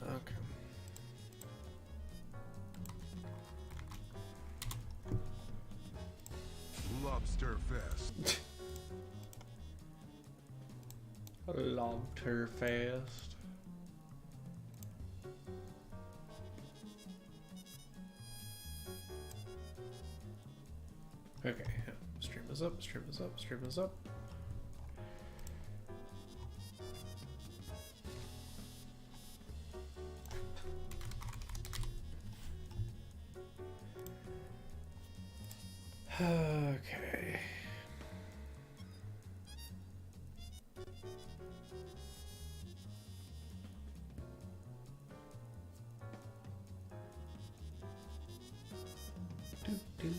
Okay. Lobster Fest. Lobster Fest. Okay, yeah. Stream is up, stream is up, stream is up. Okay. Doo -doo.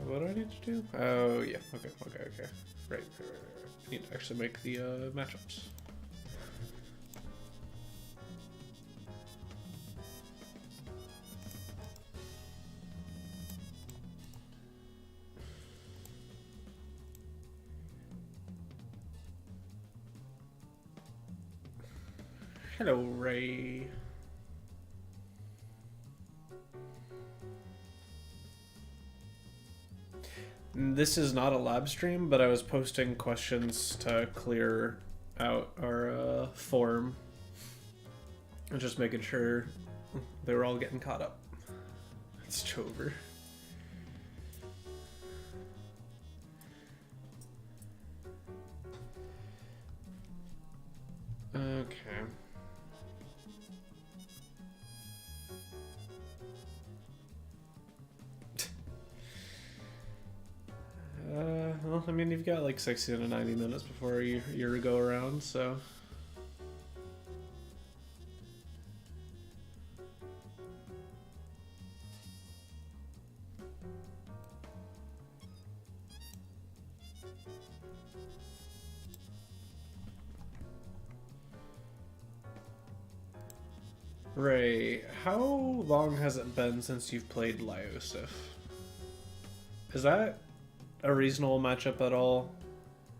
What do I need to do? Oh, yeah. Okay. Right. I need to actually make the matchups. Hello, Ray. This is not a lab stream, but I was posting questions to clear out our form. And just making sure they were all getting caught up. It's Chover. Okay. Well, I mean, you've got like 60 to 90 minutes before your go around, so. Ray, how long has it been since you've played Lyosif? Is that a reasonable matchup at all,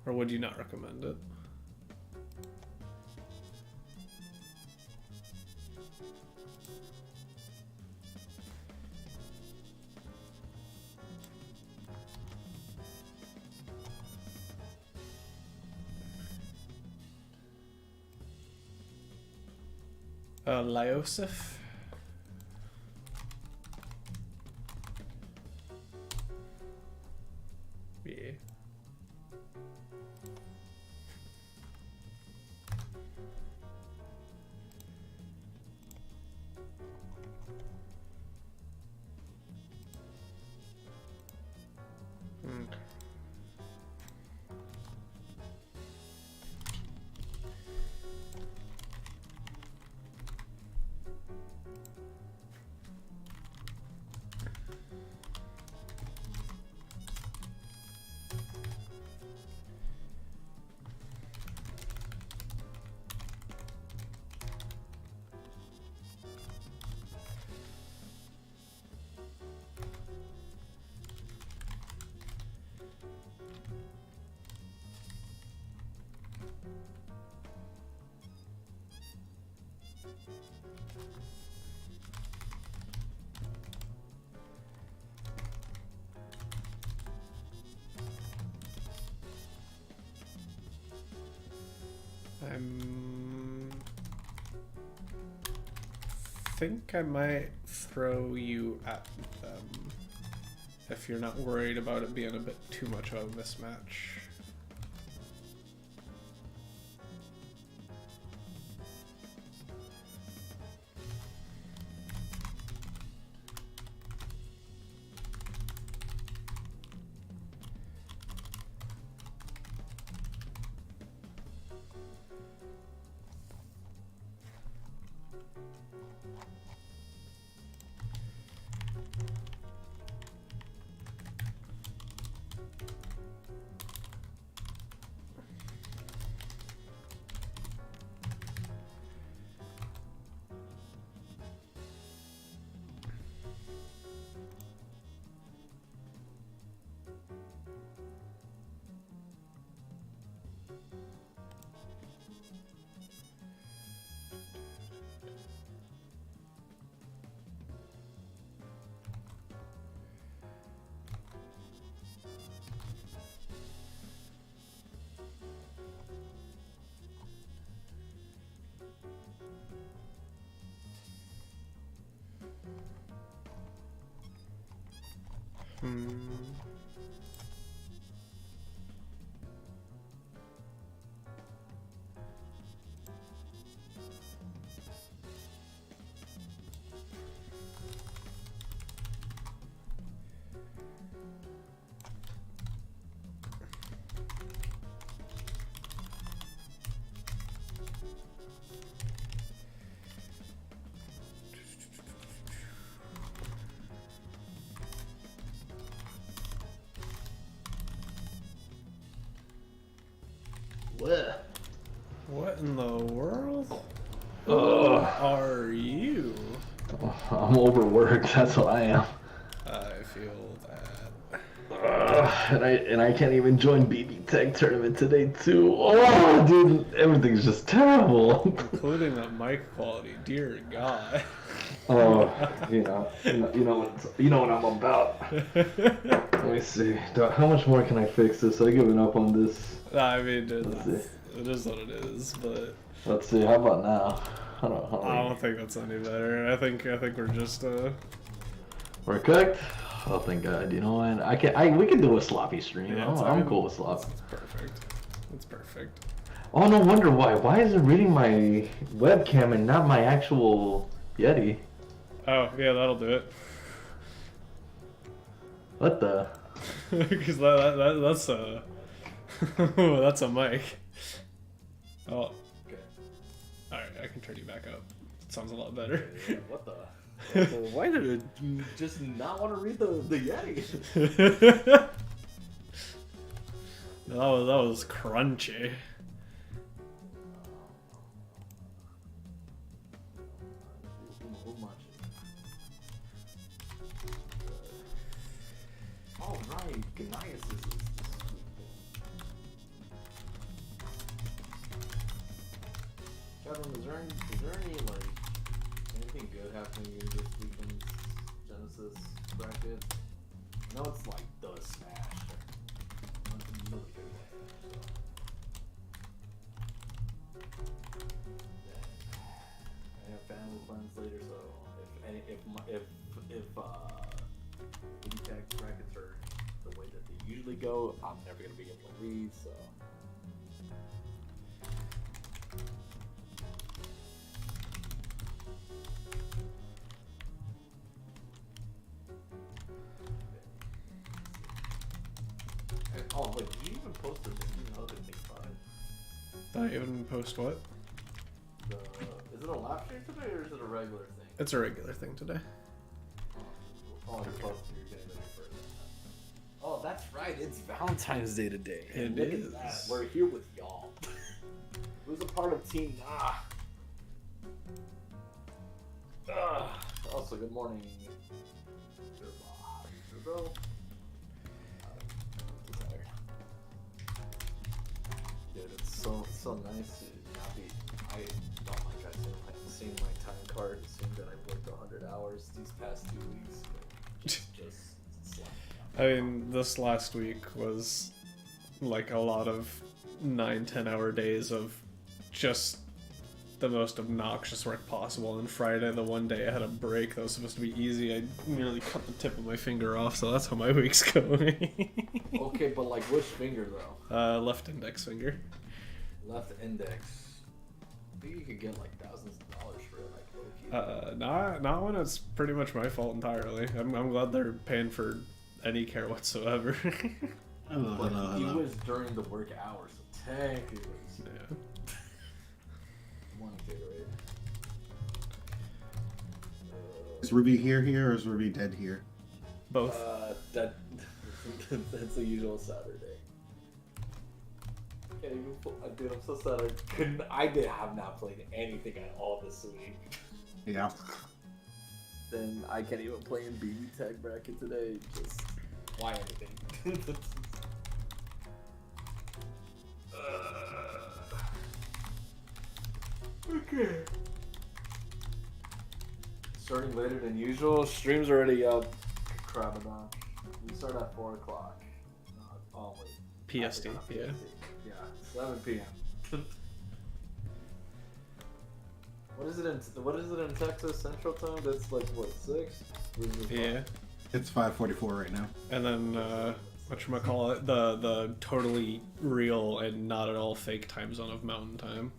or would you not recommend it? Lyosif? Yeah. Okay. I think I might throw you at them if you're not worried about it being a bit too much of a mismatch. Hmm. What? What in the world? Who Ugh. are you? I'm overworked. That's what I am. I feel that. And I can't even join BB Tech tournament today too. Oh, dude, everything's just terrible. Including that mic quality, dear God. Oh, you know what I'm about. Let me see. How much more can I fix this? I've given up on this. I mean, Let's see. it is what it is, but Let's see. How about now? I don't think that's any better. I think we're just We're cooked. Oh, thank God. You know what? We can do a sloppy stream. Yeah, I'm cool with slop. It's perfect. It's perfect. Oh, no wonder why. Why is it reading my webcam and not my actual Yeti? Oh yeah, that'll do it. What the? Because that's a that's a mic. Oh. Okay. All right, I can turn you back up. It sounds a lot better. Yeah, what the? Why did it just not want to read the Yeti? that was crunchy. Oh right, Gnias is this Kevin, is there any like anything good happening in this weekend's Genesis bracket? No, it's like the smash. Nobody cares about that. I have family plans later, so if Indie Tag brackets are the way that they usually go, I'm never gonna be able to read. So. Oh, wait, did you even post the thing out of the Big 5? Did I even post what? Is it a live stream today or is it a regular thing? It's a regular thing today. Oh, you're supposed to be getting ready for it. Oh, that's right. It's Valentine's Day today. It Look is. At that. We're here with y'all. Who's a part of Team Nah? Also, good morning. Bro. Dude, it's so nice to not be. I don't like seeing my time card and seeing that I've worked 100 hours these past 2 weeks. Just I mean, this last week was like a lot of 9-10 hour days of just the most obnoxious work possible. And Friday, the one day I had a break that was supposed to be easy, I nearly cut the tip of my finger off, so that's how my week's going. Okay, but like which finger though? Left index finger. Left index. I think you could get like thousands of dollars for it, like low-key. Not when it's pretty much my fault entirely. I'm glad they're paying for any care whatsoever. But it was during the work hours, so technically. Yeah. Morning, Gatorade. Is Ruby here, or is Ruby dead here? Both. That's the usual Saturday. Can't even dude, I'm so sad I have not played anything at all this week. Yeah. Then I can't even play in BB Tag bracket today. Just why anything? Okay. Starting later than usual. Stream's already up. Crabadon. We start at 4 o'clock. Oh wait. PST, yeah. Yeah, 7 p.m. What is it in Texas Central Time? That's like what, 6? Yeah. It's 5:44 right now. And then whatchamacallit, the totally real and not at all fake time zone of Mountain Time.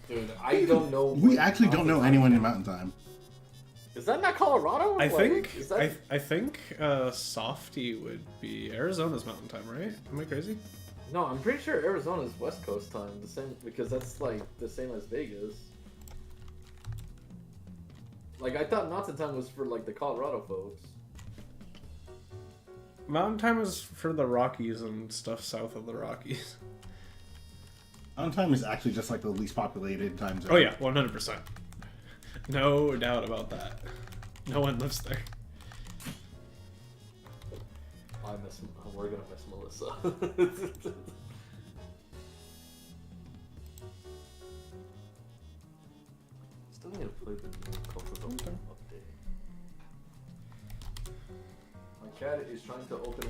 Dude, I don't know. We actually don't know anyone in Mountain Time. Is that not Colorado? I think is that... I think Softy would be Arizona's Mountain Time, right? Am I crazy? No, I'm pretty sure Arizona's West Coast time, the same, because that's like the same as Vegas. Like, I thought Mountain Time was for like the Colorado folks. Mountain Time is for the Rockies and stuff south of the Rockies. Mountain Time is actually just like the least populated time zone. Oh yeah, 100%. No doubt about that. No one lives there. We're gonna miss Melissa. Still need to play the new Cultural update. My cat is trying to open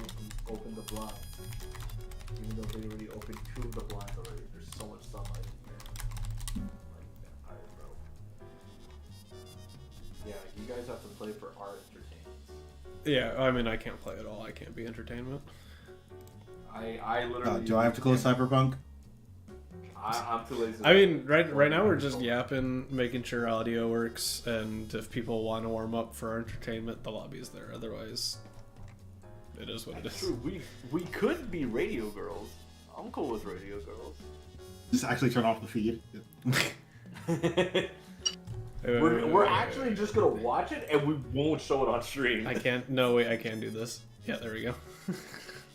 the blinds, even though they already opened 2 of the blinds already. There's so much sunlight in here. Like vampire, bro. Yeah, you guys have to play for our entertainment. Yeah, I mean I can't play at all. I can't be entertainment. I literally. Do I have to close Cyberpunk? I'm too lazy. I mean, right now we're just yapping, making sure audio works, and if people want to warm up for our entertainment, the lobby's there. Otherwise, it is what it is. True, we could be radio girls. I'm cool with radio girls. Just actually turn off the feed. We're actually just gonna watch it, and we won't show it on stream. I can't. No way, I can't do this. Yeah, there we go.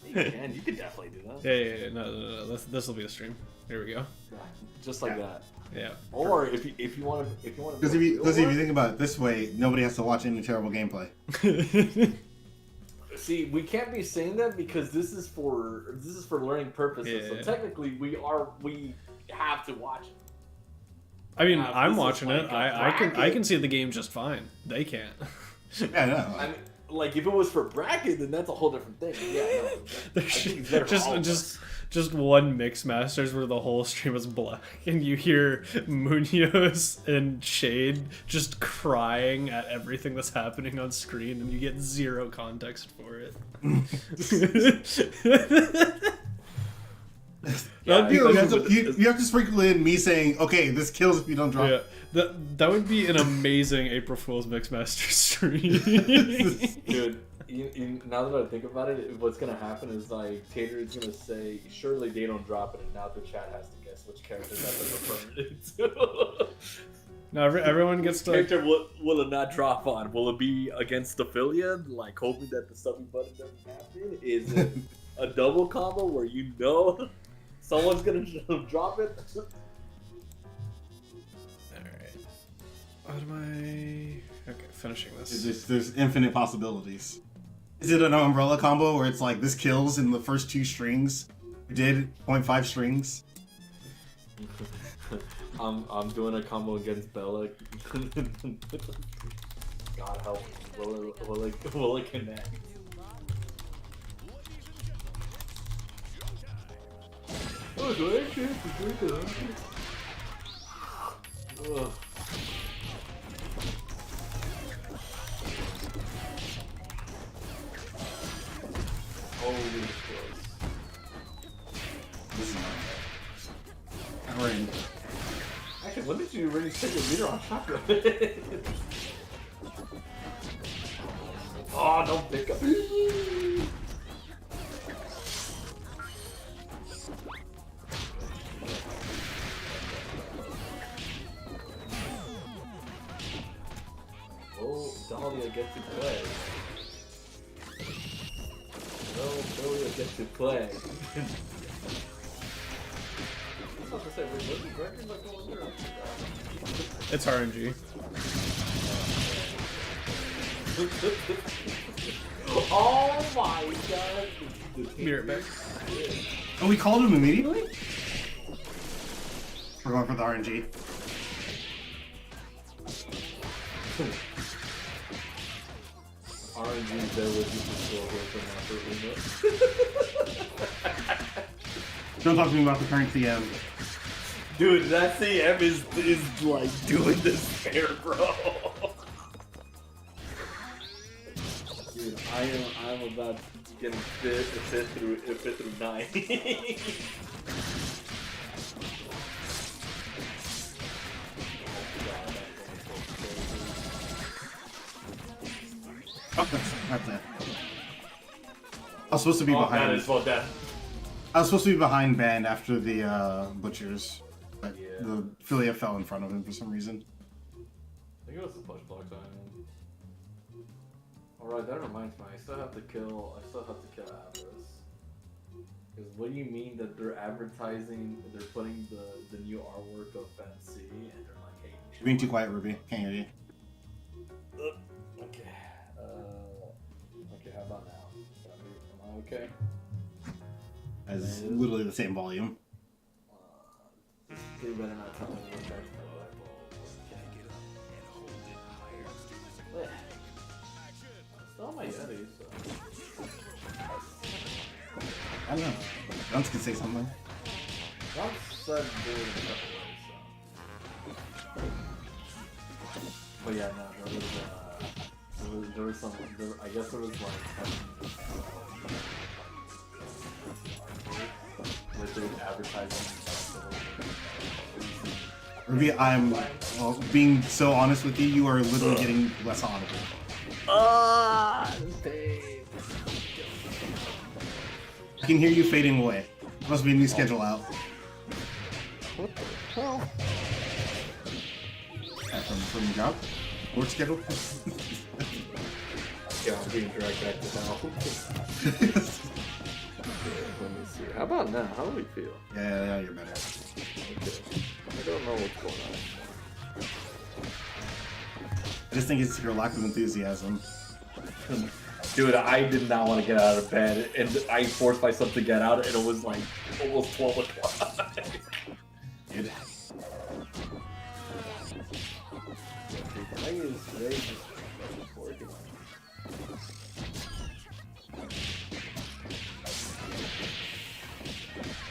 You can. You can definitely do that. Yeah. No. This will be a stream. Here we go. Yeah, just like that. Yeah. Or if you want to Because if you think about it this way, nobody has to watch any terrible gameplay. See, we can't be saying that because this is for learning purposes. Yeah. So technically, we have to watch it. I mean, This I'm is watching like it. a I bracket. can see the game just fine. They can't. Yeah, no. I mean, like if it was for bracket, then that's a whole different thing. Yeah, no. I think it's better for all of us. Just one mix masters where the whole stream is black and you hear Munoz and Shade just crying at everything that's happening on screen and you get zero context for it. Yeah, You have to sprinkle in me saying, okay, this kills if you don't drop. Yeah, that would be an amazing April Fool's Mixmaster stream. Dude, now that I think about it, what's gonna happen is like Tater is gonna say, "Surely they don't drop it," and now the chat has to guess which character that they're referring to. Now everyone gets to. Character will it not drop on? Will it be against Ophelia, like hoping that the stubby button doesn't happen? Is it a double combo where you know someone's gonna drop it? Alright. What am I. Okay, finishing this. There's infinite possibilities. Is it an umbrella combo where it's like this kills in the first 2 strings? We did 0.5 strings. I'm doing a combo against Bella. God help me. Will it connect? Oh, do I actually have to drink it? Ugh. Holy Christ. This is not we're in. Actually, when did you really set your meter on chakra? Oh, don't pick up. Oh, Dahlia gets to play. No, Dahlia gets to play. It's RNG. Oh my god! Be right back. Oh, we called him immediately? We're going for the RNG. RNG is there with you for Don't talk to me about the current CM. Dude, that CM is like doing this fair, bro. I'm about getting fifth through 9. Oh, that's it. I was supposed to be behind. That is well done. I was supposed to be behind Band after the butchers, but Yeah. the Philia fell in front of him for some reason. I think it was the push block time. Alright, that reminds me, I still have to kill Avarice. Because what do you mean that they're advertising, they're putting the new artwork of Fancy, and they're like, hey... You're being too quiet, Ruby. Can't hear you. Okay. Okay, how about now? Am I okay? As literally the same volume. They better not tell me what that's about. Still on my Yeti, so... I don't know. Guns can say something. Trump said there was a couple ways, so... But yeah, no, there was some... I guess there was like... with the advertising. Ruby, well, being so honest with you, you are literally getting less audible. I can hear you fading away. Must be a new schedule out. What the hell? From your job? Work schedule? Yeah, I'm being dragged back to hell. Let me see. How about now? How do we feel? Yeah, you're better. Okay. I don't know what's going on. I just think it's your lack of enthusiasm. Dude, I did not want to get out of bed, and I forced myself to get out, and it was like almost 12 o'clock. Dude.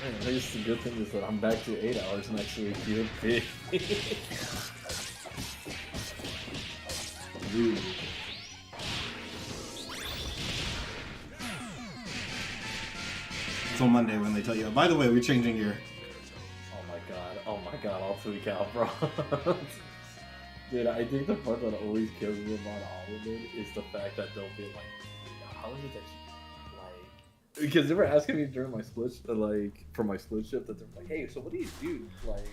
At least the good thing is that I'm back to 8 hours next week, dude. Ooh. Until Monday when they tell you, by the way, we're changing your... Oh my god, I'll tweak out, bro. Dude, I think the part that always kills me about all of it is the fact that they'll be like, how is it that you, like... Because they were asking me during my split, like, for my split shift, that they're like, hey, so what do you do, like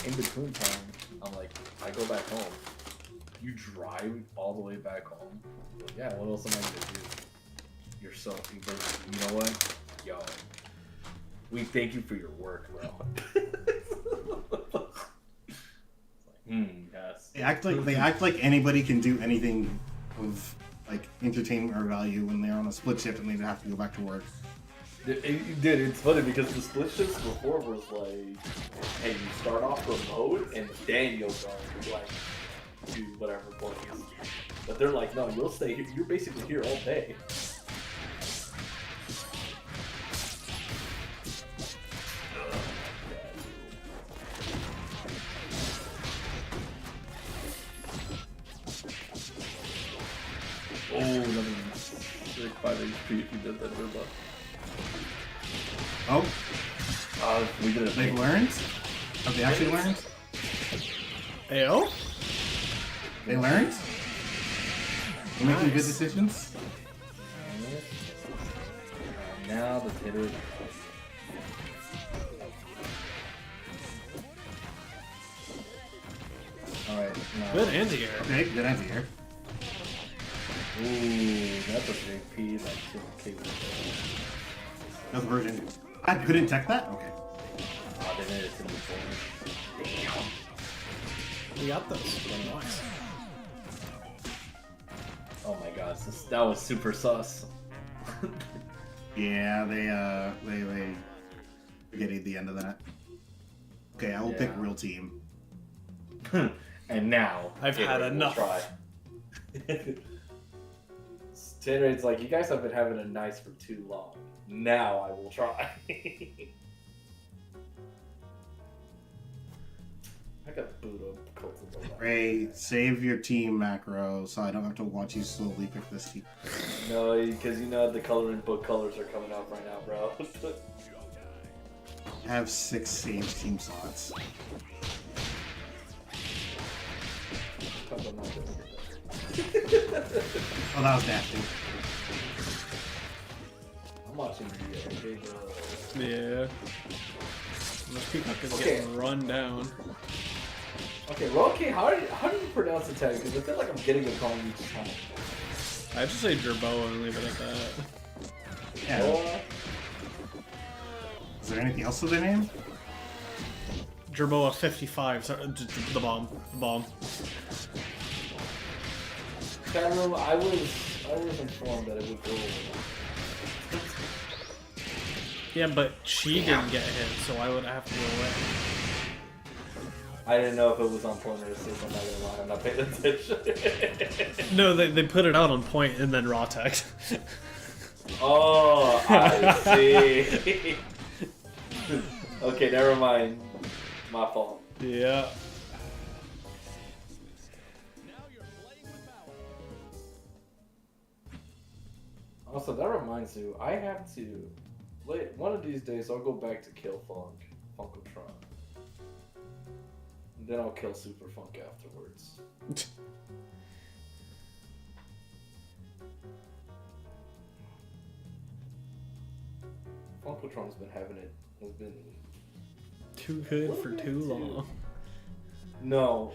in between time? I'm like, I go back home. You drive all the way back home? Like, yeah, what else am I gonna do? You're so, you know what? Yo, we thank you for your work, bro. Yes. They act like anybody can do anything of like entertainment or value when they're on a split shift and they have to go back to work. Dude, it's funny because the split shifts before was like, hey, you start off remote and then you'll go like do whatever point is. But they're like, no, you'll stay here. You're basically here all day. Oh, let me 5 HP if you did that robot. Oh, We did it. they've learned? Have they actually learned? Ayo? They learned? They're making good decisions? Now the hitter. Alright, now. Good anti-air. Okay, good answer. Ooh, that's a big P that killed Caitlyn. That's version. I couldn't tech that? Okay. Oh, they made it to the forward. Damn. We got those. Nice. Oh my gosh, that was super sus. Yeah, they forgetting the end of that. Okay, I will pick Yeah. real team. And now I've had Gatorade will enough. Try. Gatorade's like, you guys have been having it nice for too long. Now I will try. I got boot up Cult of the Lamb. Ray, save your team macro so I don't have to watch you slowly pick this team. No, because you know the coloring book colors are coming out right now, bro. I have 6 Sage team slots. I'm not doing it. Oh, that was nasty. I'm watching the big. Yeah. Those Peacock is Okay. getting run down. Okay, well, okay. How do you pronounce the tag? Because I feel like I'm getting it wrong each time. I just say Jerboa and leave it at that. Yeah. Oh, Is there anything else with their name? Jerboa 55. Sorry, the bomb. The bomb. chat room. I was informed that it would go. Yeah, but she didn't get hit, so why would I have to go away? I didn't know if it was on point or assist. I'm not gonna lie. I'm not paying attention. No, they put it out on point and then raw tech. Oh, I see. Okay, never mind. My fault. Yeah. Also, that reminds me, I have to. One of these days, I'll go back to kill Funkotron. And then I'll kill Super Funk afterwards. Funkotron's been having it. Has been Too good for too long. no,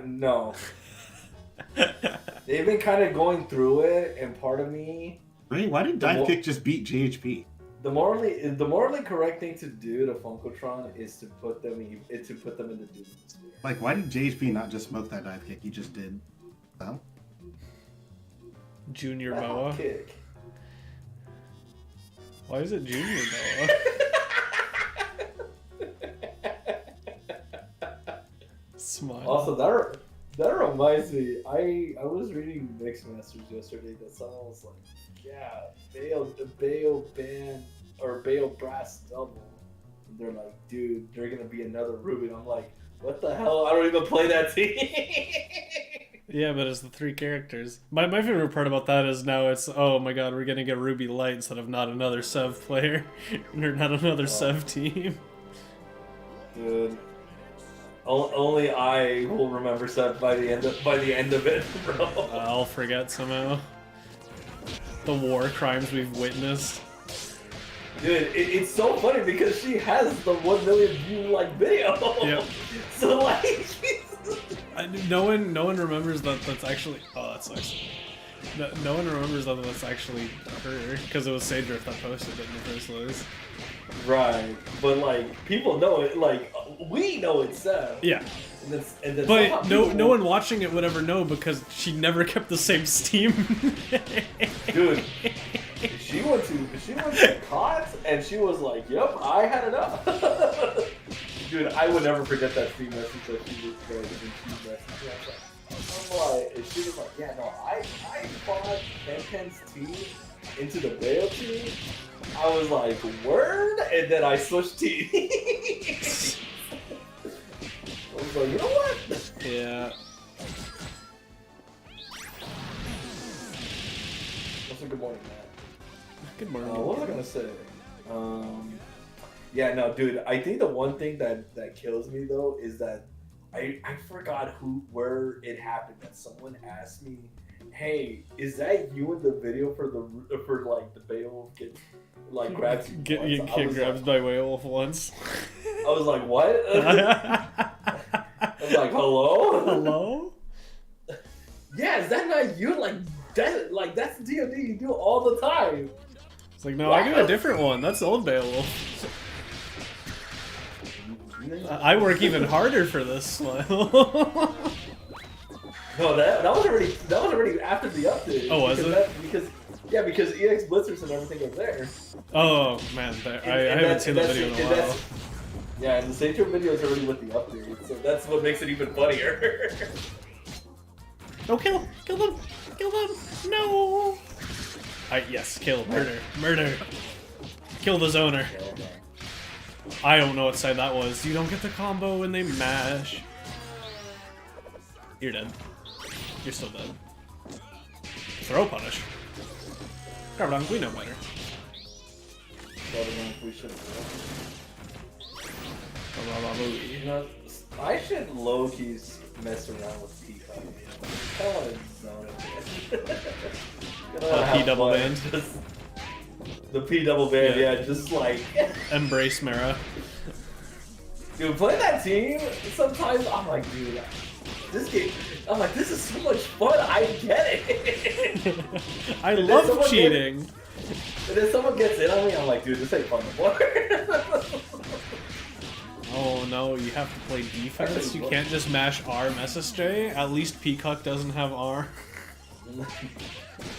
no. They've been kind of going through it, and part of me. Ray, why did Dive Kick just beat JHP? The morally correct thing to do to Funkotron is to put them in the Doom Sphere. Like, why did JHP not just smoke that Dive Kick? He just did. Well, Junior That Boa. kick. Why is it Junior Boa? Smile. Also, that reminds me. I was reading Mixmasters yesterday. That someone was like, "Yeah, Bayo band or Bayo Brass double." And they're like, "Dude, they're gonna be another Ruby." And I'm like, "What the hell? I don't even play that team." Yeah, but it's the 3 characters. My favorite part about that is now it's, oh my god, we're getting a Ruby Light instead of not another Sev player. Or not another Sev team. Dude, only I will remember Seth by the end of it, bro. I'll forget somehow. The war crimes we've witnessed. Dude, it's so funny because she has the 1 million view video. Yep. So like, No one remembers that that's actually. Oh, that sucks. No one remembers that that's actually her because it was Sadrift that posted it in the first place. right? But like, people know it. Like, we know it's Seth. Yeah, And then but somehow no one watching it would ever know because she never kept the same Steam. Dude, she went to COT and she was like, "Yep, I had enough." Dude, I would never forget that Steam message that she was going to Steam message. I'm like, and she was like, "Yeah, no, I bought Pen's team into the Bayo team." I was like, "Word," and then I switched teams. I was like, "You know what?" Yeah. What's a good morning, Matt? Good morning. What was I gonna say? Yeah, no, dude. I think the one thing that kills me though is that I forgot where it happened. That someone asked me, "Hey, is that you in the video for like the Beowulf get like grabs you?" Get once?" I was grabs by Werewolf once. I was like, "What?" I was like, "Hello, Hello? Yeah, is that not you? Like that's DoD you do all the time." It's like, no, I got a different one. That's old Beowulf. I work even harder for this. No, that was already after the update. Oh, was because it? Because EX Blitzers and everything are there. Oh man, I haven't seen the video in a while. Yeah, and the Saintro video is already with the update, so that's what makes it even funnier. Oh, kill them! Kill them! Kill them! No! Yes, kill, murder, murder. Kill the zoner. I don't know what side that was. You don't get the combo when they mash. You're dead. You're still dead. Throw punish. Carbon, we know better. We should. You know, I should low-key mess around with Peacock. I don't want to zone it. P double band. The P double band, yeah, just like embrace Mara. Dude, playing that team, sometimes I'm like, dude, this game, I'm like, this is so much fun. I get it. I love cheating. And then someone gets in on me, I'm like, dude, this ain't fun no more. Oh no, you have to play defense. You can't just mash R SSJ. At least Peacock doesn't have R.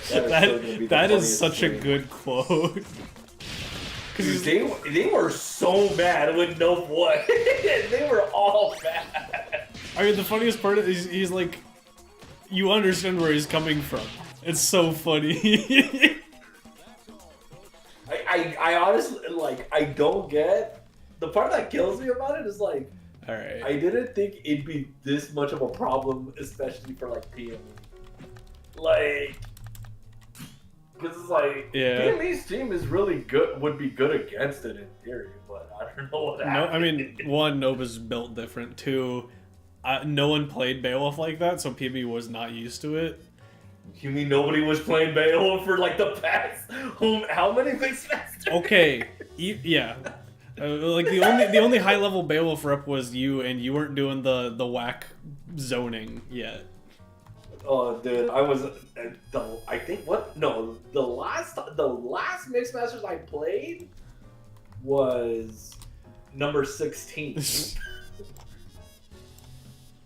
that is such a good quote. Dude, they were so mad with no what. They were all mad. I mean, the funniest part is he's like, you understand where he's coming from. It's so funny. I honestly, like, I don't get... The part that kills me about it is, like... Alright. I didn't think it'd be this much of a problem, especially for, like, PME. Like... Because it's like, PME's team is really good, would be good against it in theory, but I don't know what happened. No, I mean, one, Nova's built different. Two, no one played Beowulf like that, so PME was not used to it. You mean nobody was playing Beowulf for like the past? How many mixed masters? Okay, yeah. Like the only high level Beowulf rep was you, and you weren't doing the whack zoning yet. Oh, dude, I was. I think what? No, the last mixed masters I played was number 16.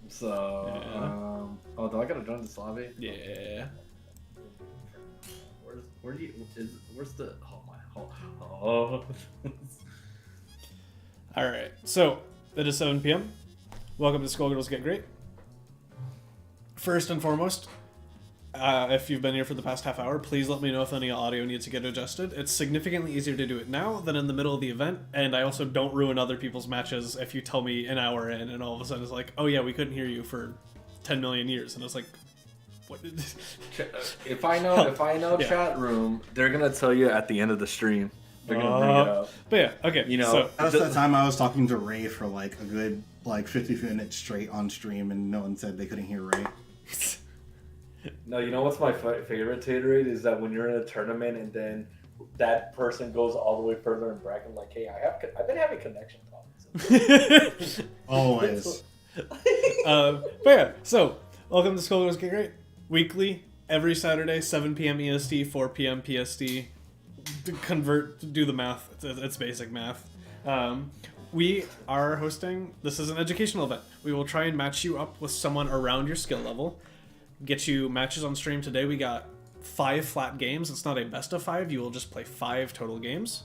So, oh, do I gotta join this lobby? Yeah. Where's the? Oh my. Oh. All right. So it is 7 p.m. Welcome to Skullgirls Get Gr8. First and foremost, if you've been here for the past half hour, please let me know if any audio needs to get adjusted. It's significantly easier to do it now than in the middle of the event, and I also don't ruin other people's matches if you tell me an hour in and all of a sudden it's like, oh yeah, we couldn't hear you for 10 million years, and it's like, what? If I know Yeah. chat room, they're gonna tell you at the end of the stream. They're gonna bring it up. But yeah, okay. You know, so, That was the time I was talking to Ray for like a good 50 minutes straight on stream, and no one said they couldn't hear Ray. No, you know what's my favorite Taterade is that when you're in a tournament and then that person goes all the way further in bracket, like, hey, I've been having connection problems. Always. but yeah, so welcome to Skullgirls Get Gr8. Weekly, every Saturday, 7 p.m. EST, 4 p.m. PST. Do the math. It's basic math. We are hosting, this is an educational event. We will try and match you up with someone around your skill level. Get you matches on stream today. We got 5 flat games. It's not a best of 5. You will just play 5 total games.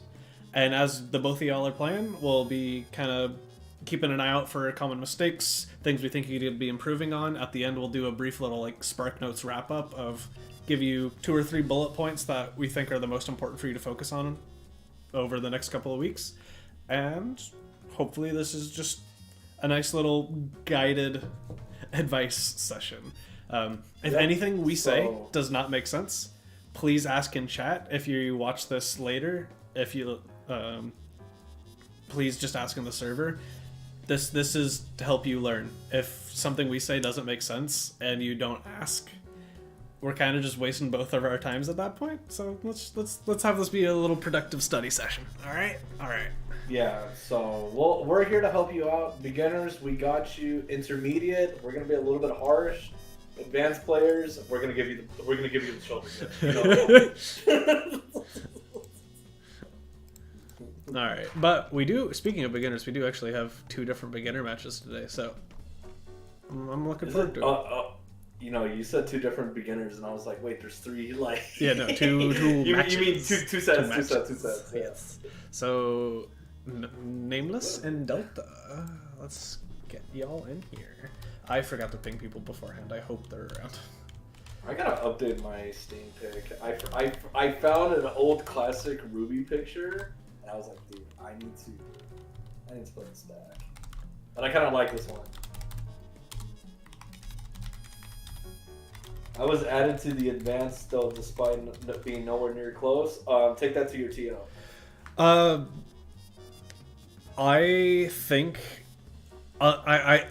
And as the both of y'all are playing, we'll be kind of keeping an eye out for common mistakes, things we think you could be improving on. At the end, we'll do a brief little like Spark Notes wrap up of give you 2 or 3 bullet points that we think are the most important for you to focus on over the next couple of weeks. And hopefully this is just a nice little guided advice session. If anything we say does not make sense, please ask in chat. If you watch this later, if you please just ask in the server. This is to help you learn. If something we say doesn't make sense and you don't ask, we're kind of just wasting both of our times at that point. So let's have this be a little productive study session. All right. Yeah, so we're here to help you out. Beginners, we got you. Intermediate, we're gonna be a little bit harsh. Advanced players, we're gonna give you the shoulder. You know? All right, but we do. Speaking of beginners, we do actually have 2 different beginner matches today, so I'm looking forward to it. You know, you said 2 different beginners, and I was like, wait, there's 3. Like, yeah, no, 2 you matches. You mean two sets. Yes. So, Nameless and Delta. Let's get y'all in here. I forgot to ping people beforehand. I hope they're around. I gotta update my Steam pick. I found an old classic Ruby picture, and I was like, dude, I need to I need to put this back. But I kind of like this one. I was added to the advanced though, despite being nowhere near close. Take that to your TO. I think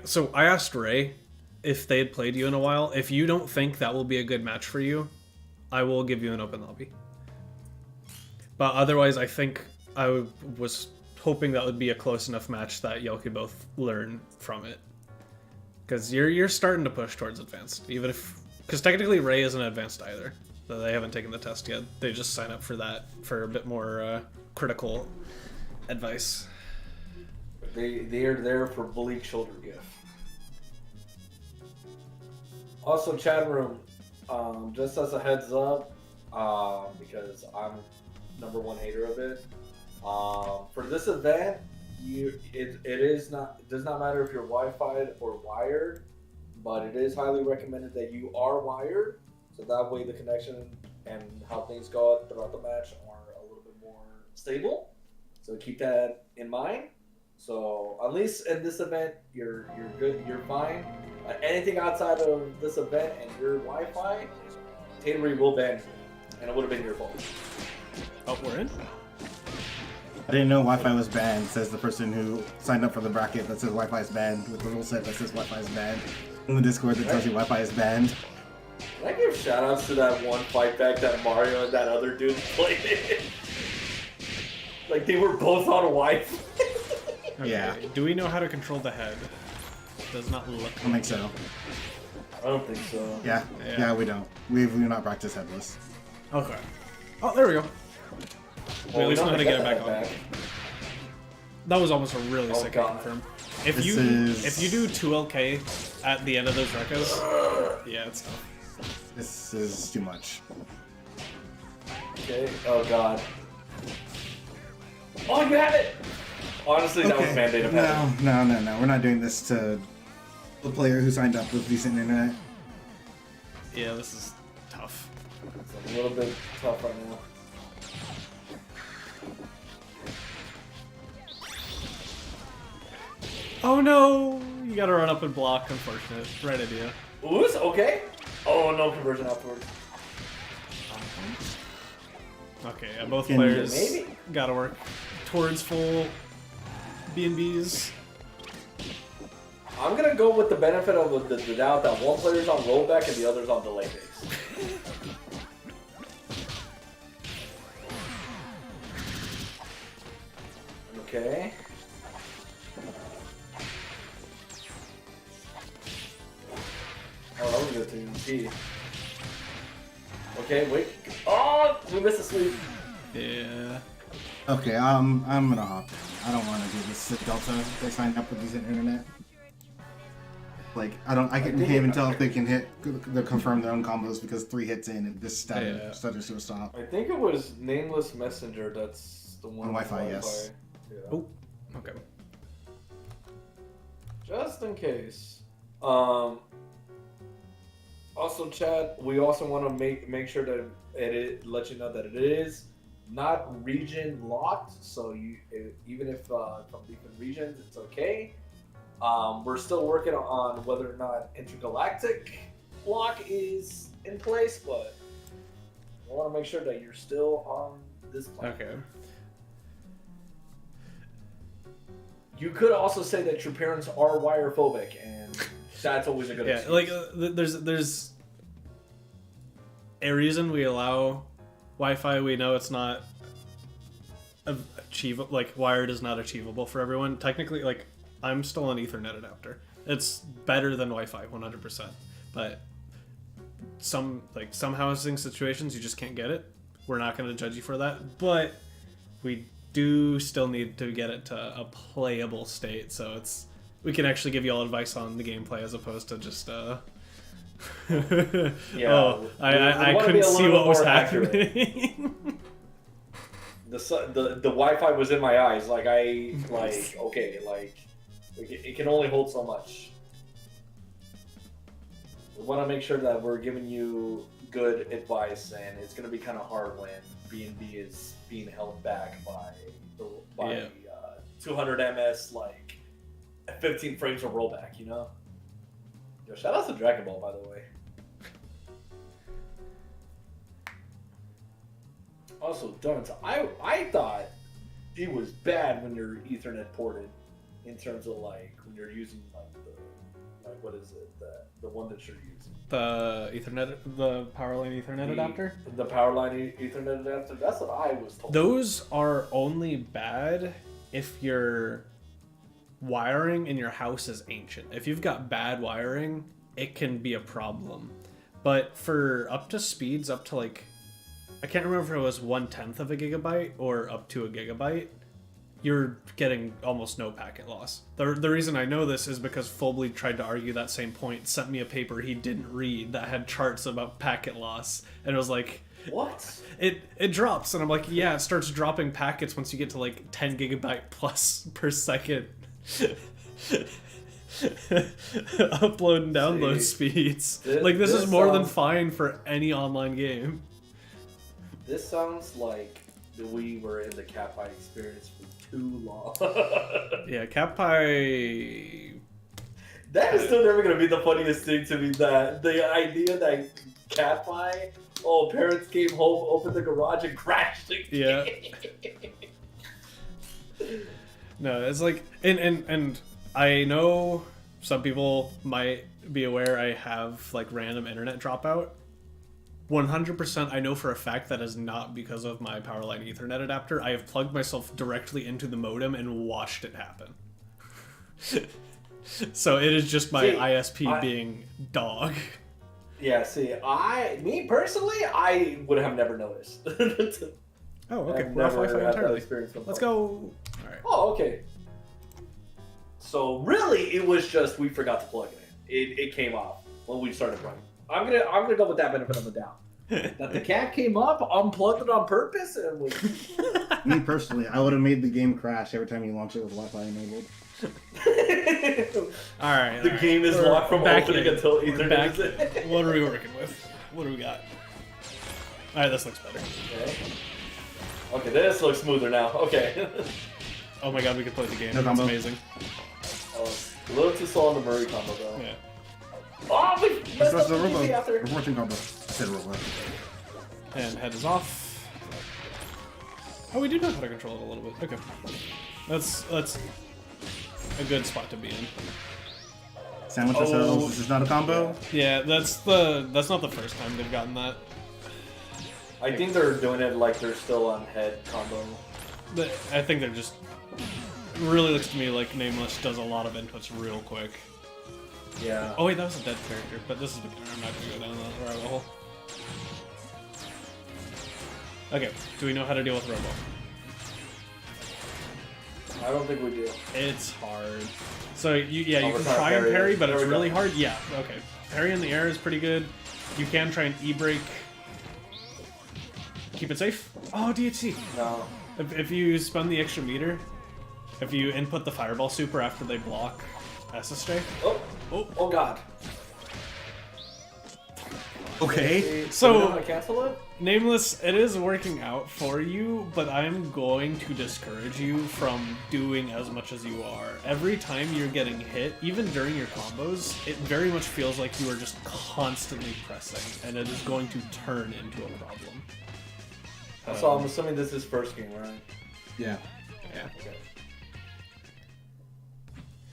so I asked Ray if they had played you in a while. If you don't think that will be a good match for you, I will give you an open lobby. But otherwise, I think I was hoping that would be a close enough match that y'all could both learn from it. Because you're starting to push towards advanced, even if because technically Ray isn't advanced either. So they haven't taken the test yet. They just sign up for that for a bit more critical advice. They are there for bleak shoulder gift. Also, chat room, just as a heads up, because I'm #1 hater of it. For this event, it does not matter if you're Wi-Fi or wired, but it is highly recommended that you are wired, so that way the connection and how things go throughout the match are a little bit more stable. So keep that in mind. So at least in this event, you're good, you're fine. Anything outside of this event and your Wi-Fi, Tatery will ban you, and it would have been your fault. Oh, we're in? I didn't know Wi-Fi was banned, says the person who signed up for the bracket that says Wi-Fi is banned, with the rule set that says Wi-Fi is banned, in the Discord that tells you Wi-Fi is banned. Can I give shoutouts to that one fight back that Mario and that other dude played it? Like, they were both on Wi-Fi. Okay. Yeah. Do we know how to control the head? Does not look. I don't think so. I don't think so. Yeah, we don't. We've not practiced headless. Okay. Oh, there we go. We Well, at least we know how to don't get it back on. That was almost a really sick God. confirm. If This you is- do 2LK at the end of those recos, yeah, it's tough. This is too much. Okay. Oh god. Oh, you have it! Honestly, that was mandated. No. We're not doing this to the player who signed up with decent internet. Yeah, this is tough. It's a little bit tough right now. Oh no! You gotta run up and block, unfortunate. Right idea. Ooze? Okay. Oh, no conversion afterwards. Okay, yeah, both Can- players Maybe. gotta work towards full B&Bs. I'm gonna go with the benefit of the doubt that one player's on rollback and the other's on delay base. Okay. Oh, that was a good thing. Okay, wait. Oh, we missed a sweep. Yeah. Okay, I'm gonna hop in. I don't want to do this to Delta. They signed up with decent internet. Like, I can't even tell if they can confirm their own combos because 3 hits in and this stutters to a stop. I think it was Nameless Messenger that's the one On Wi-Fi, yes. Yeah. Oh, okay. Just in case. Also, chat, we also want to make sure that let you know that it is not region locked. So even if from different regions, it's okay. We're still working on whether or not intergalactic lock is in place, but we want to make sure that you're still on this planet. Okay. You could also say that your parents are wire-phobic, and that's always a good Yeah, excuse. like there's a reason we allow Wi-Fi. We know it's not achievable. Like wired is not achievable for everyone. Technically, like I'm still an Ethernet adapter. It's better than Wi-Fi, 100%. But some housing situations you just can't get it. We're not going to judge you for that, but we do still need to get it to a playable state, so we can actually give you all advice on the gameplay as opposed to just Yeah, oh, I wanna be couldn't a see little what was more accurate. happening. the Wi-Fi was in my eyes. Okay, it can only hold so much. We want to make sure that we're giving you good advice, and it's going to be kind of hard when B&B is being held back by 200 ms, like, at 15 frames of rollback, you know? Yo, shout out to Dragon Ball, by the way. Also, Dunce, I thought it was bad when you're Ethernet ported, in terms of, like, when you're using, like, what is it? The one that you're using. The Ethernet, the Powerline Ethernet adapter? The Powerline Ethernet adapter? That's what I was told. Those are only bad if your wiring in your house is ancient. If you've got bad wiring, it can be a problem. But for up to speeds, up to like, I can't remember if it was 1/10 of a gigabyte or up to a gigabyte, you're getting almost no packet loss. The reason I know this is because Fulbleed tried to argue that same point, sent me a paper he didn't read that had charts about packet loss, and it was like, what? It drops, and I'm like, yeah, it starts dropping packets once you get to like 10 gigabyte plus per second upload and download speeds. This is more than fine for any online game. This sounds like we were in the Cat-Pie experience for too long. Yeah, Cat-Pie... That is still never going to be the funniest thing to me, that the idea that Cat-Pie, parents came home, opened the garage, and crashed the game. Yeah. No, it's like... And I know some people might be aware I have, like, random internet dropout. 100% I know for a fact that is not because of my Powerline Ethernet adapter. I have plugged myself directly into the modem and watched it happen. So it is just my ISP being dog. Yeah, see, me personally, I would have never noticed. Oh, okay. I've We're off never Wi-Fi had that entirely. experience before. Let's go. All right. Oh, okay. So really, it was just we forgot to plug it in. It came off when we started running. I'm gonna go with that benefit of the doubt. That the cat came up, unplugged it on purpose, and was... Me personally, I would have made the game crash every time you launch it with Wi-Fi enabled. All right. The game is locked from opening until back. Ethernet is in. What are we working with? What do we got? All right, this looks better. Okay, this looks smoother now. Okay. Oh my god, we can play the game. No That's combo. amazing. A little too slow on the Murray combo though. Yeah. Oh, we messed up the the easy after. Reporting combo. I said robo. And head is off. Oh, we do know how to control it a little bit. Okay. That's a good spot to be in. Sandwich ourselves. This is not a combo. Yeah, that's not the first time they've gotten that. I think they're doing it like they're still on head combo. But I think they're just really looks to me like Nameless does a lot of inputs real quick. Yeah. Oh wait, that was a dead character, but this is beginner. I'm not gonna go down that rabbit hole. Okay, do we know how to deal with Robo? I don't think we do. It's hard. So you can we're trying try to and parry parry, it. but There it's we really go. hard. Yeah, okay. Parry in the air is pretty good. You can try and E-break. Keep it safe. Oh, DHC. No. If you spend the extra meter, if you input the fireball super after they block SSJ. Oh god. Okay. So- do we know how to cancel it? Nameless, it is working out for you, but I'm going to discourage you from doing as much as you are. Every time you're getting hit, even during your combos, it very much feels like you are just constantly pressing, and it is going to turn into a problem. So I'm assuming this is first game, right? Yeah. Yeah. Okay.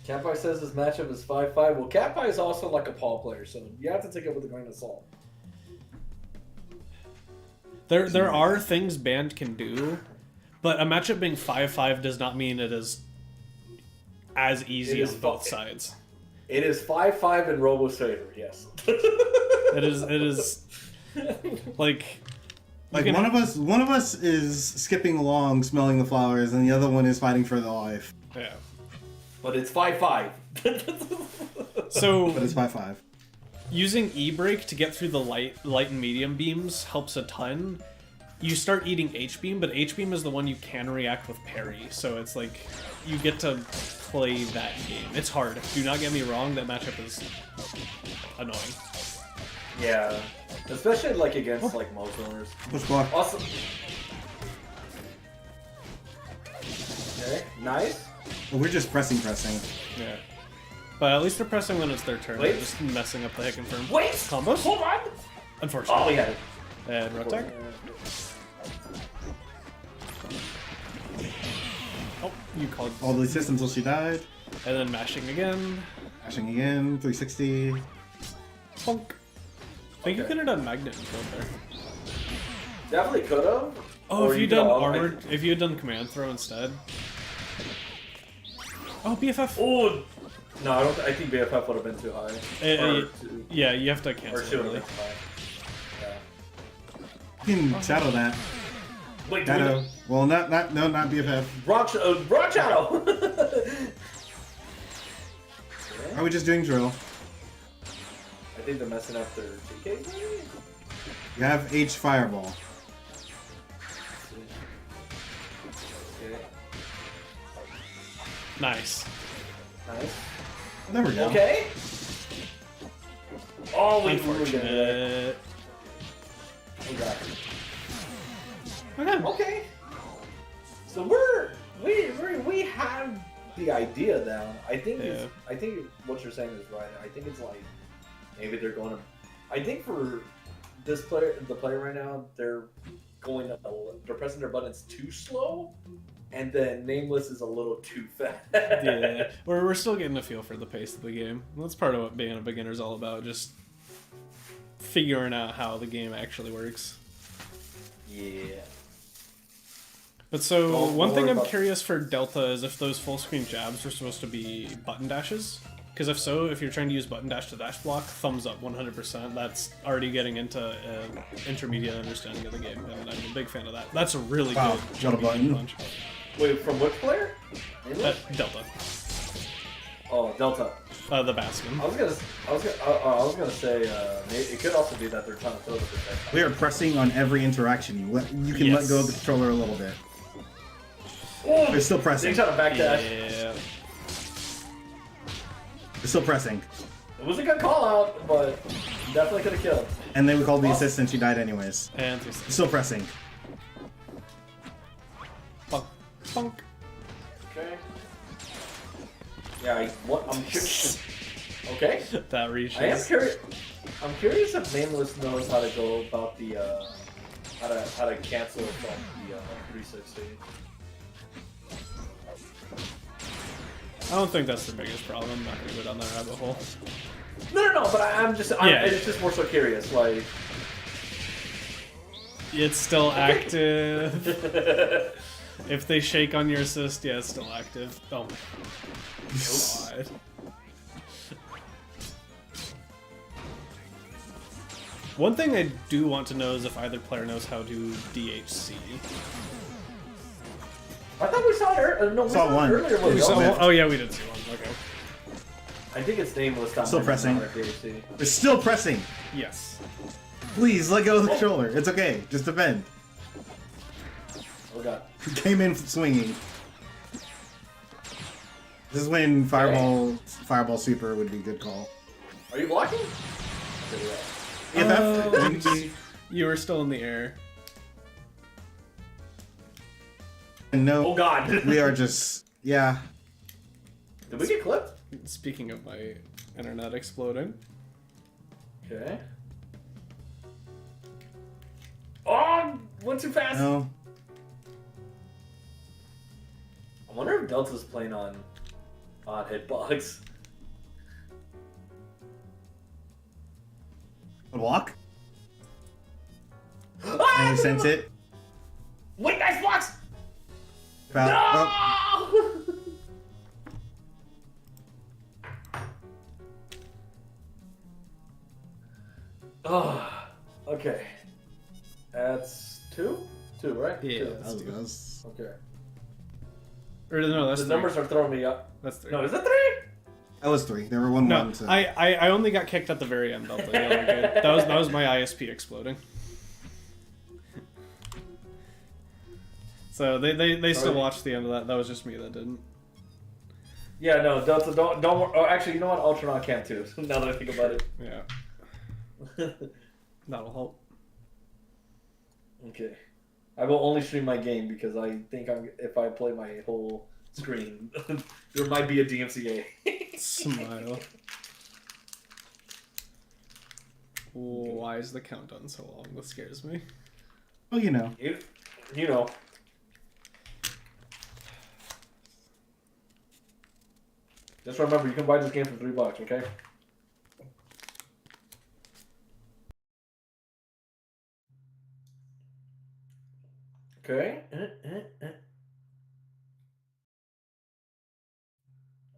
Cat-Pie says this matchup is 5-5. Well, Cat-Pie is also like a Paul player, so you have to take it with a grain of salt. There are things Band can do, but a matchup being 5-5 does not mean it is as easy It is on both fu- sides. It is 5-5 in Robo's favor, yes. It is like Like can- one of us is skipping along, smelling the flowers, and the other one is fighting for their life. yeah. But it's 5-5. So But it's 5-5. using E-break to get through the light and medium beams helps a ton. You start eating H-beam, but H-beam is the one you can react with parry, so it's like you get to play that game. It's hard. Do not get me wrong, that matchup is annoying. Yeah. Especially like against like Mozars. Push block. Awesome. Okay, nice. But we're just pressing. Yeah. But at least they're pressing when it's their turn. Wait. They're just messing up the hit confirm. Wait! Combos? Hold on! Unfortunately. Oh, we had it. And Rotek. Oh, you called. All the assists until she died. And then mashing again. Mashing again. 360. Bonk. I think you Okay. could have done magnet and killed there. Definitely could have. Oh, if you done armored, if you had done command throw instead. Oh, BFF. Oh! No, I don't. I think BFF would have been too high. Yeah, you have to Or cancel she it. would have Really. been too high. Yeah. You can shadow that. Wait, Shadow. Well, not BFF. Rock Shadow! Are we just doing drill? I think they're messing up their TK. You have H Fireball. Okay. Nice. Nice. There we go. Okay. Oh, we were gonna do that. Unfortunate. Okay. Okay. Okay. So we have the idea down. I think I think what you're saying is right. I think it's like maybe they're going to. I think for this player, the player right now, they're pressing their buttons too slow, and then Nameless is a little too fast. Yeah, we're still getting a feel for the pace of the game. That's part of what being a beginner is all about. Just figuring out how the game actually works. Yeah. But so Don't one thing worry I'm about- curious for Delta is if those full screen jabs are supposed to be button dashes. Because if so, if you're trying to use button dash to dash block, thumbs up 100%. That's already getting into an intermediate understanding of the game, and I'm a big fan of that. That's a really Wow, good got a jumping button. punch. Wait, from which player? Delta, Oh, Delta. the Bastion. I was gonna say it could also be that they're trying to throw the protect. We are pressing on every interaction. You can let go of the controller a little bit. Oh, They're still they pressing. trying to backdash. Yeah. They're still pressing. It was a good call out, but definitely could have killed. And then we called the assist and she died anyways. And They're still pressing. bunk, bunk. Okay. Yeah, I'm curious. Okay. That reaches. I am curious. I'm curious if Nameless knows how to go about the how to cancel from the 360. I don't think that's the biggest problem. I'm not gonna go down that rabbit hole. No, but I'm Yeah. it's just more so curious, like. It's still active. If they shake on your assist, yeah, it's still active. Oh my god. One thing I do want to know is if either player knows how to DHC. I thought we saw it earlier. No, we Saw saw one. it earlier. We saw Delta. one- oh yeah, we did see one. Okay. I think it's Nameless. That Still might be pressing. not a DHC. They're still pressing. Yes. Please let go of the controller. It's okay. Just defend. Oh god. He came in swinging. This is when Fireball Super would be a good call. Are you blocking? Okay, yeah. EFF. You were still in the air. Oh No, god. we are just yeah. Did we get clipped? Speaking of my internet exploding. Okay. Oh, went too fast. No, I wonder if Delta's playing on hitbox. a block. Ah! And we sent it. Wait, nice blocks! About, No! Oh, okay. That's two? Two, right? Yeah. Two. that was Okay. Or no, that's The three. numbers are throwing me up. That's three. No, is it three? that was 3. There were 1 No, 1. So. I only got kicked at the very end. Delta. Yeah, we're good. That was my ISP exploding. So they still Sorry. watched the end of that. That was just me that didn't. Yeah, no, Delta, don't. Oh, actually, you know what? Ultronaut can too. Now that I think about it. Yeah, that'll help. Okay. I will only stream my game because I think if I play my whole screen. There might be a DMCA. Smile. Why is the countdown so long? That scares me. Well, you know. You know. Just remember, you can buy this game for $3, okay? Okay.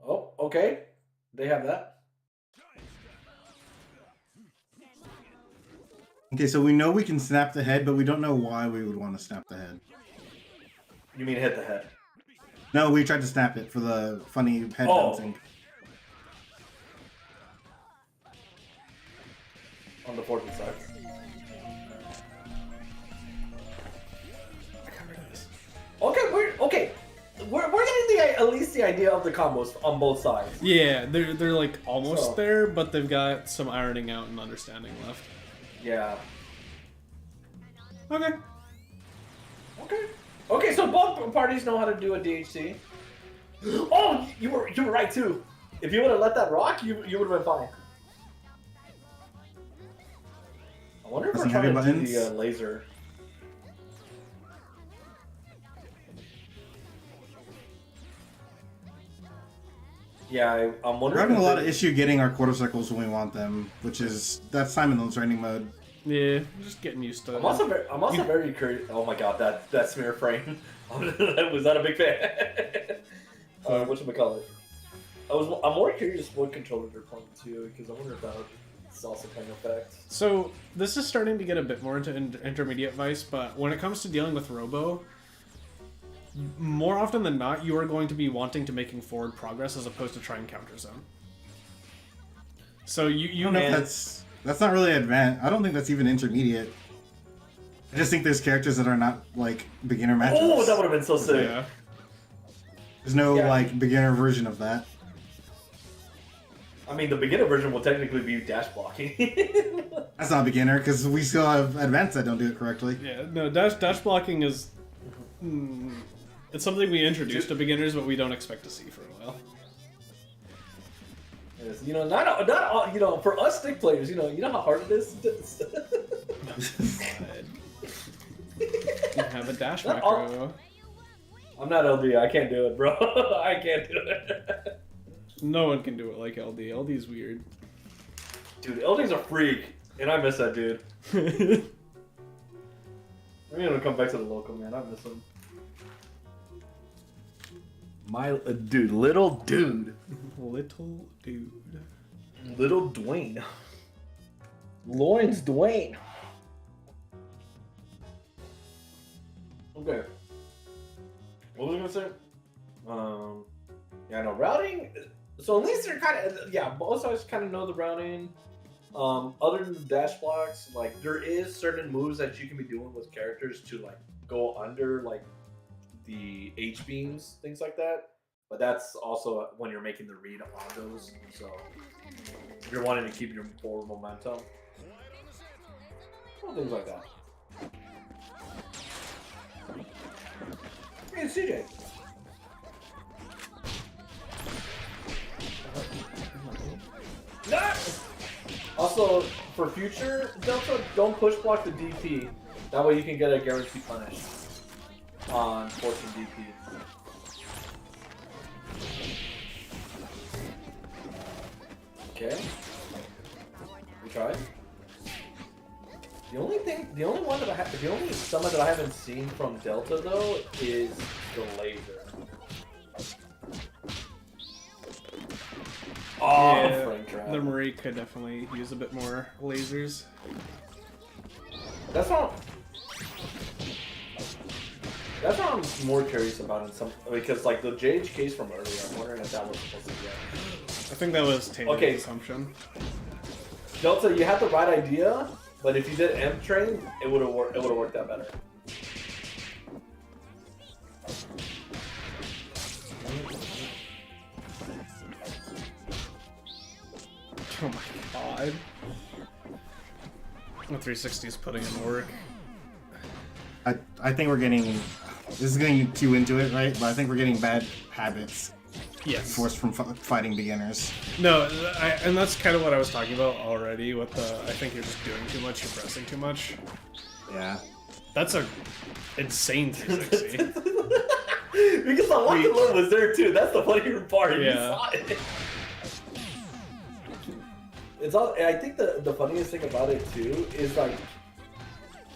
Oh, okay. They have that. Okay, so we know we can snap the head, but we don't know why we would want to snap the head. You mean hit the head? No, we tried to snap it for the funny head bouncing. On the fortune side. Okay. We're getting at least the idea of the combos on both sides. Yeah, they're like almost So- there, but they've got some ironing out and understanding left. Yeah. Okay. Okay, so both parties know how to do a DHC. Oh, you were right too. If you would have let that rock, you would have been fine. I wonder if we're Doesn't have trying to any do buttons? the laser. Yeah, I'm We're wondering. having a if lot they- of issue getting our quarter circles when we want them, which is that's time in the training mode. Yeah, just getting used to it. I'm also very curious. Oh my god, that smear frame. Was that a big fan? Whatchamacallit? I'm more curious what controller they're playing too, because I wonder if that is also playing effect. So this is starting to get a bit more into intermediate vice, but when it comes to dealing with Robo, more often than not, you are going to be wanting to making forward progress as opposed to trying counter zone. So I you don't know if that's not really advanced. I don't think that's even intermediate. I just think there's characters that are not like beginner matchups. Oh, that would have been so sick. yeah. There's no Yeah. like beginner version of that. I mean, the beginner version will technically be dash blocking. That's not beginner because we still have advanced that don't do it correctly. Yeah, no, dash blocking is it's something we introduce to beginners, but we don't expect to see for a while. Yes, not all, for us stick players, you know how hard it is. You have a dash Not all- macro. I'm not LD. I can't do it, bro. I can't do it. No one can do it like LD. LD's weird. Dude, LD's a freak, and I miss that dude. I'm gonna come back to the local, man. I miss him. My dude, little dude, Little dude. little Dwayne, Lawrence Dwayne. Okay. What was I gonna say? Yeah, no routing. So at least they're kind of both sides kind of know the routing. Other than the dash blocks, like there is certain moves that you can be doing with characters to like go under like the H beams, things like that. But that's also when you're making the read on those. So if you're wanting to keep your forward momentum, things like that. Hey, CJ. No! Also, for future Delta, don't push block the DP. That way you can get a guaranteed punish on forcing DP. Okay. We tried. The only summon that I haven't seen from Delta though is the laser. Oh, Yeah, frame trap. the Marie could definitely use a bit more lasers. That's what I'm more curious about in some because like the JHKs from earlier, I'm wondering if that was supposed to be it. I think that was Taylor's Okay. assumption. Delta, you had the right idea, but if you did M train, it would have worked. It would have worked out better. Oh my god. The 360 is putting in work. I think we're getting This is getting too into it, right? But I think we're getting bad habits Yes. forced from fighting beginners. No, and that's kind of what I was talking about already with the, I think you're just doing too much, you're pressing too much. Yeah. That's a insane 360. Because the lock and load was there too. That's the funnier part. You Yeah. saw it. It's all. I think the funniest thing about it too is like,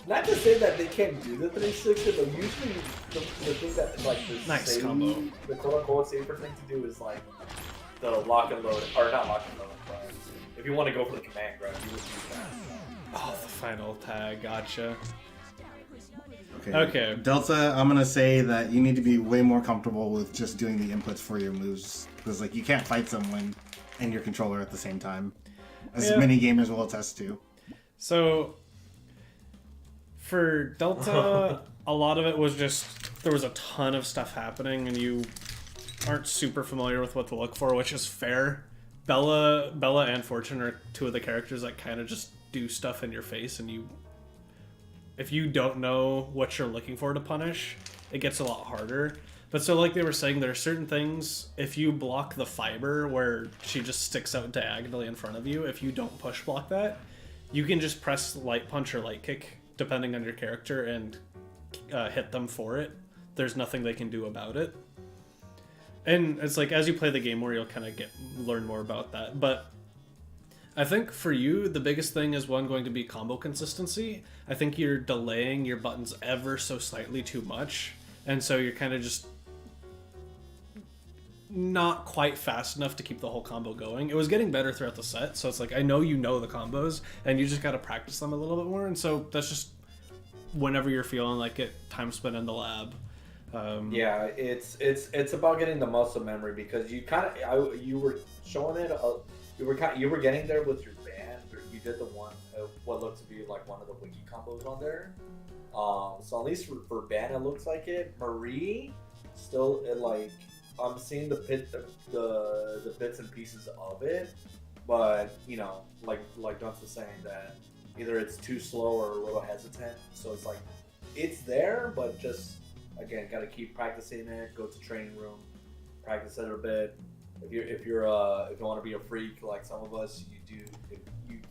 not to say that they can't do the 360, but usually the thing that like the Nice combo. the quote unquote safer thing to do is like the lock and load, or not lock and load, but if you want to go for the command grab, you would use that. Oh, the final tag, gotcha. Okay. Delta, I'm gonna say that you need to be way more comfortable with just doing the inputs for your moves, because like you can't fight someone and your controller at the same time, as many gamers will attest to. So, for Delta, a lot of it was just, there was a ton of stuff happening and you aren't super familiar with what to look for, which is fair. Bella and Fortune are two of the characters that kind of just do stuff in your face, and you, if you don't know what you're looking for to punish, it gets a lot harder. But so like they were saying, there are certain things, if you block the fiber where she just sticks out diagonally in front of you, if you don't push block that, you can just press light punch or light kick, depending on your character, and hit them for it. There's nothing they can do about it. And it's like, as you play the game more, you'll kind of learn more about that. But I think for you, the biggest thing is going to be combo consistency. I think you're delaying your buttons ever so slightly too much. And so you're kind of just not quite fast enough to keep the whole combo going. It was getting better throughout the set, so it's like, I know you know the combos, and you just got to practice them a little bit more. And so that's just whenever you're feeling like it, time spent in the lab. Yeah, it's about getting the muscle memory, because you you were showing it. You were getting there with your band. You did the one what looked to be like one of the wiki combos on there. So at least for band, it looks like it. Marie, still like I'm seeing the bits and pieces of it, but you know, like Dunce was saying, that either it's too slow or a little hesitant. So it's like it's there, but just again, gotta keep practicing it. Go to training room, practice it a bit. If you want to be a freak like some of us, you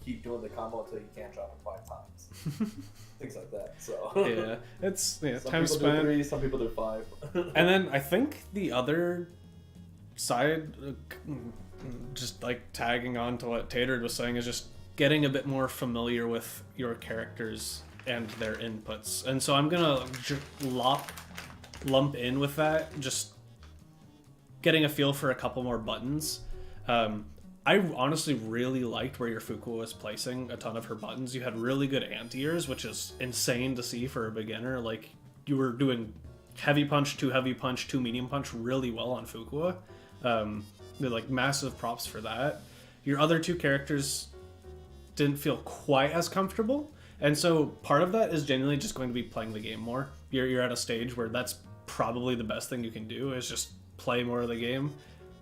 keep doing the combo until you can't drop it 5 times. Things like that. So yeah, it's some time people spent. do 3, some people do 5. And then I think the other side, just like tagging on to what Tatered was saying, is just getting a bit more familiar with your characters and their inputs. And so I'm gonna lump in with that, just getting a feel for a couple more buttons. I honestly really liked where your Fuqua was placing a ton of her buttons. You had really good anti-airs, which is insane to see for a beginner. Like, you were doing heavy punch, 2 heavy punch, 2 medium punch really well on Fuqua. Like, massive props for that. Your other 2 characters didn't feel quite as comfortable. And so part of that is genuinely just going to be playing the game more. You're at a stage where that's probably the best thing you can do, is just play more of the game,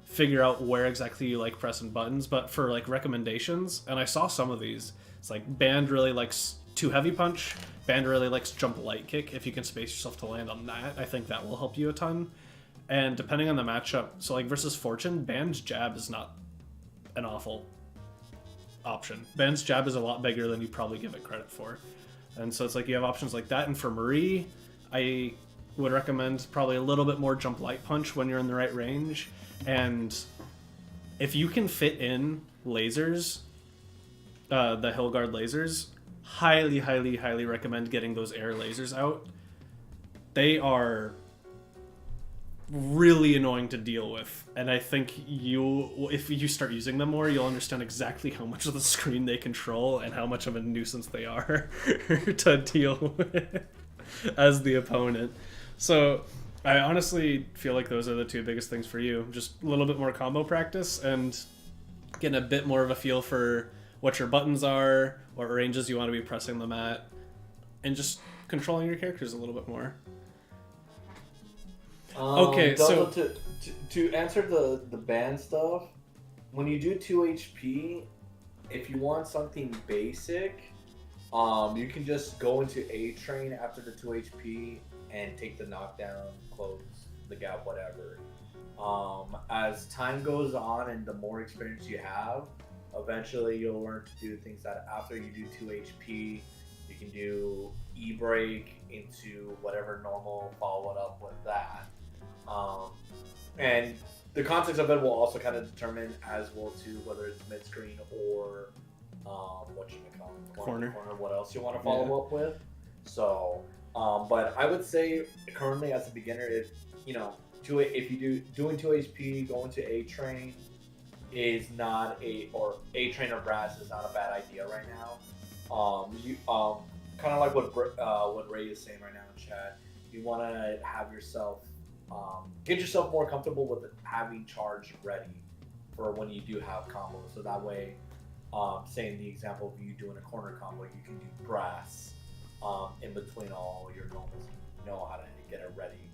figure out where exactly you like pressing buttons. But for like recommendations, and I saw some of these, it's like Band really likes 2 heavy punch, Band really likes jump light kick. If you can space yourself to land on that, I think that will help you a ton. And depending on the matchup, so like versus Fortune, Band's jab is not an awful option. Band's jab is a lot bigger than you probably give it credit for. And so it's like you have options like that. And for Marie, I would recommend probably a little bit more jump light punch when you're in the right range. And if you can fit in lasers, the Hillguard lasers, highly, highly, highly recommend getting those air lasers out. They are really annoying to deal with, and I think if you start using them more, you'll understand exactly how much of the screen they control and how much of a nuisance they are to deal with as the opponent. So I honestly feel like those are the 2 biggest things for you. Just a little bit more combo practice and getting a bit more of a feel for what your buttons are, what ranges you want to be pressing them at, and just controlling your characters a little bit more. Okay, so to answer the band stuff, when you do 2 HP, if you want something basic, you can just go into A train after the 2 HP and take the knockdown, close the gap, whatever. As time goes on and the more experience you have, eventually you'll learn to do things that after you do 2 HP, you can do E-break into whatever normal, follow it up with that. And the context of it will also kind of determine as well too whether it's mid screen or corner, what else you want to follow up with. So, but I would say currently as a beginner, if you doing 2 HP, going to A train is not A train or brass is not a bad idea right now. You kind of like what Ray is saying right now in chat. You want to have yourself get yourself more comfortable with having charge ready for when you do have combos. So that way, saying the example of you doing a corner combo, you can do brass in between all your normals. You know how to get it ready.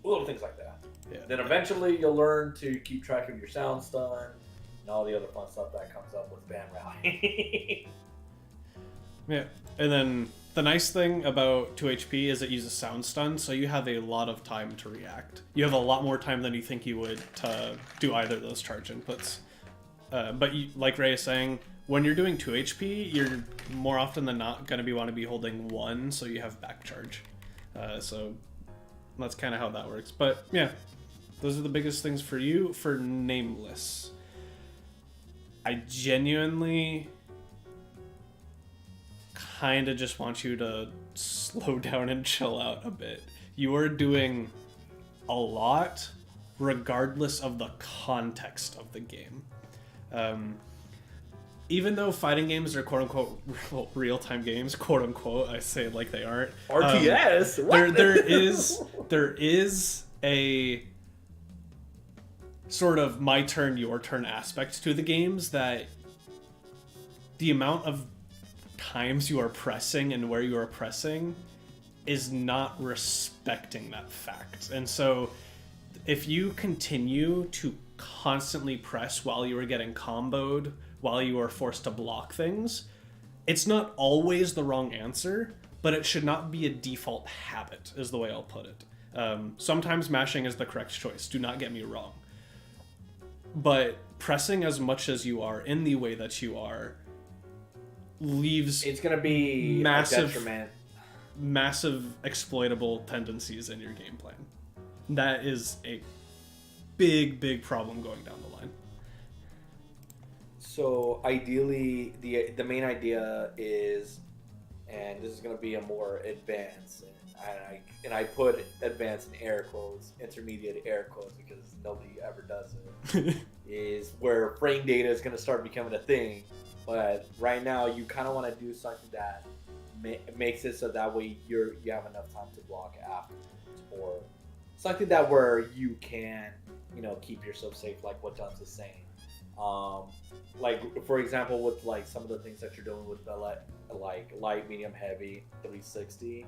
Little things like that. Yeah. Then eventually you'll learn to keep track of your sound stun and all the other fun stuff that comes up with band rally. Yeah, and then the nice thing about 2 HP is it uses sound stun, so you have a lot of time to react. You have a lot more time than you think you would to do either of those charge inputs. But like Ray is saying, when you're doing 2 HP, you're more often than not going to want to be holding 1, so you have back charge. So that's kind of how that works. But yeah, those are the biggest things for you. For Nameless, I genuinely kind of just want you to slow down and chill out a bit. You are doing a lot regardless of the context of the game. Even though fighting games are quote-unquote real-time games, quote-unquote, I say it like they aren't. RTS? There is a sort of my turn, your turn aspect to the games that the amount of times you are pressing and where you are pressing is not respecting that fact. And so if you continue to constantly press while you are getting comboed, while you are forced to block things, it's not always the wrong answer, but it should not be a default habit, is the way I'll put it. Sometimes mashing is the correct choice, do not get me wrong. But pressing as much as you are in the way that you are leaves It's going to be a detriment. massive exploitable tendencies in your game plan. That is a big problem going down the line. So ideally, the main idea is, and this is going to be a more advanced, and I put advanced in air quotes, intermediate air quotes, because nobody ever does it, is where frame data is going to start becoming a thing. But right now, you kind of want to do something that makes it so that way you have enough time to block afterwards, or something that where you can, keep yourself safe, like what Duns is saying. Like for example, with like some of the things that you're doing with the like light, medium, heavy, 360.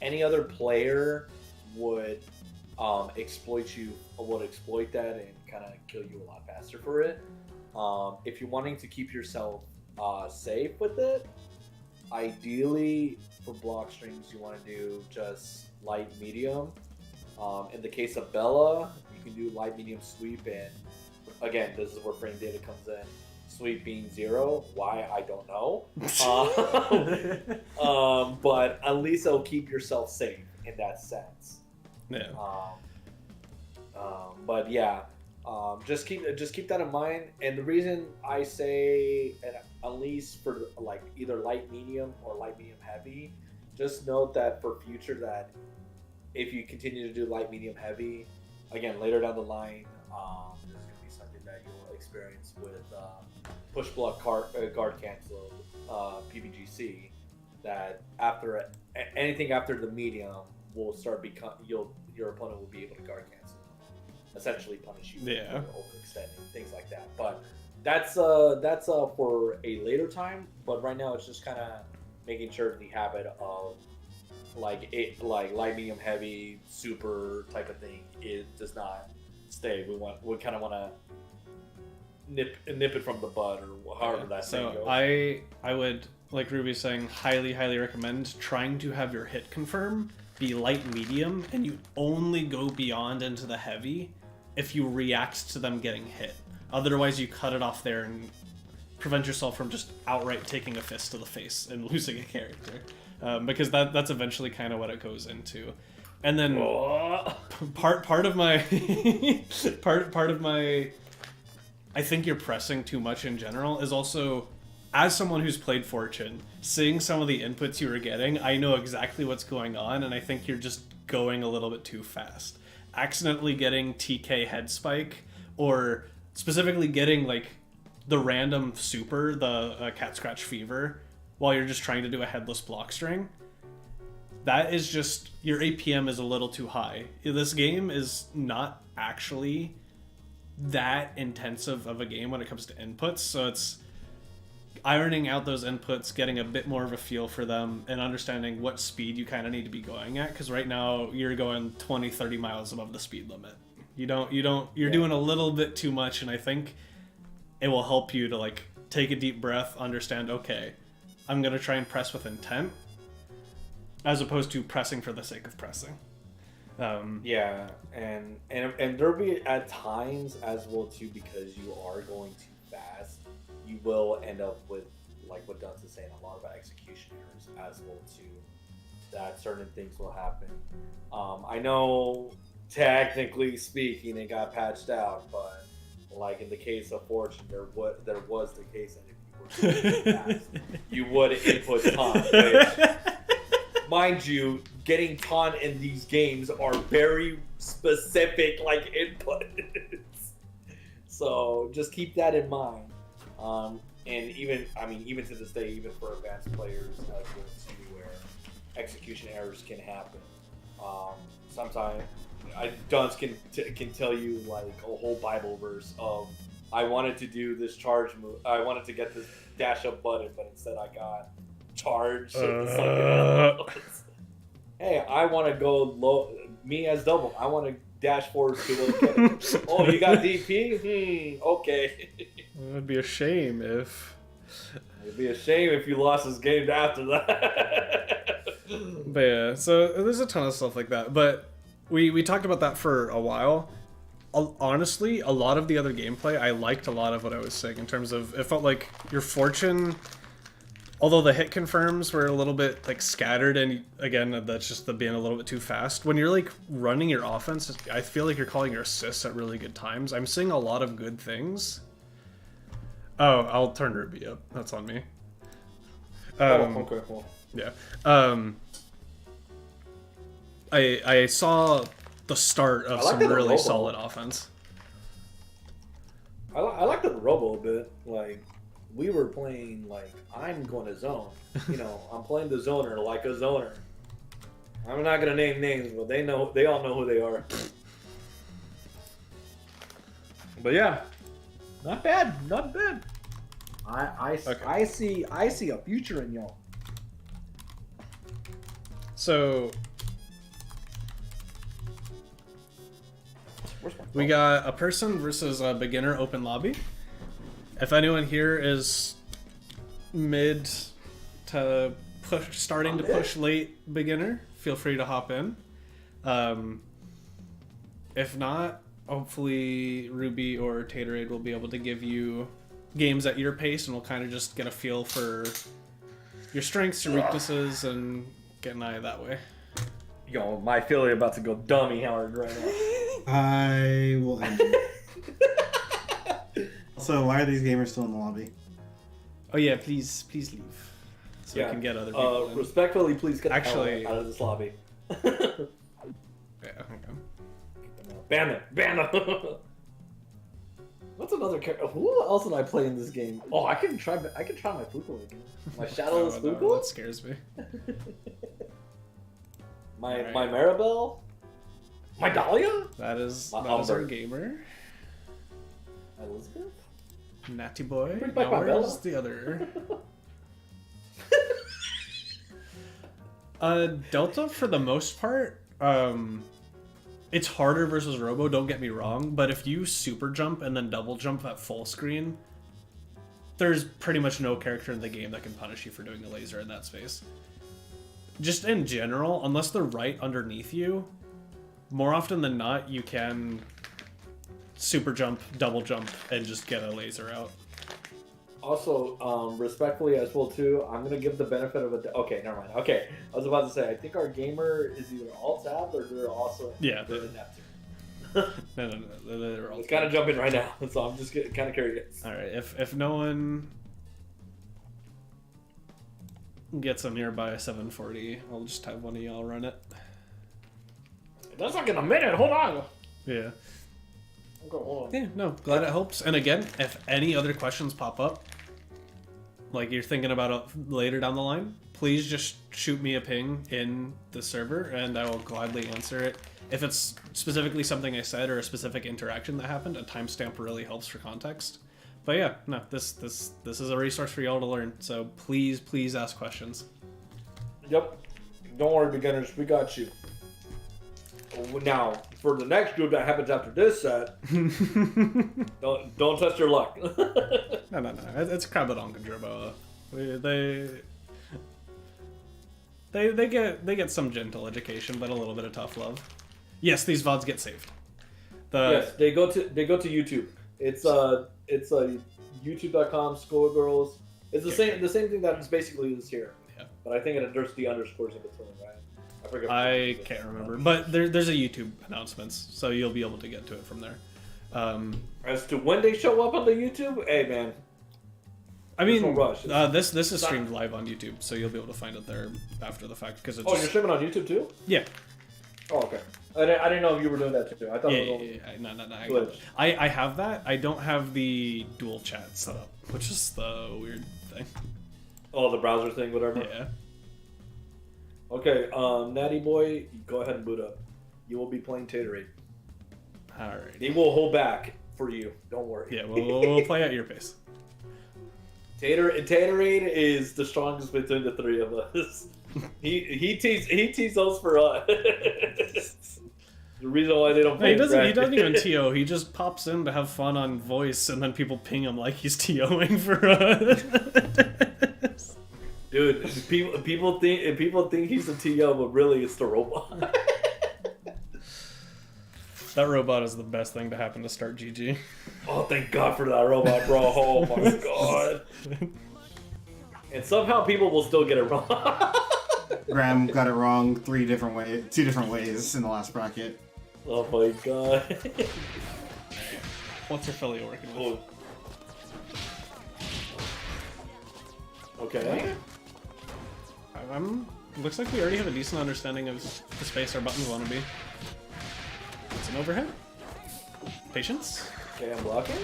Any other player would exploit that and kind of kill you a lot faster for it. If you're wanting to keep yourself safe with it, ideally for block strings you want to do just light, medium. In the case of Bella, you can do light, medium, sweep, and again, this is where frame data comes in. Sweep being 0, why I don't know. But at least it'll keep yourself safe in that sense. Yeah. But yeah, just keep that in mind. And the reason I say, at least for like either light medium or light medium heavy, just note that for future that if you continue to do light medium heavy, again later down the line, there's going to be something that you'll experience with push block guard cancel PVGC, that after anything after the medium will start your opponent will be able to guard cancel, essentially punish you for overextending, things like that. But that's for a later time. But right now it's just kind of making sure the habit of like light, medium, heavy, super type of thing does not stay. We kind of want to nip it from the bud, or however that thing goes. So I would, like Ruby's saying, highly recommend trying to have your hit confirm be light medium, and you only go beyond into the heavy if you react to them getting hit. Otherwise, you cut it off there and prevent yourself from just outright taking a fist to the face and losing a character, because that's eventually kind of what it goes into. And then part of my part of my I think you're pressing too much in general is also, as someone who's played Fortune, seeing some of the inputs you were getting, I know exactly what's going on, and I think you're just going a little bit too fast. Accidentally getting TK head spike, or specifically getting like the random super, the cat scratch fever, while you're just trying to do a headless block string. That is just, your APM is a little too high. This game is not actually that intensive of a game when it comes to inputs, so it's ironing out those inputs, getting a bit more of a feel for them, and understanding what speed you kind of need to be going at, because right now you're going 20-30 miles above the speed limit. You're doing a little bit too much, and I think it will help you to like take a deep breath, understand, okay, I'm gonna try and press with intent, as opposed to pressing for the sake of pressing. Yeah, and there'll be at times as well too, because you are going too fast, you will end up with, like what Dunce is saying, a lot of execution errors as well too. That certain things will happen. I know, technically speaking, it got patched out, but like in the case of Fortune, there was the case that if you were going too fast, you would input taunt, which, mind you, getting taunt in these games are very specific, like, inputs. So just keep that in mind. And even to this day, even for advanced players, as well too, where execution errors can happen. Sometimes Dunce can tell you like a whole Bible verse of, I wanted to do this charge move, I wanted to get this dash up button, but instead I got charge. Hey, I want to go low. Me as double. I want to dash forward to the Oh, you got DP? Okay. It would be a shame if. It'd be a shame if you lost this game after that. But yeah, so there's a ton of stuff like that. But we talked about that for a while. Honestly, a lot of the other gameplay, I liked a lot of what I was saying in terms of, it felt like your Fortune, although the hit confirms were a little bit like scattered, and again, that's just the being a little bit too fast. When you're like running your offense, I feel like you're calling your assists at really good times. I'm seeing a lot of good things. Oh, I'll turn Ruby up. That's on me. Okay, cool. Yeah. I saw the start of some really solid offense. I like the Robo a bit. Like, we were playing, like, I'm going to zone. You know, I'm playing the zoner like a zoner. I'm not going to name names, but they all know who they are. But yeah, not bad. I see a future in y'all. So we got a person versus a beginner open lobby. If anyone here is mid to starting to push late beginner, feel free to hop in. If not, hopefully Ruby or Taterade will be able to give you games at your pace, and we'll kind of just get a feel for your strengths, your weaknesses, and get an eye that way. Yo, my affiliate about to go dummy hard right now. I will end it. So why are these gamers still in the lobby? Oh yeah, please leave, so we can get other people in. Respectfully, please get Actually, out of this lobby. Yeah, okay. Ban them. What's another character? Who else did I play in this game? Oh, I can try my Fuko again. My Shadowless Fuko? No, that scares me. My Right. Maribel? My Dahlia? That is My our Umber. gamer. Elizabeth? Natty boy. Bring back Now my where's Bella. the other? Delta, for the most part, It's harder versus Robo, don't get me wrong, but if you super jump and then double jump at full screen, there's pretty much no character in the game that can punish you for doing a laser in that space. Just in general, unless they're right underneath you, more often than not, you can super jump, double jump, and just get a laser out. Also, respectfully as well too, I'm gonna give the benefit of a. Okay, never mind. Okay, I was about to say I think our gamer is either alt tab or they're also they're in Neptune. No, they're all. It's kind of jumping right now, so I'm just kind of curious. All right, if no one gets a nearby 740, I'll just have one of y'all run it. That's like in a minute. Hold on. Yeah. Okay, hold on. Yeah, no, glad it helps. And again, if any other questions pop up, like you're thinking about it later down the line, please just shoot me a ping in the server and I will gladly answer it. If it's specifically something I said or a specific interaction that happened, a timestamp really helps for context. But yeah, no, this is a resource for y'all to learn. So please ask questions. Yep. Don't worry, beginners. We got you. Now, for the next group that happens after this set, don't test your luck. No. It's Krabadonk and Jerboa. They get some gentle education, but a little bit of tough love. Yes, these VODs get saved. Yes, they go to YouTube. It's YouTube.com Skullgirls. It's the same thing that is basically is here. Yeah. But I think there's the underscores in between, right? I forget. I can't remember, but there's a YouTube announcements, so you'll be able to get to it from there. As to when they show up on the YouTube, hey man. I mean, rush. this is streamed live on YouTube, so you'll be able to find it there after the fact because it's. Oh, you're streaming on YouTube too? Yeah. Oh, okay. I didn't know if you were doing that too. I thought it was only No. I have that. I don't have the dual chat set up, which is the weird thing. Oh, the browser thing, whatever. Yeah. Okay, Natty Boy, go ahead and boot up. You will be playing Taterade. Alright. They will hold back for you. Don't worry. Yeah, we'll play at your pace. Taterade is the strongest between the three of us. he tees those for us. The reason why they don't play. He doesn't even TO. He just pops in to have fun on voice, and then people ping him like he's TOing for us. Dude, people think he's a TO, but really it's the robot. That robot is the best thing to happen to start GG. Oh, thank God for that robot, bro. Oh my God. And somehow people will still get it wrong. Graham got it wrong two different ways in the last bracket. Oh my God. What's your Philly working with? Okay. Looks like we already have a decent understanding of the space our buttons want to be. It's an overhead. Patience. Okay, I'm blocking.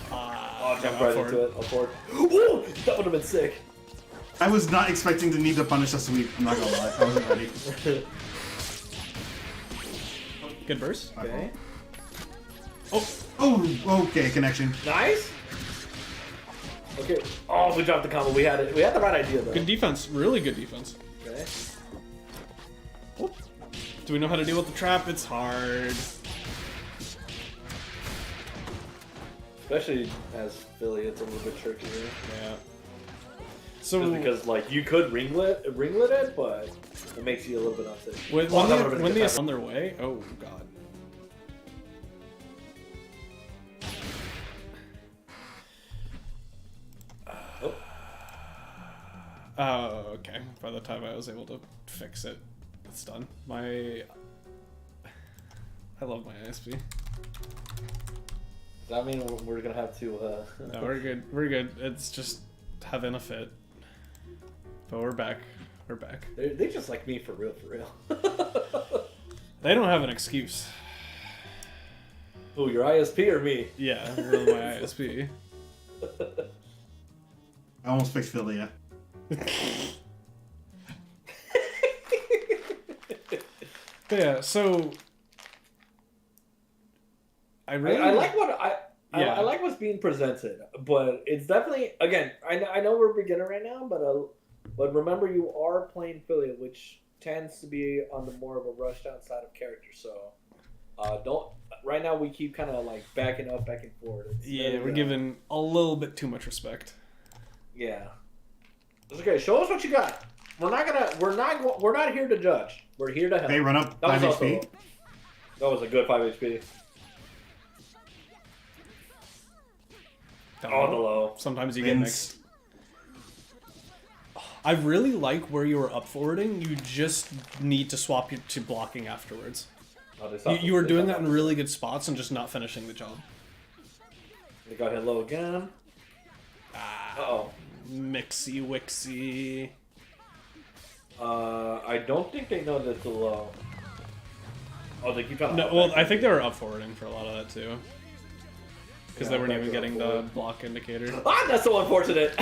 Jump Go right forward. into it. Up forward. Woo! That would have been sick. I was not expecting to need to punish a sweep. I'm not gonna lie. I wasn't ready. Good burst. Okay. Oh, okay, connection. Nice. Okay. Oh, we dropped the combo. We had it. We had the right idea though. Good defense. Really good defense. Okay. Oh. Do we know how to deal with the trap? It's hard. Especially as Philly, it's a little bit trickier. Yeah. So Just because like you could ringlet it, but it makes you a little bit unsafe. when they're on their way, oh god. Oh, okay. By the time I was able to fix it, it's done. I love my ISP. Does that mean we're gonna have to? No, we're good. We're good. It's just having a fit. But we're back. We're back. They just like me for real. They don't have an excuse. Who, your ISP or me? Yeah, we're my ISP. I almost picked Philia. But yeah, so I like what Yeah. I like what's being presented, but it's definitely again. I know we're beginner right now, but remember you are playing Philia, which tends to be on the more of a rushed out side of character. So Don't. Right now we keep kind of like backing up, back and forth. Yeah, we're giving a little bit too much respect. Yeah. It's okay. Show us what you got. We're not here to judge. We're here to help. Okay, run up That 5 was HP. also, that was a good 5 HP. Down Oh, low. the low. Sometimes you get Wins. mixed. I really like where you were up forwarding. You just need to swap to blocking afterwards. Oh, You were doing that in really good spots and just not finishing the job. They got hit low again. Uh-oh. Mixy wixy. I don't think they know that the low. Oh, they keep trying to. No, well, I think they were up forwarding for a lot of that too. Because Yeah, they weren't I even think getting they're up the block indicator. Ah, that's so unfortunate.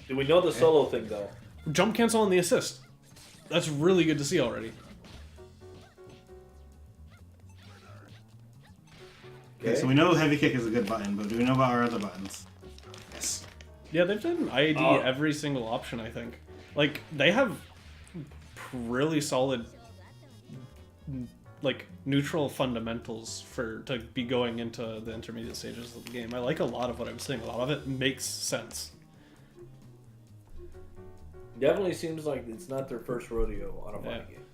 Do we know the solo thing though? Jump cancel on the assist. That's really good to see already. Okay, so we know heavy kick is a good button, but do we know about our other buttons? Yes. Yeah, they've done IAD Oh. every single option, I think. Like, they have really solid, like, neutral fundamentals to be going into the intermediate stages of the game. I like a lot of what I'm seeing. A lot of it makes sense. Definitely seems like it's not their first rodeo on a fighting game.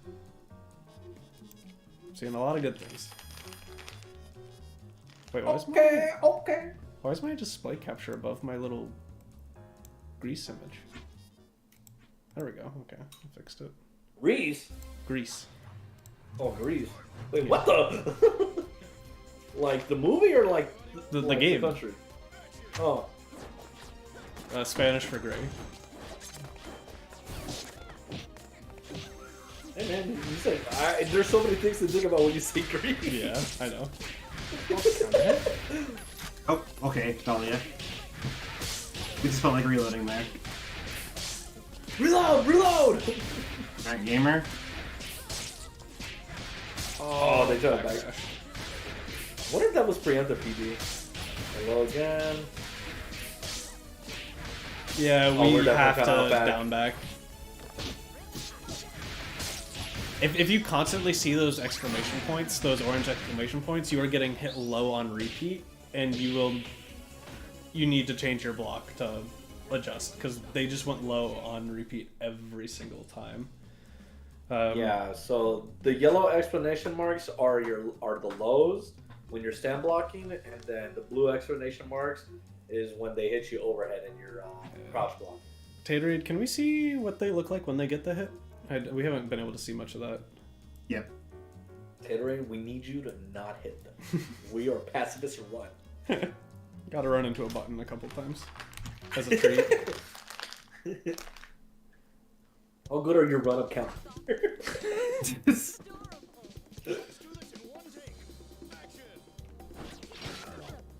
Seeing a lot of good things. Wait, why is my display capture above my little grease image? There we go. Okay, I fixed it. Reese? Grease. Oh, Grease. Wait, what the? Like the movie or like The like game. The country? Oh. Spanish for gray. Hey man, you said there's so many things to think about when you say Grease. Yeah, I know. Oh, okay, Dahlia. We just felt like reloading there. Reload! Reload! Alright, gamer. Oh, they took it back. Backdash. What if that was preemptive PB? Hello again. Yeah, Oh, we we're have definitely to kinda down back. If you constantly see those exclamation points, those orange exclamation points, you are getting hit low on repeat, and you need to change your block to adjust, because they just went low on repeat every single time. Yeah, so the yellow exclamation marks are the lows when you're stand blocking, and then the blue exclamation marks is when they hit you overhead in your crouch block. Taterade, can we see what they look like when they get the hit? We haven't been able to see much of that. Yep. Taterade, we need you to not hit them. We are pacifists and run. Gotta run into a button a couple times. As a treat. How good are your run up count?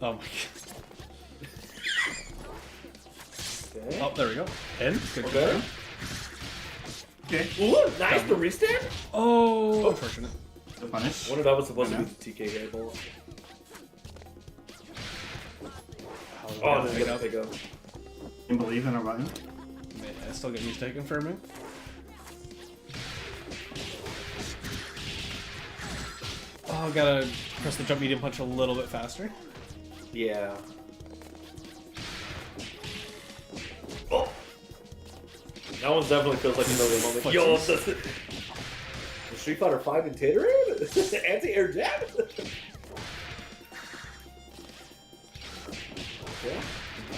Oh my god. Okay. Oh, there we go. In. Good Okay. job. Okay, Ooh, nice the restand. Oh, unfortunate. the punish. What if that was supposed to be the TK hairball? Oh, pick then up. pick up. Can you believe in our button? Man, I still get used to confirming. Oh, gotta press the jump medium punch a little bit faster. Yeah. Oh. That one definitely feels like another moment. Flex Yo, this. the Street Fighter 5 and Taterade? Anti-air jab? Okay.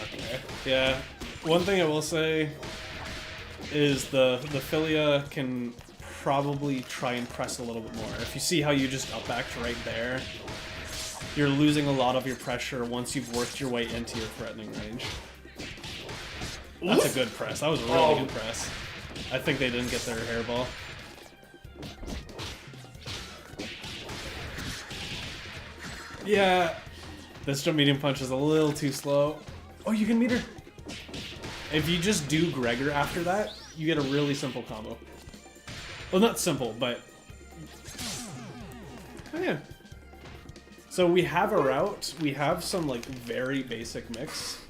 Okay. Yeah. One thing I will say is the Filia can probably try and press a little bit more. If you see how you just up backed right there, you're losing a lot of your pressure once you've worked your way into your threatening range. That's a good press. That was a really good press. I think they didn't get their hairball. Yeah, this jump medium punch is a little too slow. Oh, you can meet her. If you just do Gregor after that, you get a really simple combo. Well, not simple, but... Oh, yeah. So we have a route. We have some, like, very basic mix.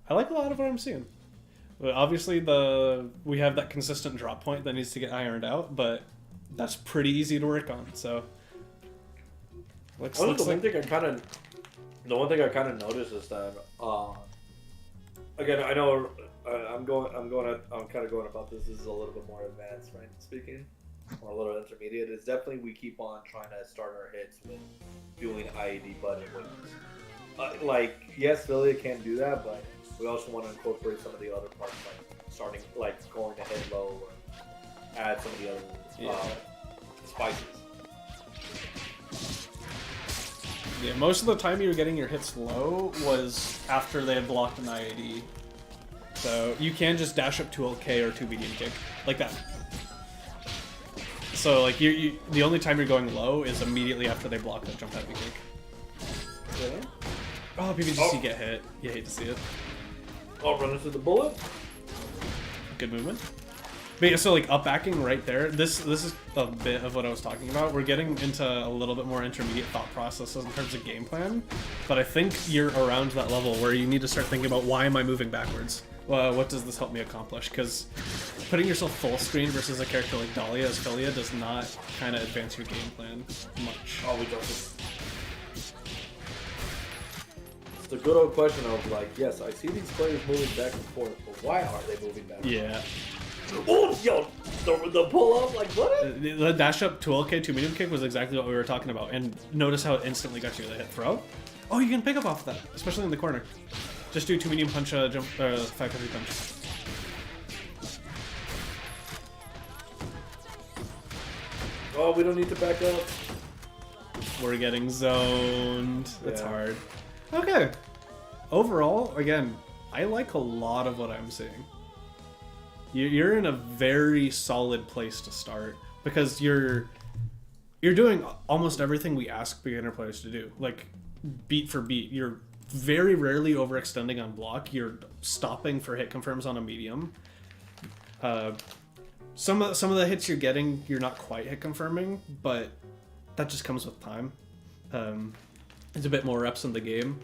I like a lot of what I'm seeing. Well, obviously, we have that consistent drop point that needs to get ironed out, but that's pretty easy to work on. So, The one thing I kind of noticed is that again, I know I'm kind of going about this. This is a little bit more advanced, right? Speaking, or a little intermediate. It's definitely we keep on trying to start our hits with doing IED button wins. Like yes, Philia can do that, but we also want to incorporate some of the other parts, like starting, like going to hit low, or add some of the other spices. Yeah, most of the time you were getting your hits low was after they had blocked an IAD. So you can just dash up 2LK or 2 medium kick, like that. So like you the only time you're going low is immediately after they block that jump heavy kick. Yeah. Oh, PBGC get hit. You hate to see it. Oh, run into the bullet. Good movement. But yeah, so like up backing right there, this is a bit of what I was talking about. We're getting into a little bit more intermediate thought processes in terms of game plan, but I think you're around that level where you need to start thinking about, why am I moving backwards? Well, what does this help me accomplish? Because putting yourself full screen versus a character like Dahlia as Philia does not kind of advance your game plan much. Oh, we don't. It's the good old question of like, yes, I see these players moving back and forth, but why are they moving back? Yeah. Oh, yo, the pull up, like what? The dash up 2LK 2 medium kick was exactly what we were talking about, and notice how it instantly got you the hit throw. Oh, you can pick up off of that, especially in the corner. Just do 2 medium punch, jump, 5 punch. Oh, we don't need to back up. We're getting zoned. That's Yeah. hard. Okay. Overall, again, I like a lot of what I'm seeing. You're in a very solid place to start because you're doing almost everything we ask beginner players to do, like beat for beat. You're very rarely overextending on block. You're stopping for hit confirms on a medium. Some of the hits you're getting, you're not quite hit confirming, but that just comes with time. It's a bit more reps in the game.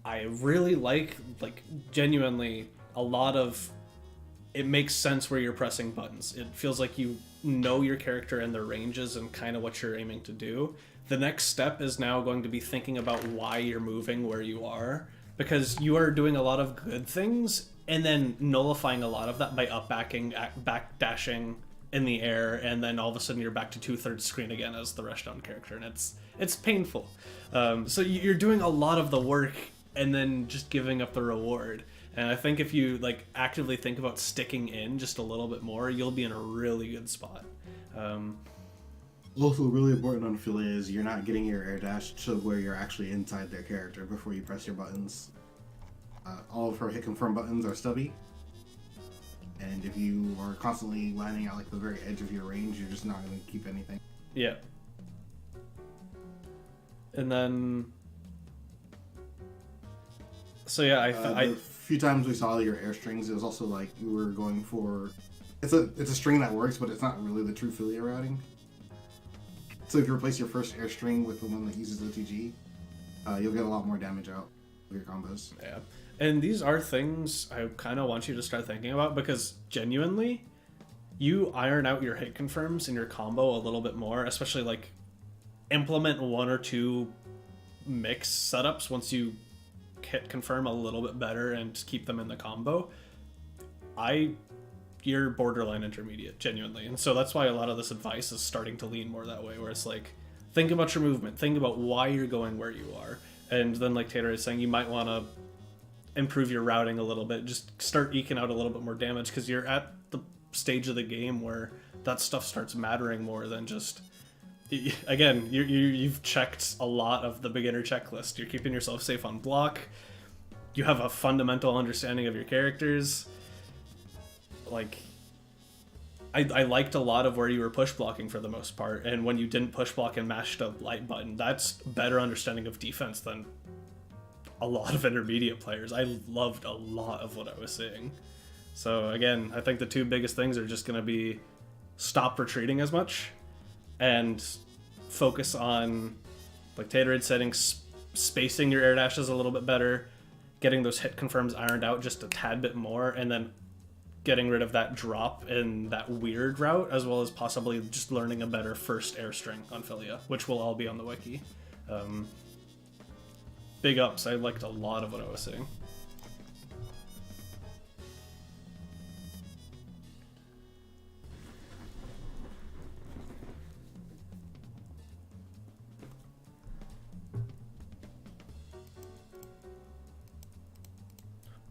I really like genuinely a lot of. It makes sense where you're pressing buttons. It feels like you know your character and their ranges and kind of what you're aiming to do. The next step is now going to be thinking about why you're moving where you are, because you are doing a lot of good things and then nullifying a lot of that by up backing, back dashing in the air, and then all of a sudden you're back to 2/3 screen again as the rushdown character, and it's painful. So you're doing a lot of the work and then just giving up the reward. And I think if you actively think about sticking in just a little bit more, you'll be in a really good spot. Also, really important on Philia is you're not getting your air dash to where you're actually inside their character before you press your buttons. All of her hit confirm buttons are stubby, and if you are constantly lining out the very edge of your range, you're just not going to keep anything. Yeah. And then, so yeah, the few times we saw your air strings, it was also like we were going for. It's a string that works, but it's not really the true Philia routing. So if you replace your first air string with the one that uses OTG, you'll get a lot more damage out of your combos. Yeah. And these are things I kind of want you to start thinking about, because genuinely, you iron out your hit confirms in your combo a little bit more, especially implement 1 or 2 mix setups once you hit confirm a little bit better and keep them in the combo. You're borderline intermediate, genuinely. And so that's why a lot of this advice is starting to lean more that way, where it's think about your movement, think about why you're going where you are. And then Tater is saying, you might want to improve your routing a little bit, just start eking out a little bit more damage, because you're at the stage of the game where that stuff starts mattering more than just, again, you've checked a lot of the beginner checklist. You're keeping yourself safe on block, you have a fundamental understanding of your characters. I liked a lot of where you were push blocking for the most part, and when you didn't push block and mashed a light button, that's better understanding of defense than a lot of intermediate players. I loved a lot of what I was seeing. So again, I think the 2 biggest things are just going to be stop retreating as much and focus on, like Tater had said, spacing your air dashes a little bit better, getting those hit confirms ironed out just a tad bit more, and then getting rid of that drop in that weird route, as well as possibly just learning a better first air string on Filia, which will all be on the wiki. Big ups, I liked a lot of what I was seeing.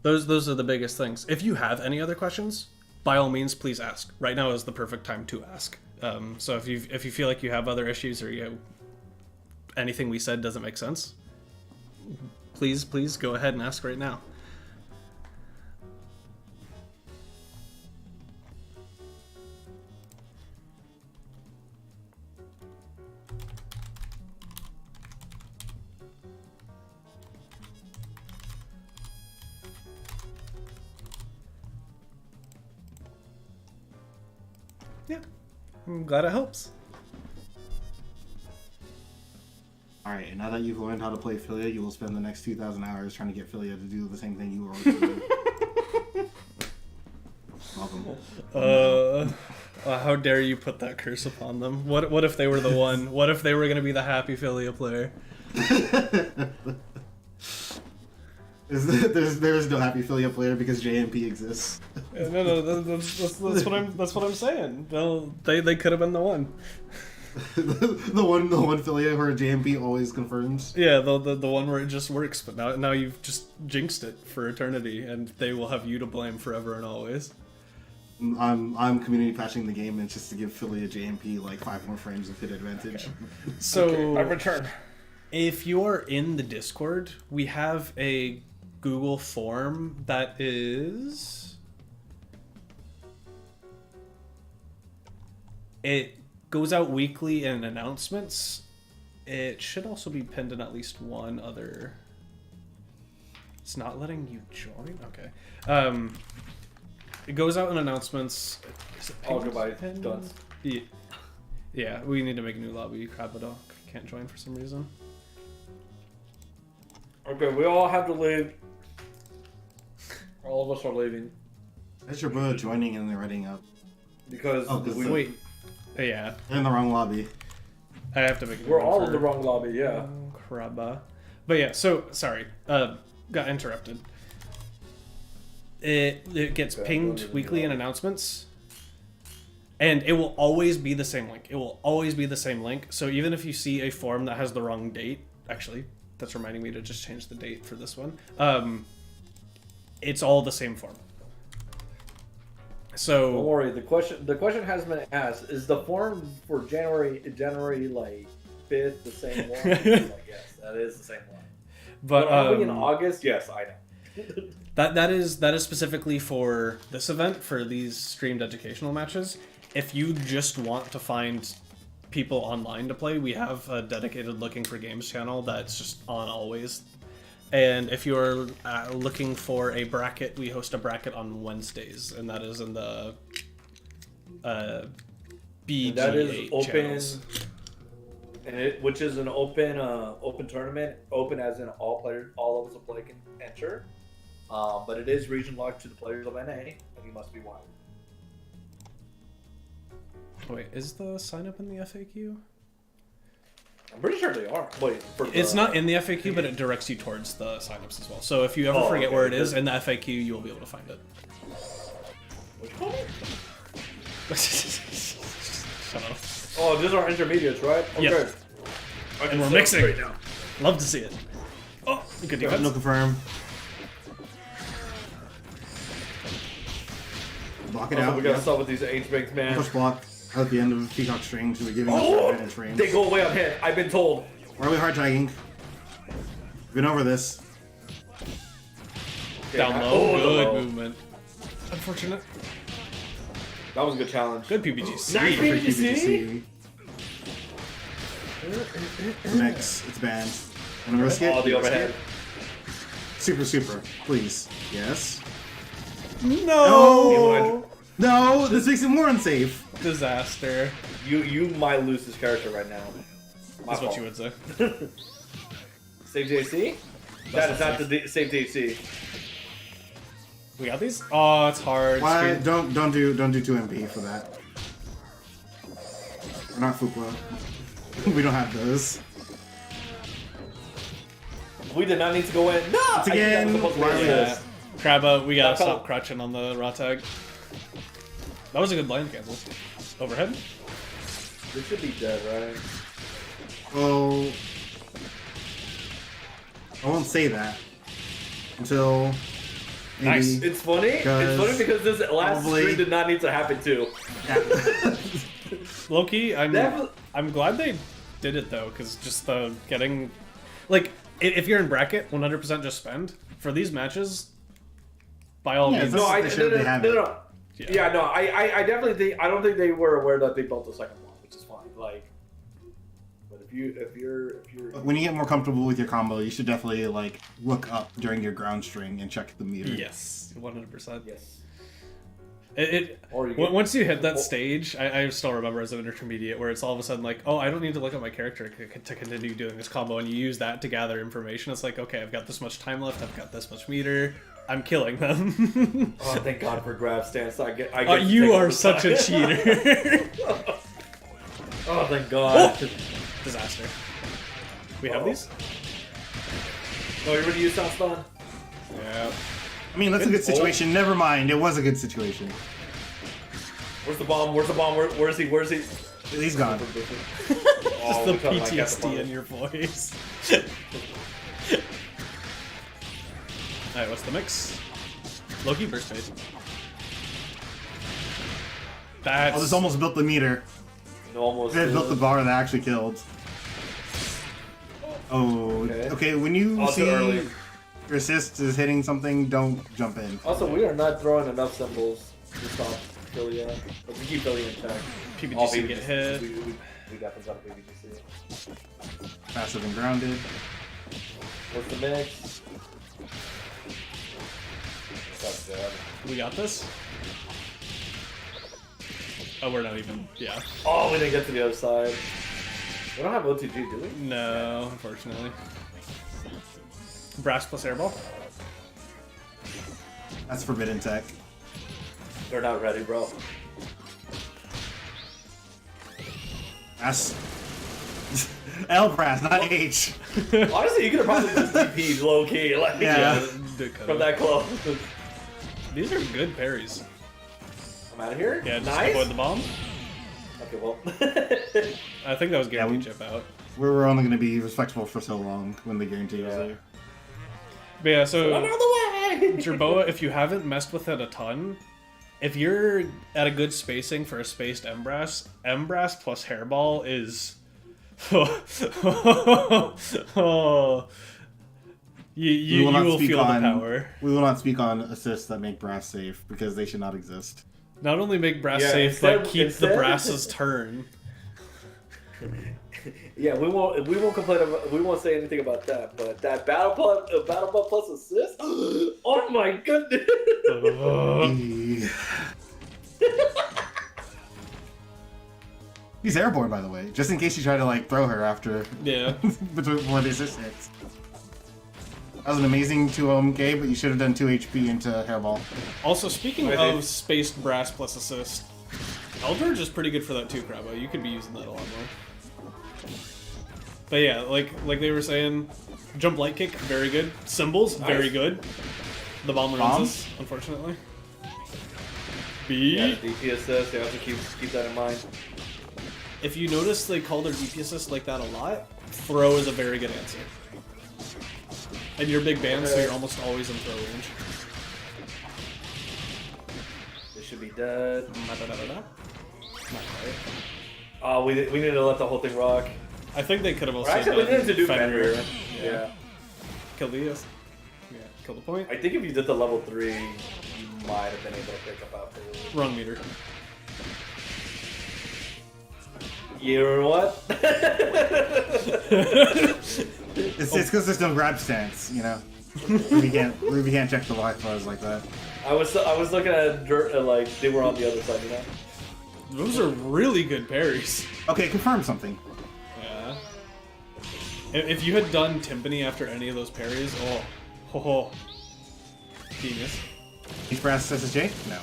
Those are the biggest things. If you have any other questions, by all means, please ask. Right now is the perfect time to ask. So if you feel like you have other issues or anything we said doesn't make sense, please go ahead and ask right now. Yeah, I'm glad it helps. Alright, and now that you've learned how to play Filia, you will spend the next 2,000 hours trying to get Filia to do the same thing you were already doing. Welcome. How dare you put that curse upon them? What if they were the one? What if they were going to be the happy Filia player? There's no happy Filia player because JMP exists. No, that's what I'm saying. Well, they could have been the one. the one Filia where JMP always confirms. Yeah, the one where it just works, but now you've just jinxed it for eternity, and they will have you to blame forever and always. I'm community patching the game, and it's just to give Filia JMP like 5 more frames of hit advantage. Okay. So I return. If you're in the Discord, we have a Google form that is... It goes out weekly in announcements. It should also be pinned in at least one other... It's not letting you join? Okay. It goes out in announcements. Is it Oh, goodbye. Done. Yeah, we need to make a new lobby. Krabadoc can't join for some reason. Okay, we all have to leave. All of us are leaving. That's your brother joining and then writing up. Because Wait. Yeah. They're in the wrong lobby. I have to make a new we're one all for in the wrong lobby, yeah. Kraba. But yeah, so, sorry. Got interrupted. It gets pinged weekly in announcements. And it will always be the same link. It will always be the same link. So even if you see a form that has the wrong date, actually, that's reminding me to just change the date for this one. It's all the same form. So Don't worry. The question has been asked: is the form for January like 5th the same one? Like, yes, that is the same one. But are we in August? Yes, I know. that is specifically for this event, for these streamed educational matches. If you just want to find people online to play, we have a dedicated looking for games channel that's just on always. And if you're looking for a bracket, we host a bracket on Wednesdays, and that is in the BG8 that is open, channels. and which is an open tournament, open as in all of us play can enter. But it is region locked to the players of NA, and you must be wild. Wait, is the sign up in the FAQ? I'm pretty sure they are. Wait, It's not in the FAQ, but it directs you towards the signups as well. So if you ever forget where it is in the FAQ, you'll be able to find it. Which one? Shut up. Oh, these are intermediates, right? Okay. Yep. And we're mixing right now. Love to see it. Oh, good defense. No confirm. Block it out. We gotta stop with these H-banks, man. Push block at the end of the Peacock string, so we're giving us advantage range. They go away on hit. I've been told. Early hard tagging. Been over this. Okay, Down low. Good movement. Unfortunate. That was a good challenge. Good PBGC. Nice PBGC. Next, it's banned. Wanna risk it? Oh, the overhead. Super. Please. Yes. No! No, this makes it more unsafe. Disaster. You might lose this character right now. That's what you would say. Save JC? That is not the same DC. We got these? Oh, it's hard. Why? Screen- Don't do 2MP for that. We're not Fukwa. We don't have those. We did not need to go in. No! Once again, why are we Yeah. Krabba, we gotta Stop stop out. crouching on the raw tag. That was a good blind cancel. Overhead? This should be dead, right? Well, I won't say that until maybe. Nice. It's funny. It's Because funny because this last probably- stream did not need to happen too. Low-key, Definitely- I'm glad they did it though, because just the getting... Like, if you're in bracket, 100% just spend. For these matches, by all Yeah, means... it's No, I They should- they have it. no. Yeah, no, I definitely think I don't think they were aware that they built a second one, which is fine. Like, but if you're When you get more comfortable with your combo, you should definitely like look up during your ground string and check the meter. Yes, 100%. yes, Or once you hit that stage, I still remember as an intermediate where it's all of a sudden like, oh, I don't need to look at my character to continue doing this combo, and you use that to gather information. It's like, okay, I've got this much time left, I've got this much meter, I'm killing them. oh, thank God for grab stance. I get Oh, to you take are all the such a time. cheater. Oh, thank God. Disaster. We have Oh. these? Oh, you ready to use sound stun? Yeah. I mean, that's a good situation. Never mind, it was a good situation. Where's the bomb? Where's the bomb? Where is he? Where is he? He's gone. Just the we talking like PTSD in your voice. Alright, what's the mix? Loki burst phase. That's... Oh, this almost built the meter. No, almost. It built the bar that actually killed. Oh, Okay. okay. When you Also see early. your assist is hitting something, don't jump in. Also, we are not throwing enough symbols to stop Philia. But we keep Philia in check. PBGC get hit. We definitely got a PBGC. Passive and grounded. What's the mix? That's good. We got this? Oh, we're not even... Yeah. Oh, we didn't get to the other side. We don't have OTG, do we? No, unfortunately. Brass plus airball? That's forbidden tech. They're not ready, bro. That's L brass, not H. Honestly, you could have probably just DP'd low key, like Yeah. from that close. These are good parries. I'm out of here. Yeah, just nice. avoid the bomb. Okay, well. I think that was guaranteed we- chip out. We were only going to be respectful for so long when the guarantee was there. But yeah, so I'm out of the way. Jerboa, if you haven't messed with it a ton, if you're at a good spacing for a spaced Embrass plus hairball is you will feel the power. We will not speak on assists that make brass safe because they should not exist. Not only make brass Yeah, safe, instead- but keep the instead- brass's turn. Yeah, we won't complain about, we won't say anything about that, but that battle bot plus assist. Oh my goodness. He's airborne, by the way, just in case you try to like throw her after Yeah. before the assist hits. That was an amazing 2 OMK, but you should have done 2 HP into hairball. Also, speaking Wait, of they- spaced brass plus assist, Eldridge is pretty good for that too, Crabbo. You could be using that a lot more. But yeah, like they were saying, jump light kick, very good. Symbols, very Nice. good. The bomb runs Bomb? us, unfortunately. Yeah, B. DP assist. You have to keep that in mind. If you notice they call their DP assist like that a lot, throw is a very good answer. And you're big band, so you're almost always in throw range. This should be dead. Da-da-da-da-da. Not quite. Oh, we need to let the whole thing rock. I think they could have also Actually, we done needed to do Fenrir. Fenrir. Yeah. Kill the kill the point. I think if you did the level 3, you might have been able to pick up afterwards. Wrong meter. You know what? It's because there's no grab stance, you know. we can't check the life fuzz like that. I was looking at dirt and like they were on the other side, you know. Those are really good parries. Okay, confirm something. Yeah. If you had done Timpani after any of those parries, oh, ho ho, genius. Each brass SSJ? No.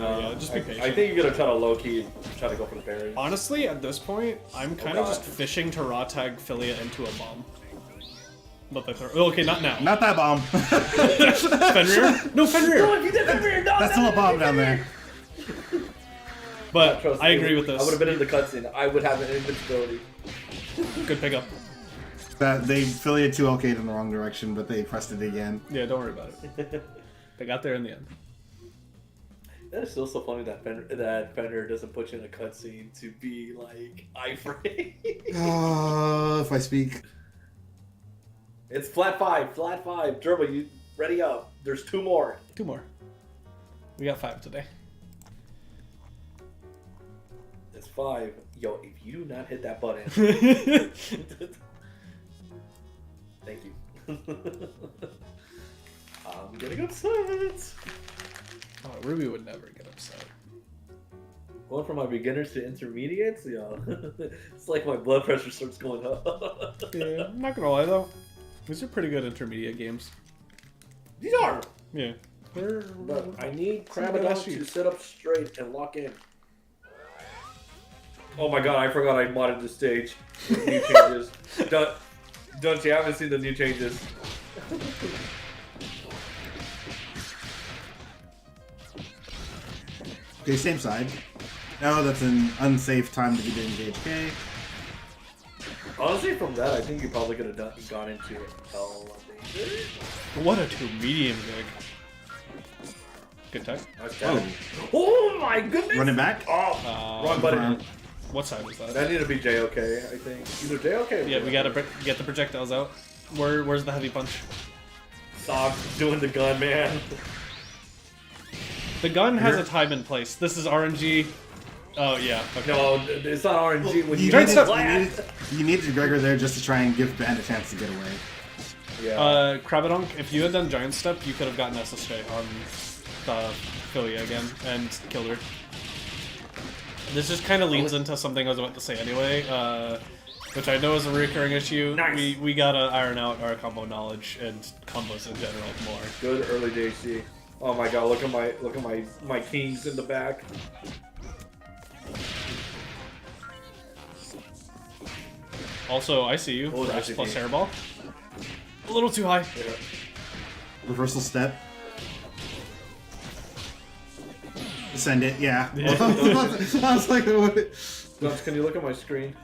No, yeah, just be patient. I think you're gonna try to low key try to go for the parry. Honestly, at this point, I'm kind of God. just fishing to raw tag Philia into a bomb. But they throw. Okay, not now. Not that bomb. Fenrir? No, Fenrir! No, if you did Fenrir, no, That's still a bomb down there. But Trust I me, agree with this. I would have been in the cutscene. I would have an invincibility. Good pickup. That they Philia 2 LK'd in the wrong direction, but they pressed it again. Yeah, don't worry about it. They got there in the end. That is still so funny that Fenrir doesn't put you in a cutscene to be like iframe. If I speak. It's flat five. Gerbil, you ready up. There's 2 more. 2 more. We got 5 today. It's 5. Yo, if you do not hit that button, thank you. I'm getting upset. Oh, Ruby would never get upset. Going from my beginners to intermediates, yo. It's like my blood pressure starts going up. Yeah, I'm not gonna lie though. These are pretty good intermediate games. These are. Yeah. They're, But I need Some Crabadon good to SUs. sit up straight and lock in. Oh my god, I forgot I modded the stage with new changes. Don't you haven't seen the new changes? Okay, same side. No, that's an unsafe time to be doing JHK. Honestly, from that, I think you probably could have gone into Hell. what a 2 medium gig. Good tech. Nice Oh, tag. Oh my goodness! run it back? Oh, wrong button. confirm. What side was that? That need to be JOK, I think. Either JOK or Yeah, we gotta get the projectiles out. Where's the heavy punch? Sock doing the gun, man. The gun has a time and place. This is RNG. Oh yeah. Okay. No, it's not RNG when you Giant hit step. blast. You needed Gregor there just to try and give Ben a chance to get away. Yeah. Krabadonk, if you had done Giant Step, you could have gotten SSJ on the Philia again and killed her. This just kind of leans into something I was about to say anyway, which I know is a recurring issue. Nice. We gotta iron out our combo knowledge and combos in general more. Good early JC. Oh my god, look at my kings in the back. Also, I see you. Oh, Brass nice plus idea. hairball. A little too high. Yeah. Reversal step. Send it, yeah. Yeah. I was like, what? Dunce, can you look at my screen?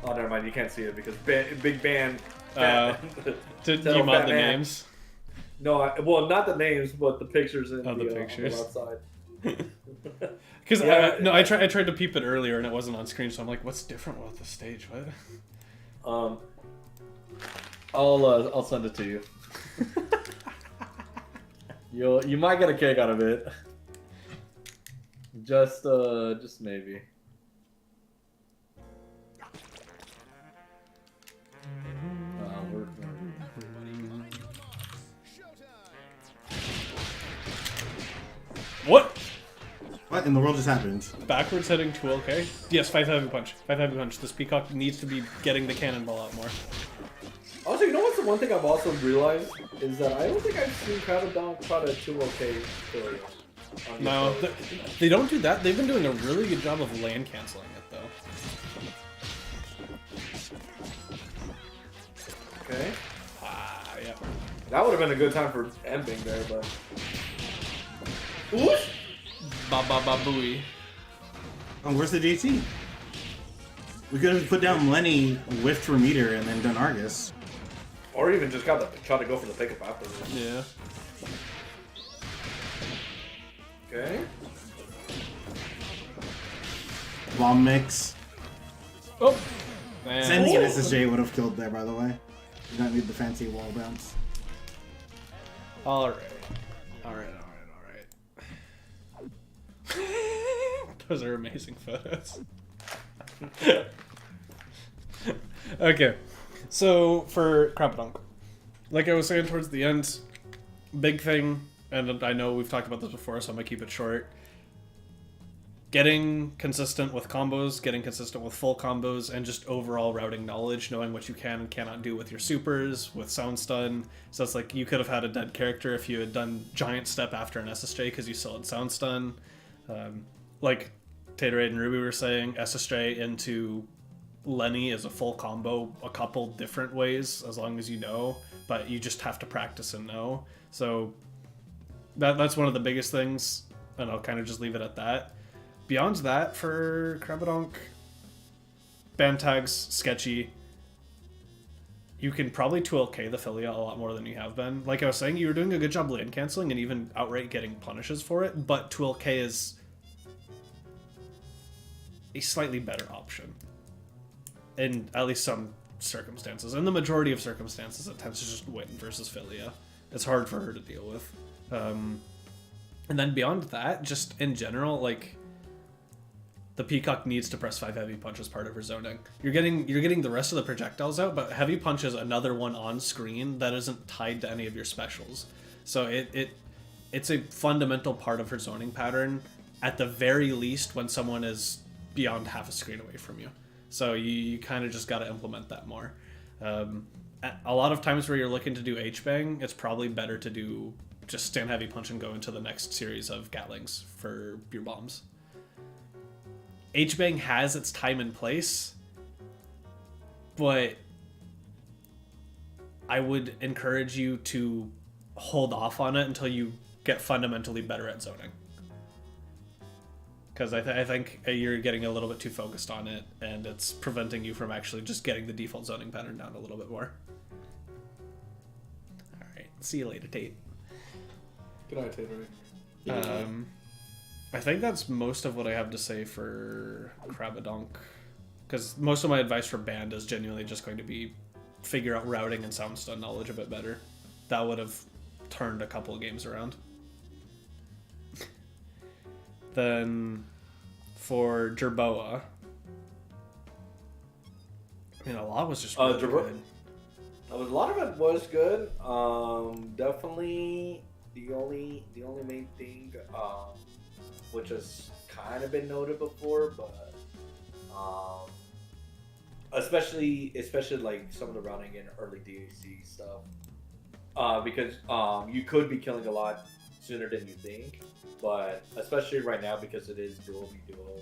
Oh, never mind. You can't see it because Big Band. Did Tell you mod Fat the Man. names? No, well, not the names, but the pictures in Oh, the the pictures. outside. Because Yeah. I tried to peep it earlier and it wasn't on screen, so I'm like, what's different with the stage? What? I'll send it to you. You might get a kick out of it. Just maybe. What? What in the world just happened? Backwards heading 2LK? Yes, 5 heavy punch. 5 heavy punch. This peacock needs to be getting the cannonball out more. Also, you know what's the one thing I've also realized is that I don't think I've seen Crabadon try to 2OK failure. No, they don't do that. They've been doing a really good job of land canceling it, though. Okay. Ah, yeah. That would have been a good time for ending there, but. Oof! Ba ba ba booey. Oh, where's the JT? We could have put down Lenny, whiffed for meter, and then done Argus. Or even just got try to go for the pickup afterwards. Yeah. Okay. Bomb mix. Oh! Man. Sending an SSJ would have killed there, by the way. You don't need the fancy wall bounce. Alright. Those are amazing photos. Okay. So, for Crabadonk. Like I was saying towards the end, big thing, and I know we've talked about this before, so I'm gonna keep it short. getting consistent with combos, getting consistent with full combos, and just overall routing knowledge, knowing what you can and cannot do with your supers, with sound stun. So it's like you could have had a dead character if you had done giant step after an SSJ because you still had sound stun. Like Taterade and Ruby were saying, SSJ into Lenny is a full combo a couple different ways as long as you know, but you just have to practice and know. So that's one of the biggest things, and I'll kind of just leave it at that. Beyond that, for Krabadonk, ban tags, sketchy. You can probably 2LK the Filia a lot more than you have been. Like I was saying, you were doing a good job lane canceling and even outright getting punishes for it, but 2LK is a slightly better option. In at least some circumstances. In the majority of circumstances, it tends to just win versus Filia. It's hard for her to deal with. And then beyond that, just in general, like, the Peacock needs to press 5 heavy punch as part of her zoning. You're getting the rest of the projectiles out, but heavy punch is another one on screen that isn't tied to any of your specials. So it's a fundamental part of her zoning pattern, at the very least when someone is beyond half a screen away from you. So you kind of just got to implement that more. A lot of times where you're looking to do H-Bang, it's probably better to do just stand heavy punch and go into the next series of Gatlings for your bombs. H-Bang has its time and place, but I would encourage you to hold off on it until you get fundamentally better at zoning. Because I think you're getting a little bit too focused on it, and it's preventing you from actually just getting the default zoning pattern down a little bit more. Alright, see you later, Tate. Good night, Tater. I think that's most of what I have to say for Krabadonk. Because most of my advice for Band is genuinely just going to be figure out routing and sound stun knowledge a bit better. That would have turned a couple of games around. Then for Jerboa, I mean, a lot was just really good. A lot of it was good. Definitely the only main thing, which has kind of been noted before, but especially like some of the routing in early DAC stuff, because you could be killing a lot sooner than you think, but especially right now because it is dual v dual,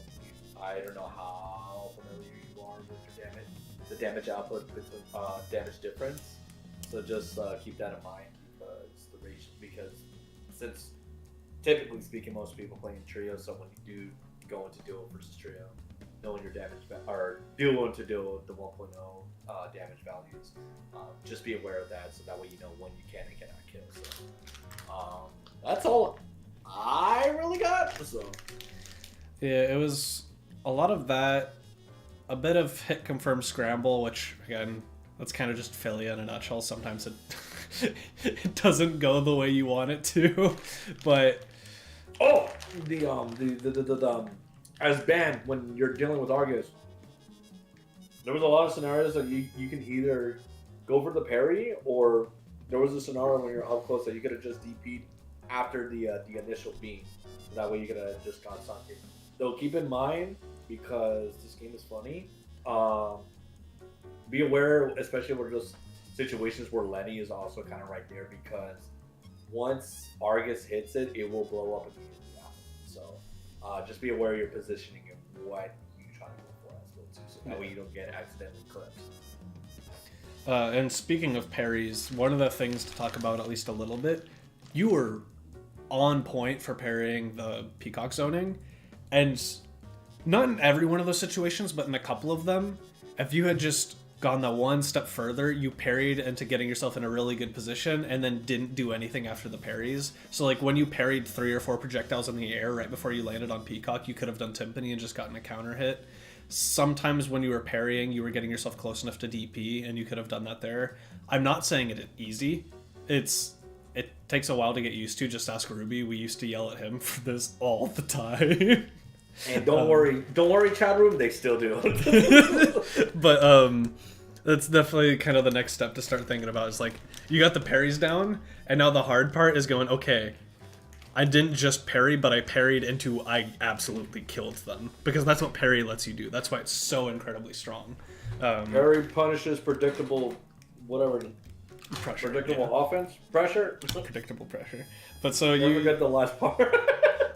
I don't know how familiar you are with the damage output between damage difference. So just keep that in mind because since typically speaking, most people play in trio, so when you do go into duo versus trio, knowing your damage or duo into duo, the 1.0 damage values, just be aware of that, so that way you know when you can and cannot kill. So that's all I really got. So yeah, it was a lot of that, a bit of hit confirm scramble, which again, that's kind of just Filia in a nutshell. Sometimes it it doesn't go the way you want it to, but as banned when you're dealing with Argus, there was a lot of scenarios that you can either go for the parry, or there was a scenario when you're up close that you could have just DP'd after the initial beam. That way you could have just got something. So keep in mind, because this game is funny, be aware, especially where just situations where Lenny is also kind of right there, because once Argus hits it, it will blow up immediately after. So just be aware of your positioning and what you try to go for as well too, so that way you don't get accidentally clipped. And speaking of parries, one of the things to talk about at least a little bit, you were on point for parrying the Peacock zoning, and not in every one of those situations, but in a couple of them, if you had just gone that one step further, you parried into getting yourself in a really good position and then didn't do anything after the parries. So like when you parried 3 or 4 projectiles in the air right before you landed on Peacock, you could have done Timpani and just gotten a counter hit. Sometimes when you were parrying, you were getting yourself close enough to DP and you could have done that there. I'm not saying it easy. It takes a while to get used to. Just ask Ruby. We used to yell at him for this all the time. And don't worry, chat room, they still do. But that's definitely kind of the next step to start thinking about. Is like, you got the parries down, and now the hard part is going, okay, I didn't just parry, but I parried into I absolutely killed them. Because that's what parry lets you do. That's why it's so incredibly strong. Parry punishes predictable, whatever, Pressure. predictable offense, pressure. Predictable pressure. But so Don't you... forget the last part.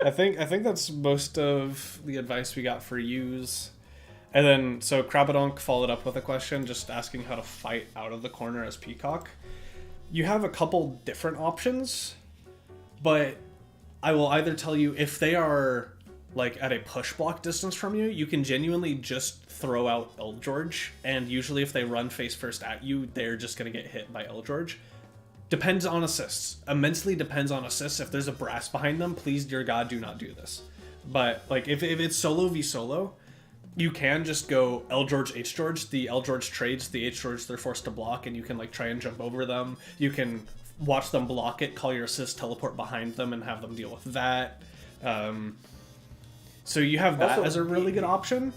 I think that's most of the advice we got for use. And then, so Krabadonk followed up with a question just asking how to fight out of the corner as Peacock. You have a couple different options, but I will either tell you if they are like at a push block distance from you, you can genuinely just throw out Eldgeorge, and usually if they run face first at you, they're just going to get hit by Eldgeorge. Depends on assists. Immensely depends on assists. If there's a brass behind them, please, dear God, do not do this. But like if it's solo v solo, you can just go Eldgeorge, H-George. The Eldgeorge trades, the H-George they're forced to block, and you can like try and jump over them. You can watch them block it, call your assist, teleport behind them, and have them deal with that. So you have that Also, as a really good option.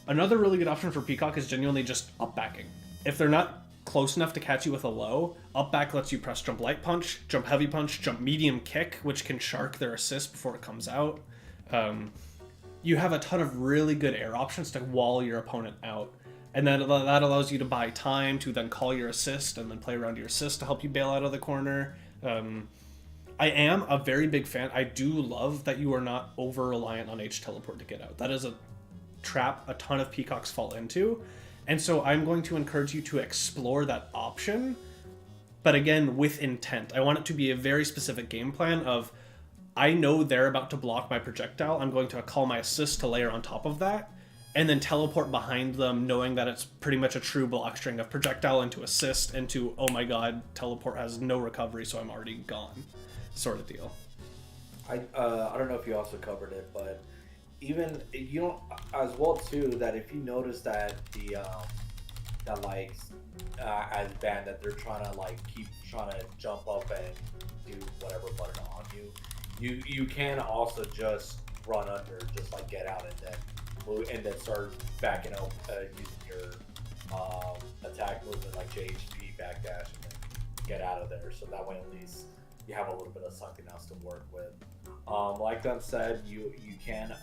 Another really good option for Peacock is genuinely just up backing. If they're not close enough to catch you with a low, up back lets you press jump light punch, jump heavy punch, jump medium kick, which can shark their assist before it comes out. You have a ton of really good air options to wall your opponent out. And then that allows you to buy time to then call your assist and then play around your assist to help you bail out of the corner. I am a very big fan. I do love that you are not over-reliant on H-Teleport to get out. That is a trap a ton of Peacocks fall into. And so I'm going to encourage you to explore that option, but again, with intent. I want it to be a very specific game plan of, I know they're about to block my projectile, I'm going to call my assist to layer on top of that, and then teleport behind them, knowing that it's pretty much a true block string of projectile into assist into, oh my god, teleport has no recovery, so I'm already gone, sort of deal. I don't know if you also covered it, but even you know as well too that if you notice that the that like as band that they're trying to like keep trying to jump up and do whatever button on you, you can also just run under, just like get out and then move and then start backing up using your attack movement like JHP backdash and then get out of there. So that way at least you have a little bit of something else to work with. Like Dunn said, you can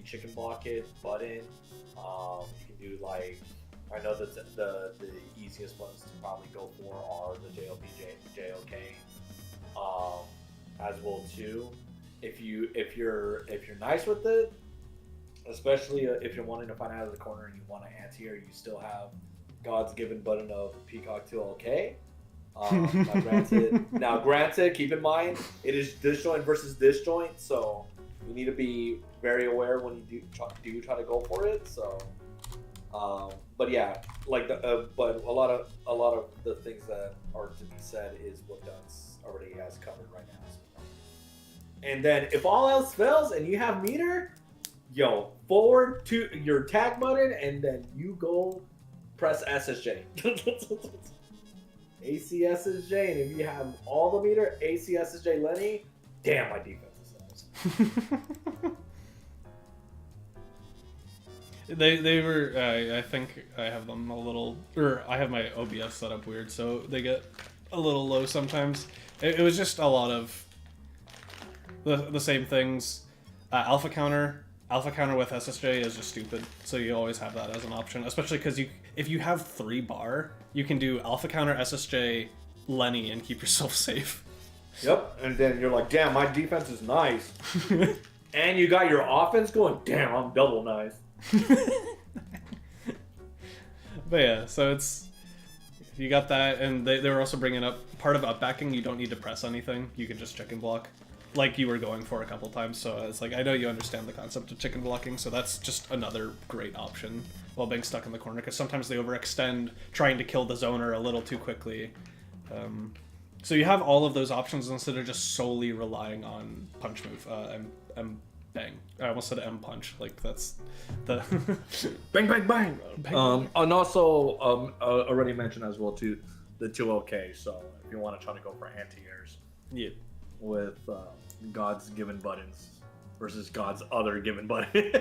chicken block it button. You can do like, I know that the easiest ones to probably go for are the JOK, as well too. If you're nice with it, especially if you're wanting to find out of the corner and you want to anti-air, you still have God's given button of Peacock 2LK. Now granted, keep in mind it is disjoint versus disjoint, so you need to be very aware when you do try to go for it. So, but yeah, like but a lot of the things that are to be said is what Duns already has covered right now. So. And then if all else fails and you have meter, yo, forward to your tag button and then you go press SSJ. ACSSJ, and if you have all the meter, ACSSJ Lenny, damn, my defense is nice. They were, I think I have them a little, or I have my OBS set up weird, so they get a little low sometimes. It was just a lot of the same things. Alpha counter with SSJ is just stupid, so you always have that as an option, especially because if you have 3 bar, you can do alpha counter, SSJ, Lenny, and keep yourself safe. Yep, and then you're like, damn, my defense is nice. And you got your offense going, damn, I'm double nice. But yeah, so you got that, and they were also bringing up, part of upbacking, you don't need to press anything, you can just chicken block. Like you were going for a couple times, so it's like, I know you understand the concept of chicken blocking, so that's just another great option while being stuck in the corner, because sometimes they overextend trying to kill the zoner a little too quickly. So you have all of those options instead of just solely relying on punch move, M bang. I almost said M punch, like that's the bang bang bang. And also, already mentioned as well too, the 2OK, so if you want to try to go for anti-airs. Yeah. With God's given buttons versus God's other given button.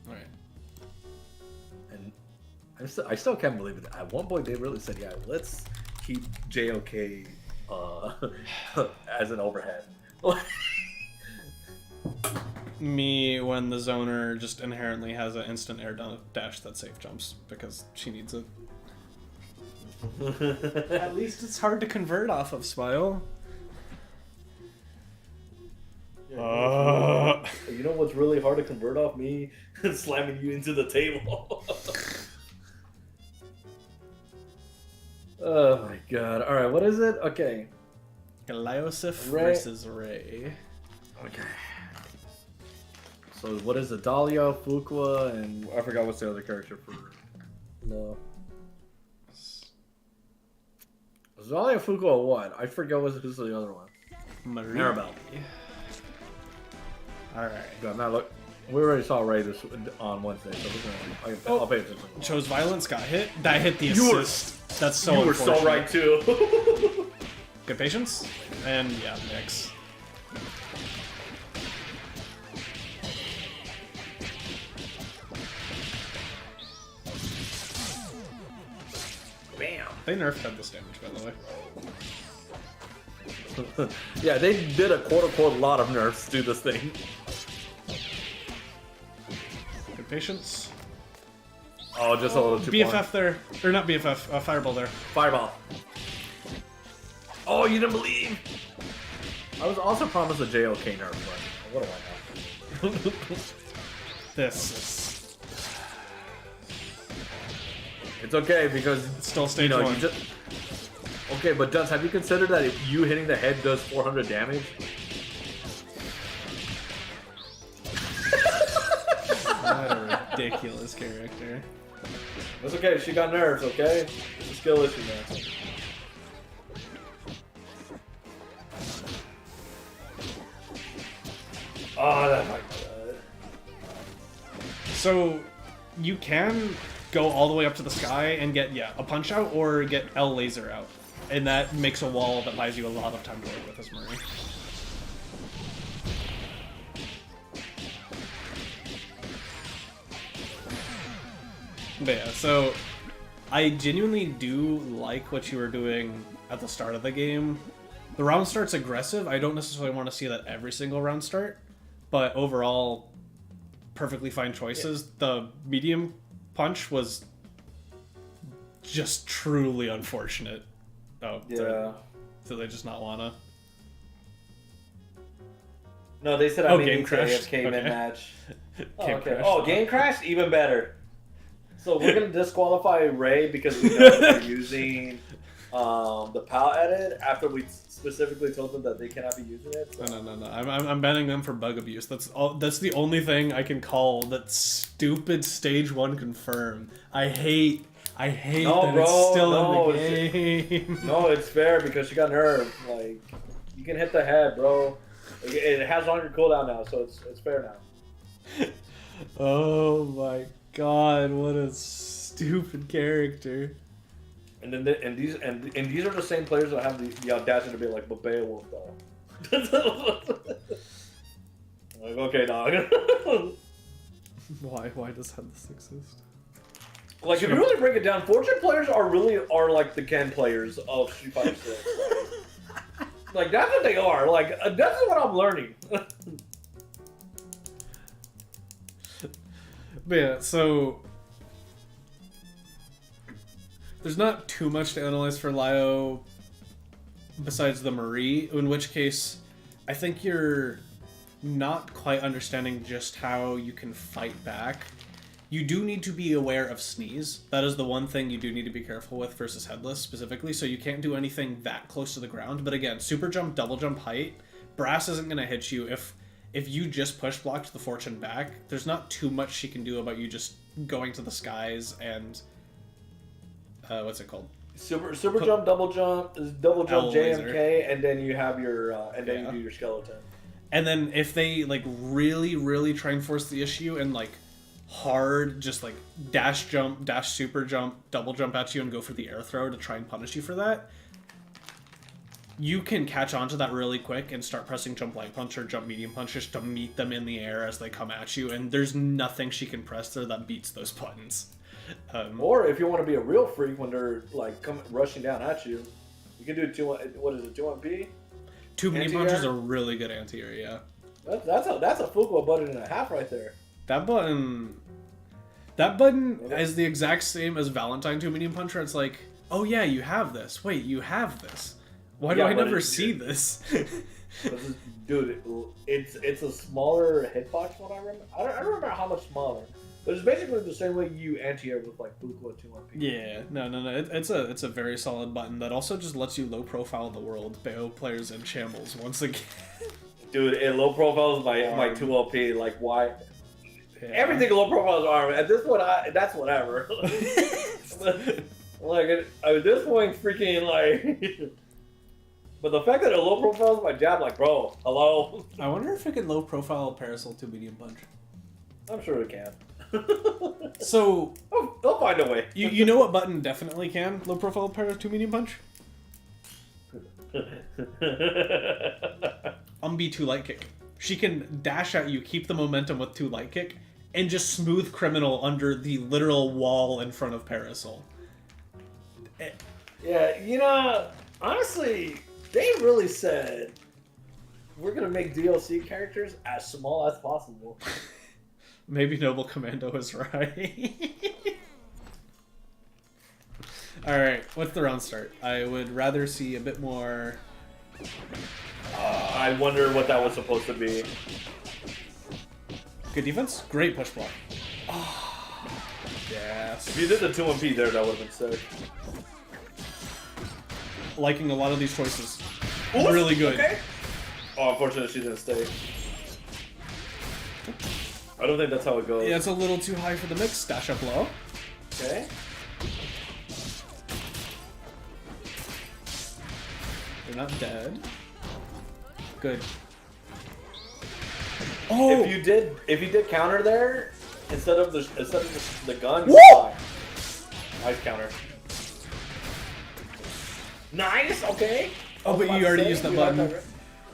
Alright. And I still can't believe it. At one point they really said, yeah, let's keep JOK as an overhead. Me when the zoner just inherently has an instant air dash that safe jumps because she needs it. At least it's hard to convert off of Smile. You know what's really hard to convert off? Me slamming you into the table. Oh my god. Alright, what is it? Okay. Eliosif Ray. versus Ray. Okay. So what is it? Dahlia, Fuqua, and I forgot what's the other character for Law. Dahlia, Fuqua, what? I forget who's the other one. Maribel. Alright. God, now look. We already saw Ray this on Wednesday, so I'll pay attention. Chose Violence, got hit. That hit the You were- assist. That's so You were so unfortunate. right too. Good patience. And yeah, mix. Bam. They nerfed headless damage, by the way. Yeah, they did a quote-unquote lot of nerfs to this thing. Good patience. Oh, just a little too far. BFF there. Or not BFF, Fireball there. Fireball. Oh, you didn't believe? I was also promised a JOK nerf, but what do I know? This is It's okay because still stage one. Okay, but Dunce, have you considered that if you hitting the head does 400 damage? What a ridiculous character. That's okay. She got nerfs. Okay, it's a skill issue now. Oh, that might be good. So you can go all the way up to the sky and get a punch out or get L laser out. And that makes a wall that buys you a lot of time to work with as Murray. But yeah, so I genuinely do like what you were doing at the start of the game. The round start's aggressive. I don't necessarily want to see that every single round start, but overall, perfectly fine choices. Yeah. The medium punch was just truly unfortunate. Oh, yeah. So they just not wanna? No, they said I mean game crash. AFK mid-match. Game okay. crash. Oh, game crash? Even better. So we're going to disqualify Ray because we know they're using the PAL edit after we specifically told them that they cannot be using it. So. No. I'm banning them for bug abuse. That's the only thing I can call that stupid stage 1 confirm. I hate that it's still in the game. No, it's fair because she got nerfed. Like, you can hit the head, bro. It has longer cooldown now, so it's fair now. Oh my god, what a stupid character. And then these are the same players that have the audacity to be like, but Beowulf though. Like, okay, dog. Why does this exist? Like, if you really break it down, Fortune players are like the Ken players of Street Fighter 6. Like, that's what they are. Like, that's what I'm learning. But yeah, so there's not too much to analyze for Lio besides the Marie, in which case I think you're not quite understanding just how you can fight back. You do need to be aware of sneeze. That is the one thing you do need to be careful with versus headless specifically, so you can't do anything that close to the ground. But again, super jump, double jump height, Brass isn't going to hit you. If you just push blocked the Fortune back, there's not too much she can do about you just going to the skies and what's it called? Super jump, double jump, L laser. JMK, and then you have your you do your skeleton. And then if they like really try and force the issue and like hard just like dash jump, dash super jump, double jump at you and go for the air throw to try and punish you for that, you can catch on to that really quick and start pressing jump light punch or jump medium punch just to meet them in the air as they come at you, and there's nothing she can press there that beats those buttons. Or if you want to be a real freak when they're like rushing down at you, You can do two. What is it? 2-1-P. Two medium Anti-air? punches are really good anti-air. Yeah. That's a Fuqua button and a half right there. That button. That button is the exact same as Valentine 2 medium puncher. It's like, oh yeah, you have this. Wait, you have this. Why do Yeah, I but never it's- see this? Dude, it's a smaller hitbox. What I remember, I don't remember how much smaller. But it's basically the same way you anti-air with like Fuqua 2-1-P. Yeah, no. It's a very solid button that also just lets you low profile the world. BO players in shambles once again. Dude, it low profiles my 2-LP. Like why? Yeah. Everything low profiles arm. At this point, that's whatever. Like at this point, freaking like. But the fact that it low profiles my jab, like, bro, hello. I wonder if it could low profile Parasol 2 medium punch. I'm sure it can. So They'll find a way. you know what button definitely can low profile Parasol 2 medium punch? B2 light kick. She can dash at you, keep the momentum with 2 light kick, and just smooth criminal under the literal wall in front of Parasol. Yeah, you know, honestly, they really said we're gonna make DLC characters as small as possible. Maybe Noble Commando is right. Alright, what's the round start? I would rather see a bit more... I wonder what that was supposed to be. Good defense? Great push block. Yes. If you did the 2-1-P there, that would have been sick. Liking a lot of these choices. Oof, Really good. Okay. Oh, unfortunately, she didn't stay. I don't think that's how it goes. Yeah, it's a little too high for the mix. Dash up low. Okay. They're not dead. Good. Oh! If you did counter there instead of the gun, Woo! you're fine. Nice counter. Nice. Okay. Oh, but you already used that You button. got that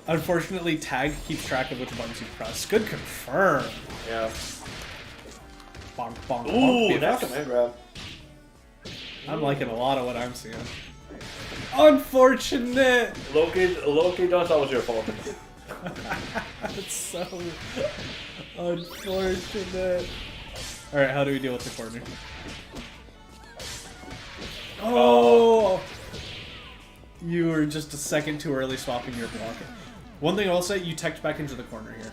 Unfortunately, tag keeps track of which buttons you press. Good confirm. right. Yeah. Bonk, bonk, Ooh, bonk. nice BFF. command grab. I'm liking a lot of what I'm seeing. Unfortunate! Loki, don't tell was your fault. It's so unfortunate. Alright, how do we deal with the corner? Oh! You were just a second too early swapping your block. One thing I'll say, you teched back into the corner here.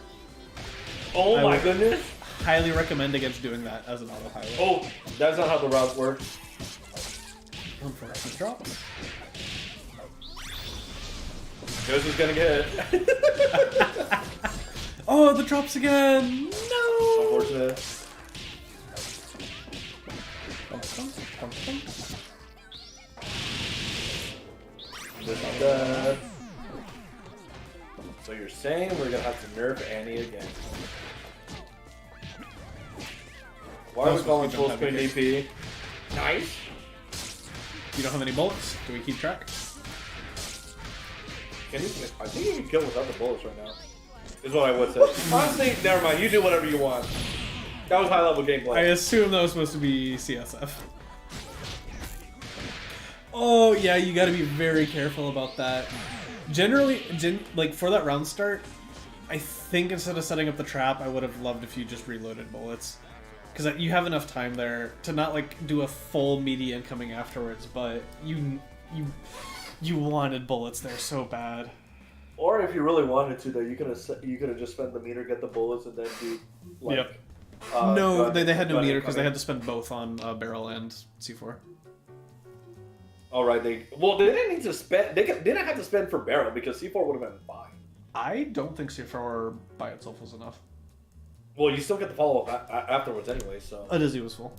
Oh I my would- goodness. Highly recommend against doing that as an auto highlight. Oh, that's not how the routes work. Unfortunate drop. Guess who's gonna get it? Oh, the drops again! No! Unfortunate. So you're saying we're gonna have to nerf Annie again? Why are we calling full screen DP? Nice. You don't have any bullets? Do we keep track? Can you? I think you can kill without the bullets right now. Is what I would say. Honestly, never mind. You do whatever you want. That was high level I gameplay. assume that was supposed to be CSF. Oh yeah, you gotta be very careful about that. Generally, like for that round start, I think instead of setting up the trap, I would have loved if you just reloaded bullets. Because you have enough time there to not like do a full meaty incoming afterwards, but you wanted bullets there so bad. Or if you really wanted to, though, you could have just spent the meter, get the bullets, and then do like. Yep. gun- No, they had no gun meter because they incoming. had to spend both on barrel and C4. All right, they didn't need to spend. They didn't have to spend for barrel because C4 would have been fine. I don't think C4 by itself was enough. Well, you still get the follow up afterwards anyway, so. A dizzy was full.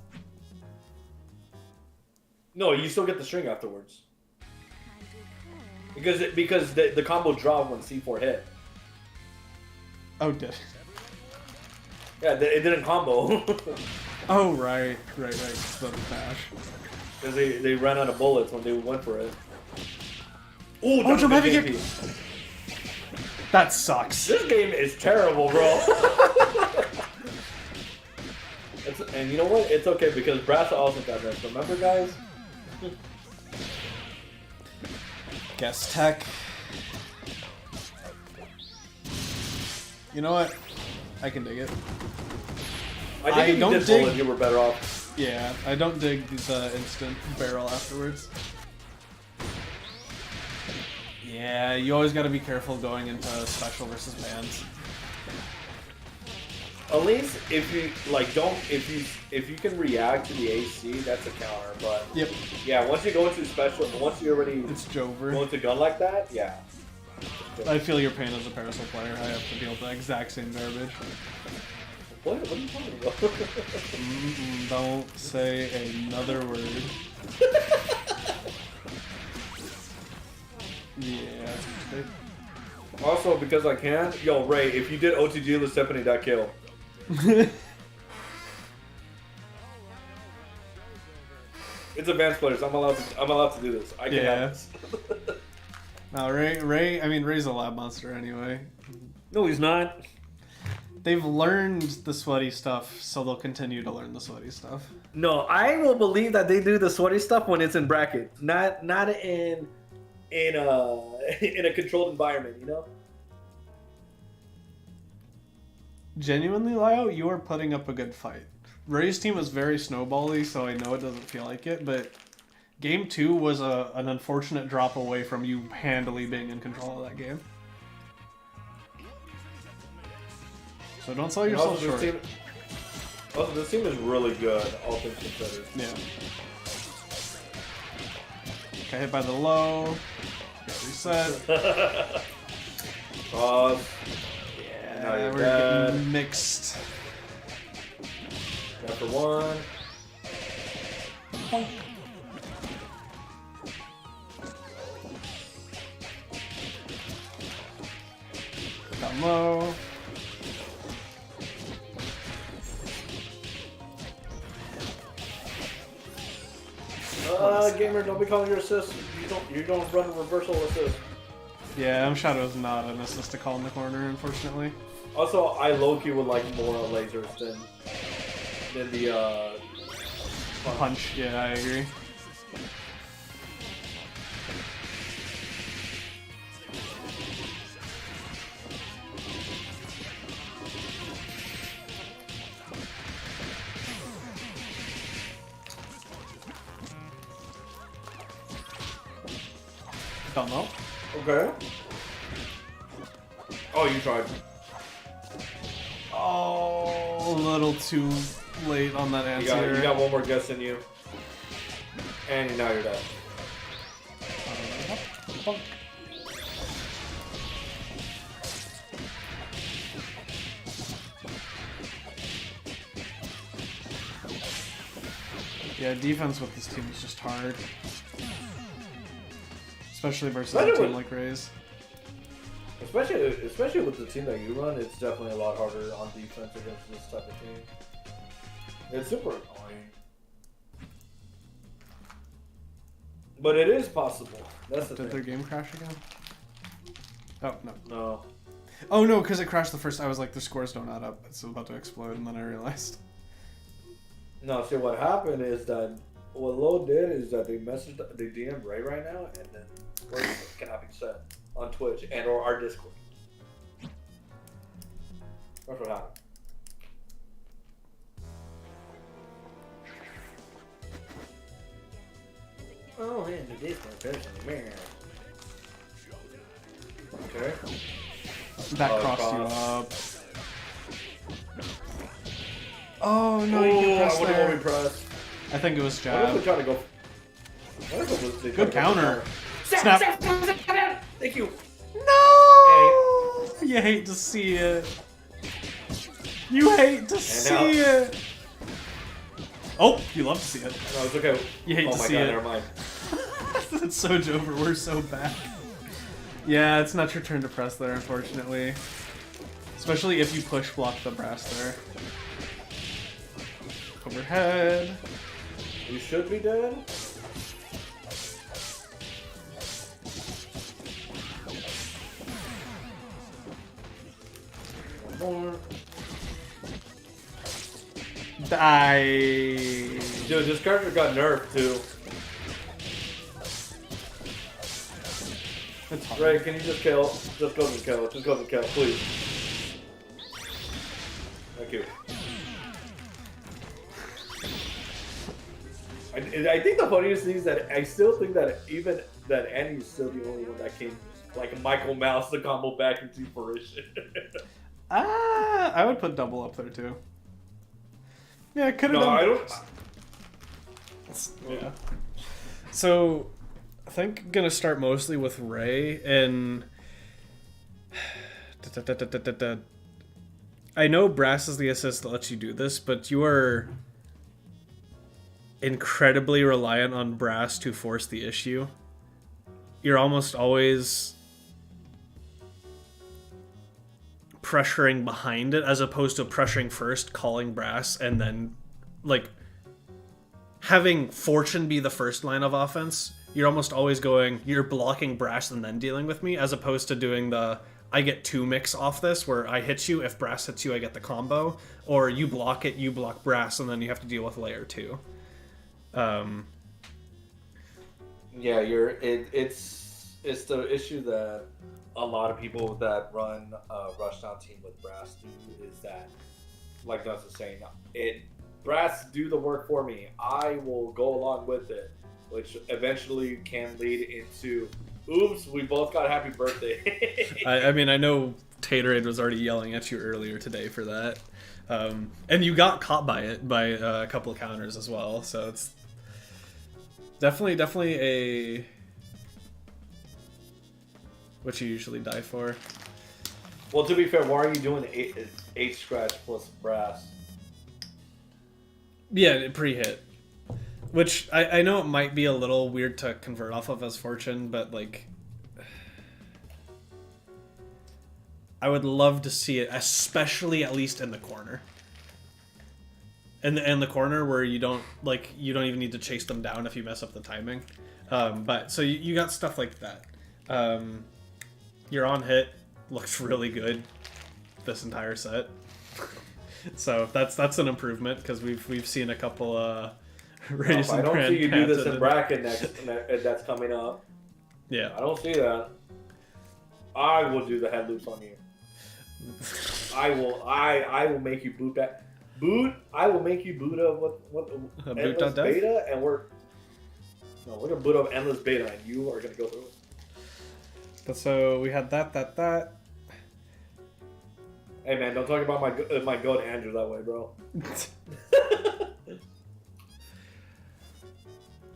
No, you still get the string afterwards. Because the combo dropped when C4 hit. Oh, did it? Yeah, it didn't combo. Oh, right. The bash. Because they ran out of bullets when they went for it. Ooh, Oh, jump heavy JP. kick! That sucks. This game is terrible, bro. And you know what? It's okay because Brass also got this. Remember, guys? Guess tech. You know what? I can dig it. I think I if you don't did dig- bullet, you were better off. Yeah, I don't dig the instant barrel afterwards. Yeah, you always gotta be careful going into special versus bans. At least if you like don't if you can react to the AC, that's a counter. But Yep, yeah, once you go into special, once you already it's Jover. go into gun like that, yeah. I feel your pain as a Parasol player. I have to deal with the exact same garbage. What are you talking about? Don't say another word. Yeah. Also, because I can, yo Ray, if you did OTG with Stephanie, that kill. It's advanced players. I'm allowed to do this. I can Yeah. have this. No, Ray. I mean, Ray's a lab monster anyway. No, he's not. They've learned the sweaty stuff, so they'll continue to learn the sweaty stuff. No, I will believe that they do the sweaty stuff when it's in bracket, not in in a controlled environment. You know. Genuinely, Lyle, you are putting up a good fight. Ray's team was very snowbally, so I know it doesn't feel like it, but Game 2 was an unfortunate drop away from you handily being in control of that game. So don't sell yourself short. This team is really good, all things considered. Yeah. Got hit by the low. Got reset. Pause. Yeah, you're we're dead. getting mixed. Got for one. Down low. Gamer, don't be calling your assist. You don't run a reversal assist. Yeah, Shadow's not an assist to call in the corner, unfortunately. Also, I low-key would like more lasers than the Punch, yeah, I agree. Don't know. Okay. Oh, you tried. Oh, a little too late on that answer. You got one more guess in you. And now you're dead. Yeah, defense with this team is just hard. Especially versus a team like Rays. Especially with the team that you run, it's definitely a lot harder on defense against this type of team. It's super annoying. But it is possible. That's the Did thing. their game crash again? Oh, no. No. Oh, no, because it crashed the first. I was like, the scores don't add up. It's about to explode, and then I realized. No, see what happened is that what Low did is that they DM Ray right now, and then scores cannot be set on Twitch and or our Discord. That's what happened. Oh, and the Discord person, man. Okay. That Oh, crossed you cross. up. Oh, no, you can press I wonder what we there. pressed. I think it was What if we jab. try to go? What if it was they try Good to go counter. for Snap. Thank you. No! You hate to see it. You hate to see out. it. Oh, you love to see it. No, it's okay. You hate oh to my see god, it. never mind. It's so Jover, we're so bad. Yeah, it's not your turn to press there, unfortunately. Especially if you push block the brass there. Overhead. You should be dead. One more. Die. Dude, this character got nerfed too. It's fine. Ray, can you just kill? Just go to kill. Just go to kill, please. Thank you. I think the funniest thing is that I still think that even that Annie is still the only one that came like Michael Mouse the combo back into fruition. I would put double up there too. Yeah, it could have No, done. I don't. Yeah. So, I think gonna start mostly with Ray and. I know Brass is the assist that lets you do this, but you are incredibly reliant on Brass to force the issue. You're almost always pressuring behind it as opposed to pressuring first, calling Brass, and then like having Fortune be the first line of offense. You're almost always going, you're blocking Brass and then dealing with me, as opposed to doing the I get 2 mix off this, where I hit you, if Brass hits you, I get the combo, or you block it, you block Brass, and then you have to deal with layer 2. Yeah, it's the issue that a lot of people that run a rushdown team with Brass do is that, like Gus is saying, Brass do the work for me. I will go along with it, which eventually can lead into, oops, we both got happy birthday. I mean, I know Taterade was already yelling at you earlier today for that. And you got caught by it by a couple of counters as well, so it's definitely a what you usually die for. Well, to be fair, why are you doing eight scratch plus Brass? Yeah, pre-hit. Which, I know it might be a little weird to convert off of as Fortune, but, like, I would love to see it, especially at least in the corner. In the corner where you don't even need to chase them down if you mess up the timing. But, so you got stuff like that. Your on hit looks really good this entire set. So that's an improvement, because we've seen a couple Rays I and don't see you do this in Grandpants bracket that's coming up. Yeah. I don't see that. I will do the head loops on you. I will make you boot that. I will make you boot up what endless beta, and we're gonna boot up endless beta, and you are gonna go through it. But so we had that. Hey man, don't talk about my goat Andrew that way, bro.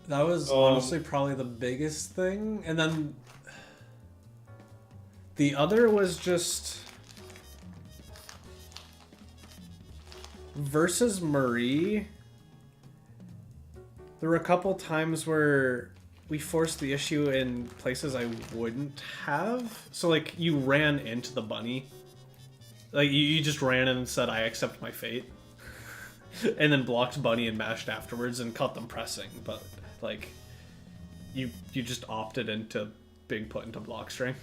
That was honestly probably the biggest thing, and then the other was just versus Marie. There were a couple times where we forced the issue in places I wouldn't have. So like you ran into the bunny. Like you just ran in and said, I accept my fate. And then blocked bunny and mashed afterwards and caught them pressing. But like you just opted into being put into block string.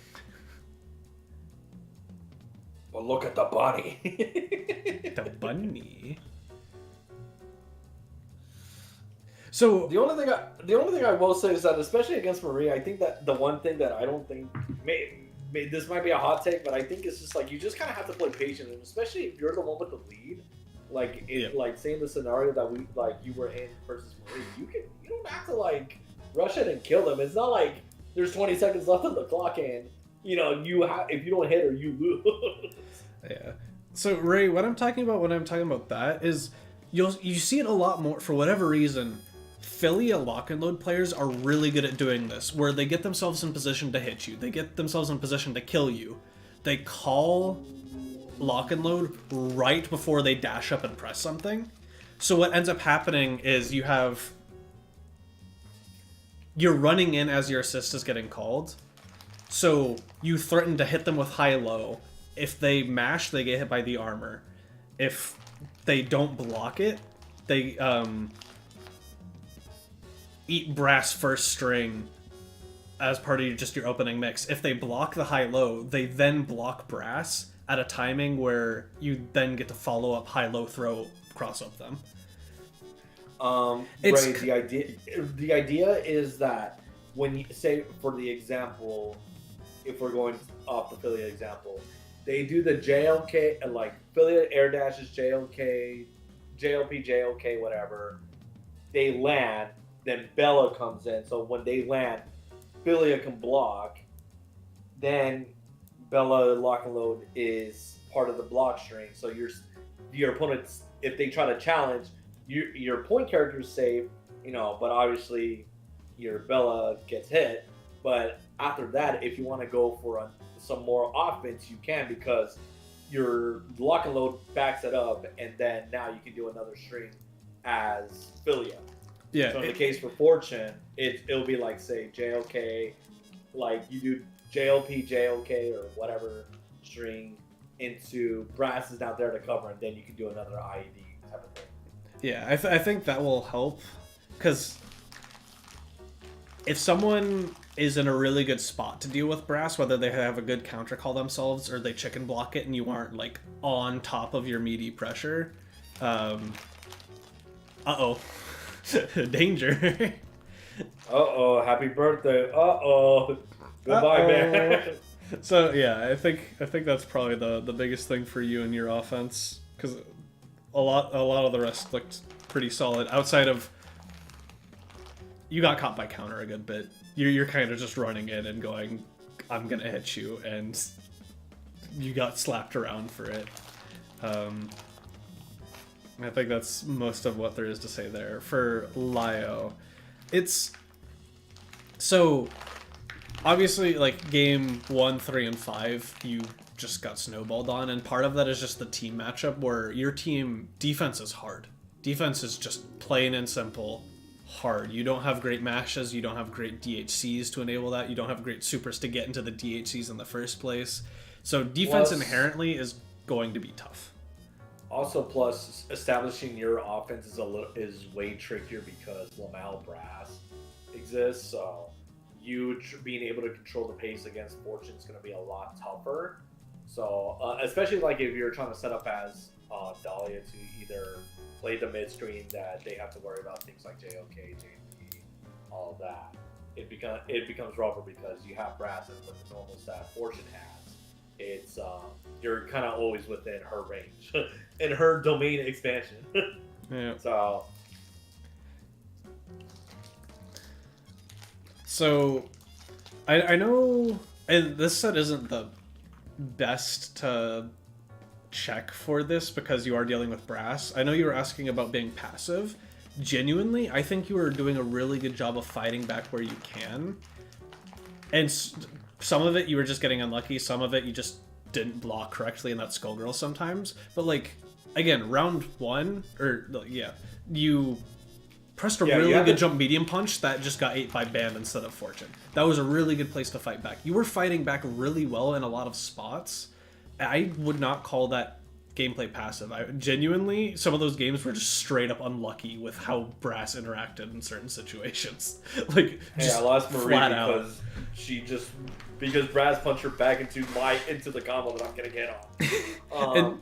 Well, look at the bunny. The bunny. So the only thing I will say is that, especially against Marie, I think that the one thing that I don't think this might be a hot take, but I think it's just like you just kind of have to play patient, and especially if you're the one with the lead, like like say in the scenario that you were in versus Marie, you don't have to like rush it and kill them. It's not like there's 20 seconds left on the clock and if you don't hit her, you lose. Yeah. So Ray, what I'm talking about when I'm talking about that is you see it a lot more for whatever reason. Philly lock and load players are really good at doing this, where they get themselves in position to hit you. They get themselves in position to kill you. They call lock and load right before they dash up and press something. So what ends up happening is you're running in as your assist is getting called. So you threaten to hit them with high-low. If they mash, they get hit by the armor. If they don't block it, they eat brass first string as part of just your opening mix. If they block the high-low, they then block brass at a timing where you then get to follow up high-low throw cross up them. Right, the idea is that when you say, for the example, if we're going off the Philia example, they do the JLK, like Philia air dashes, JLK, JLP, whatever. They land, then Bella comes in. So when they land, Philia can block. Then Bella lock and load is part of the block string. So your opponents, if they try to challenge, your point character is safe, but obviously your Bella gets hit. But after that, if you want to go for some more offense, you can, because your lock and load backs it up, and then now you can do another string as Philia. Yeah. So in the case for Fortune, it'll be like, say, JLK, like you do JLP, JLK, or whatever string into Brass is not there to cover, and then you can do another IED type of thing. Yeah, I think that will help, because if someone is in a really good spot to deal with Brass, whether they have a good counter call themselves or they chicken block it and you aren't like on top of your meaty pressure, danger. Happy birthday. Goodbye, man. So yeah, I think that's probably the biggest thing for you in your offense, because a lot of the rest looked pretty solid. Outside of, you got caught by counter a good bit. You're kind of just running in and going, I'm gonna hit you, and you got slapped around for it. I think that's most of what there is to say there. For Lio, it's so obviously like game 1, 3, and 5, you just got snowballed on, and part of that is just the team matchup where your team defense is hard. Defense is just plain and simple hard. You don't have great mashes, you don't have great DHCs to enable that, you don't have great supers to get into the DHCs in the first place. So defense inherently is going to be tough. Also, plus establishing your offense is way trickier because Lamel Brass exists. So you being able to control the pace against Fortune is going to be a lot tougher. So especially like if you're trying to set up as Dahlia to either play the mid screen that they have to worry about things like JOK, JP, all of that. It becomes rougher because you have Brass and with the normal stat Fortune has. It's you're kind of always within her range in her domain expansion. Yeah. So I know, and this set isn't the best to check for this because you are dealing with Brass. I know you were asking about being passive. Genuinely, I think you were doing a really good job of fighting back where you can. And some of it you were just getting unlucky, some of it you just didn't block correctly, and that's Skullgirls sometimes. But like, again, round 1, you pressed a really good jump medium punch that just got ate by Band instead of Fortune. That was a really good place to fight back. You were fighting back really well in a lot of spots. I would not call that gameplay passive. Genuinely, some of those games were just straight up unlucky with how Brass interacted in certain situations. Like, I lost Marie because Brass punched her back into the combo that I'm gonna get on.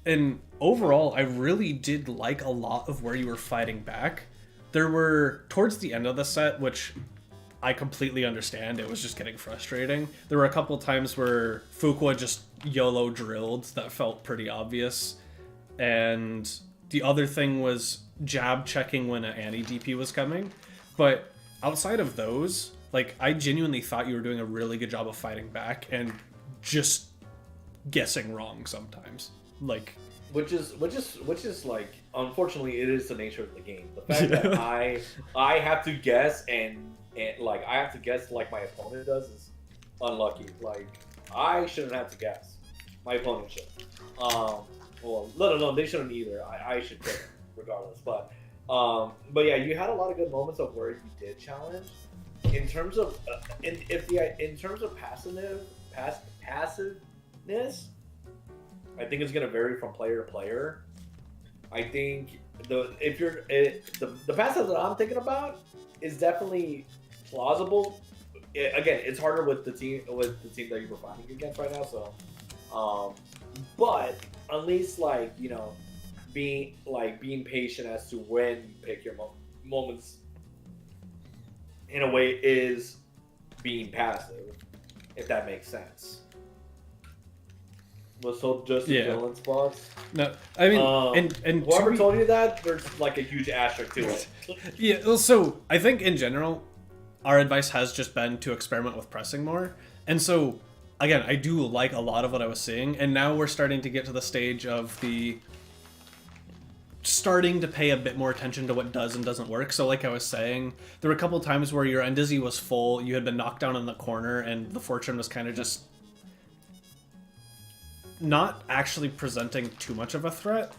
And overall, I really did like a lot of where you were fighting back. There were, towards the end of the set, which I completely understand, it was just getting frustrating. There were a couple times where Fuqua just YOLO drilled that felt pretty obvious. And the other thing was jab checking when an Annie DP was coming. But outside of those, like, I genuinely thought you were doing a really good job of fighting back and just guessing wrong sometimes. Like, which is like, unfortunately, it is the nature of the game. The fact that I have to guess and like I have to guess like my opponent does is unlucky. Like, I shouldn't have to guess. My opponent should. Well, no, they shouldn't either. I should pick regardless. But yeah, you had a lot of good moments of where you did challenge. In terms of in terms of passiveness, I think it's gonna vary from player to player. I think the passive that I'm thinking about is definitely plausible. Again, it's harder with the team that you're fighting against right now. So, but at least being patient as to when you pick your moments in a way is being passive, if that makes sense. Was so just Yeah. villain spots. No, I mean, and whoever to told you that, there's like a huge asterisk to it. yeah, well, so I think in general, our advice has just been to experiment with pressing more. And so, again, I do like a lot of what I was seeing, and now we're starting to get to the stage of the starting to pay a bit more attention to what does and doesn't work. So like I was saying, there were a couple of times where your Endizzy was full, you had been knocked down in the corner, and the Fortune was kind of just not actually presenting too much of a threat.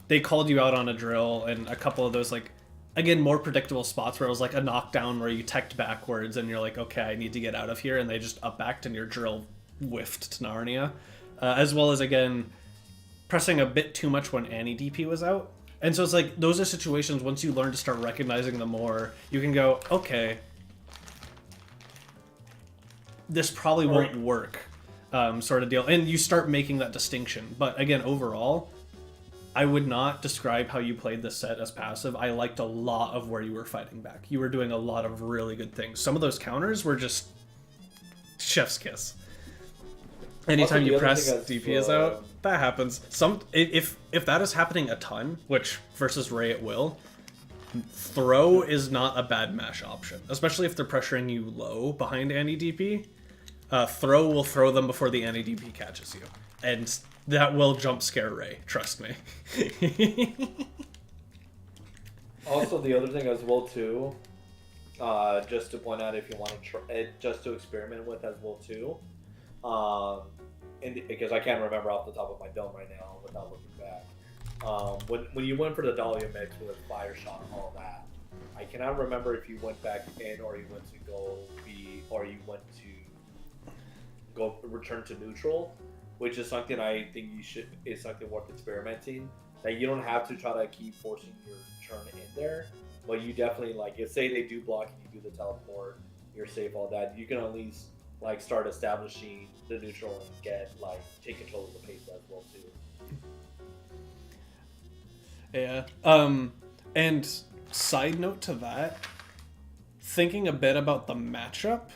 They called you out on a drill, and a couple of those, like, again, more predictable spots where it was like a knockdown where you teched backwards and you're like, okay, I need to get out of here, and they just up-backed and your drill whiffed to Narnia. As well as, again, pressing a bit too much when Annie DP was out. And so it's like, those are situations, once you learn to start recognizing them more, you can go, okay, this probably won't work. Sort of deal, and you start making that distinction. But again, overall, I would not describe how you played this set as passive. I liked a lot of where you were fighting back. You were doing a lot of really good things. Some of those counters were just chef's kiss. Anytime you press DP is out, that happens. If that is happening a ton, which versus Ray it will, throw is not a bad mash option, especially if they're pressuring you low behind Annie DP. Throw will throw them before the Anti-DP catches you. And that will jump scare Ray, trust me. Also, the other thing as well, too, just to point out if you want to try it, just to experiment with as well, too, and because I can't remember off the top of my dome right now without looking back. When you went for the Dahlia mix with a fire shot and all that, I cannot remember if you went back in or you went to go B or you went to go return to neutral, which is something I think is something worth experimenting. That you don't have to try to keep forcing your turn in there, but you definitely, like, if say they do block and you do the teleport, you're safe, all that, you can at least like start establishing the neutral and get like take control of the pace as well too. Yeah. And side note to that, thinking a bit about the matchup,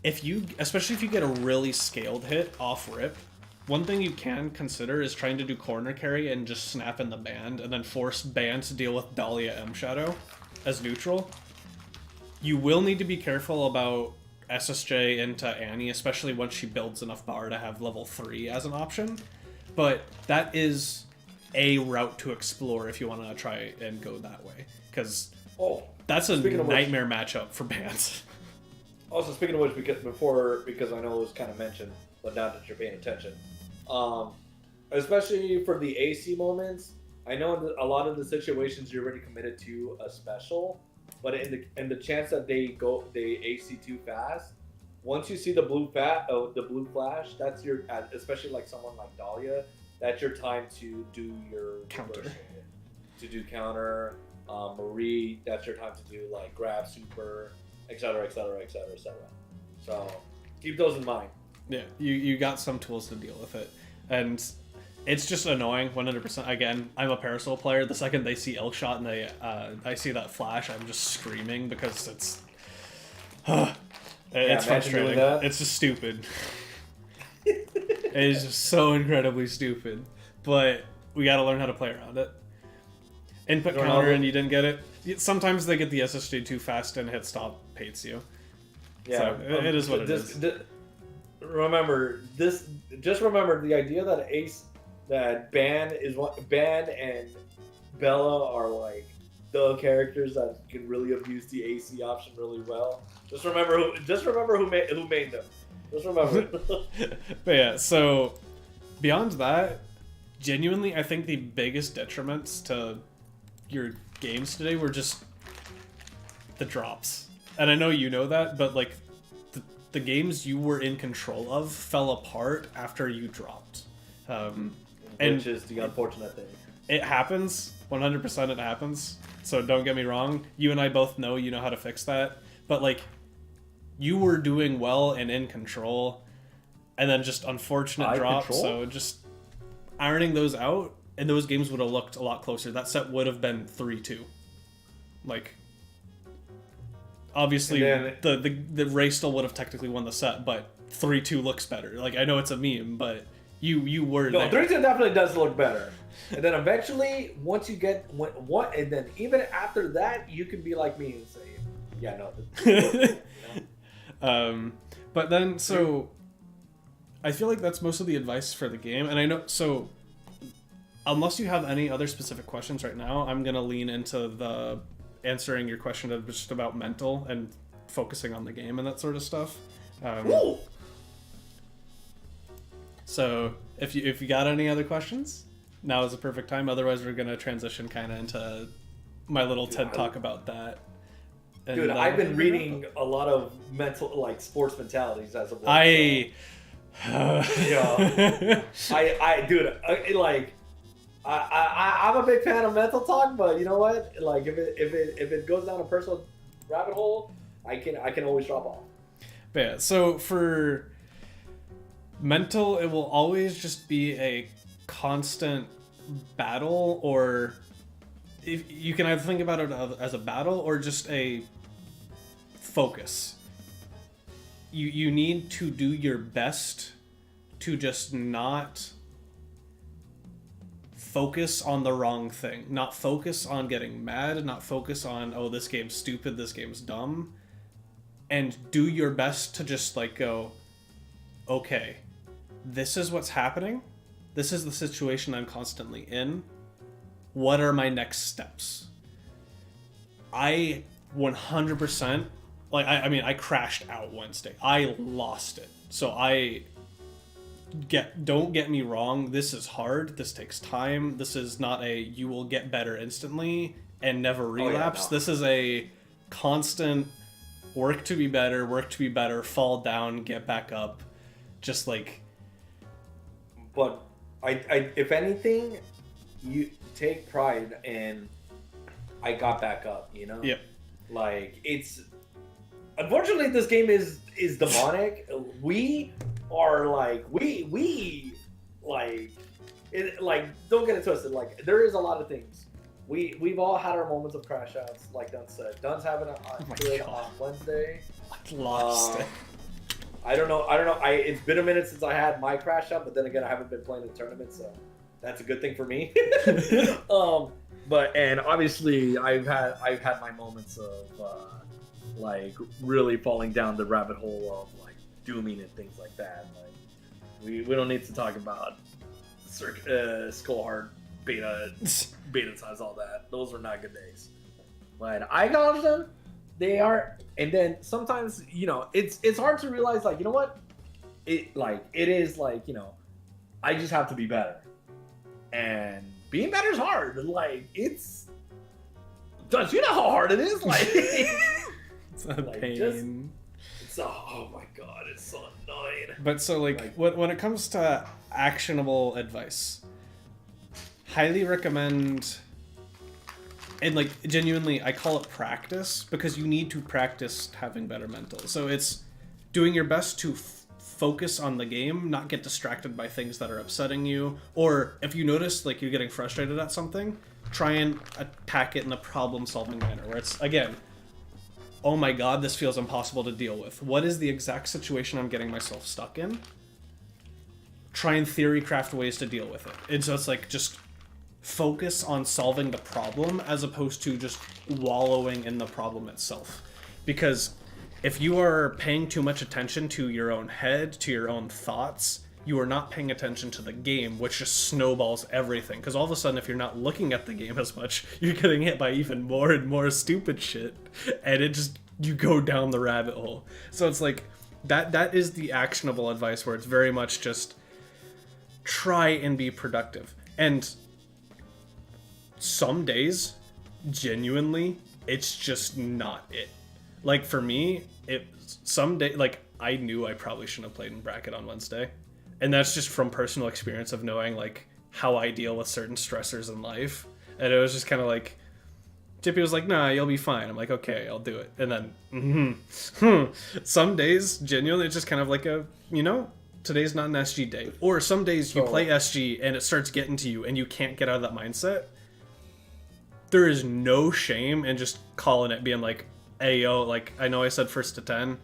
especially if you get a really scaled hit off rip, one thing you can consider is trying to do corner carry and just snap in the band and then force band to deal with Dahlia M Shadow as neutral. You will need to be careful about SSJ into Annie, especially once she builds enough bar to have level 3 as an option. But that is a route to explore if you want to try and go that way. Because that's a nightmare matchup for bands. Also, speaking of which, because I know it was kind of mentioned, but now that you're paying attention, especially for the AC moments, I know in a lot of the situations you're already committed to a special, but in the chance that they AC too fast, once you see the blue flash, that's your, especially like someone like Dahlia, that's your time to do your counter. To do counter. Marie, that's your time to do like grab super, etc., etc., etc., etc. So keep those in mind. Yeah, you got some tools to deal with it, and it's just annoying. 100%. Again, I'm a Parasol player. The second they see elk shot and I see that flash, I'm just screaming because it's frustrating. It's just stupid. It's just so incredibly stupid. But we got to learn how to play around it. Input counter and you didn't get it. Sometimes they get the SSJ too fast and hit stop pates you. Yeah, so it is what it is. Remember this. Just remember the idea that Ban and Bella are like the characters that can really abuse the AC option really well. Just remember who made them. Just remember. But yeah, so beyond that, genuinely, I think the biggest detriments to your games today were just the drops. And I know you know that, but like the games you were in control of fell apart after you dropped. Which is the unfortunate thing. It happens. 100% it happens. So don't get me wrong. You and I both know you know how to fix that. But like, you were doing well and in control, and then just unfortunate drops. So just ironing those out, and those games would have looked a lot closer. That set would have been 3-2. Like, obviously And the Ray still would have technically won the set, but 3-2 looks better. Like, I know it's a meme, but you were No, there. 3-2 definitely does look better. And then eventually, once you get one, and then even after that, you can be like me and say, yeah, no. You know? But then, so I feel like that's most of the advice for the game, and I know, so unless you have any other specific questions right now, I'm gonna lean into the answering your question of just about mental and focusing on the game and that sort of stuff. Woo! So if you got any other questions, now is the perfect time. Otherwise, we're gonna transition kind of into my little TED talk about that. And, Dude, I've been reading a lot of sports mentalities as of I late. I'm a big fan of mental talk, but you know what? Like, if it goes down a personal rabbit hole, I can always drop off. But yeah, so for mental, it will always just be a constant battle, or if you can either think about it as a battle or just a focus. You need to do your best to just not focus on the wrong thing, not focus on getting mad, not focus on, oh, this game's stupid, this game's dumb, and do your best to just like go, okay, this is what's happening, this is the situation I'm constantly in, what are my next steps? I 100%, like, I mean, I crashed out Wednesday. I lost it. So don't get me wrong, this is hard, this takes time, this is not a you will get better instantly and never relapse. No. This is a constant work to be better, fall down, get back up, just like. But I if anything, you take pride in I got back up, you know? Yep. Like, it's unfortunately this game is demonic. We are like we like it, like, don't get it twisted. Like, there is a lot of things. We've all had our moments of crash outs, like Dunn said. Dunn's having a on Wednesday. I lost it. I don't know. It's been a minute since I had my crash out, but then again, I haven't been playing the tournament, so that's a good thing for me. But and obviously, I've had my moments of like really falling down the rabbit hole of like dooming and things like that. Like, we don't need to talk about Skullhard beta size, all that. Those are not good days. But I acknowledge them. They are, and then sometimes, you know, it's hard to realize, like, you know what, it is like, you know, I just have to be better, and being better is hard. Like, you know how hard it is. Like, It's a like, pain. Oh my god, it's so annoying. But so, like, when it comes to actionable advice, highly recommend, and like, genuinely, I call it practice, because you need to practice having better mental. So it's doing your best to focus on the game, not get distracted by things that are upsetting you, or if you notice like you're getting frustrated at something, try and attack it in a problem-solving manner, where it's, again, oh my god, this feels impossible to deal with. What is the exact situation I'm getting myself stuck in? Try and theory craft ways to deal with it. And so it's like, just focus on solving the problem as opposed to just wallowing in the problem itself. Because if you are paying too much attention to your own head, to your own thoughts, you are not paying attention to the game, which just snowballs everything. Because all of a sudden, if you're not looking at the game as much, you're getting hit by even more and more stupid shit. And it just, you go down the rabbit hole. So it's like, that is the actionable advice, where it's very much just try and be productive. And some days, genuinely, it's just not it. Like, for me, someday, like, I knew I probably shouldn't have played in bracket on Wednesday. And that's just from personal experience of knowing, like, how I deal with certain stressors in life. And it was just kind of like, Tippy was like, nah, you'll be fine. I'm like, okay, I'll do it. And then, some days, genuinely, it's just kind of like a, you know, today's not an SG day. Or some days you play SG and it starts getting to you and you can't get out of that mindset. There is no shame in just calling it, being like, hey, yo, like, I know I said first to 10.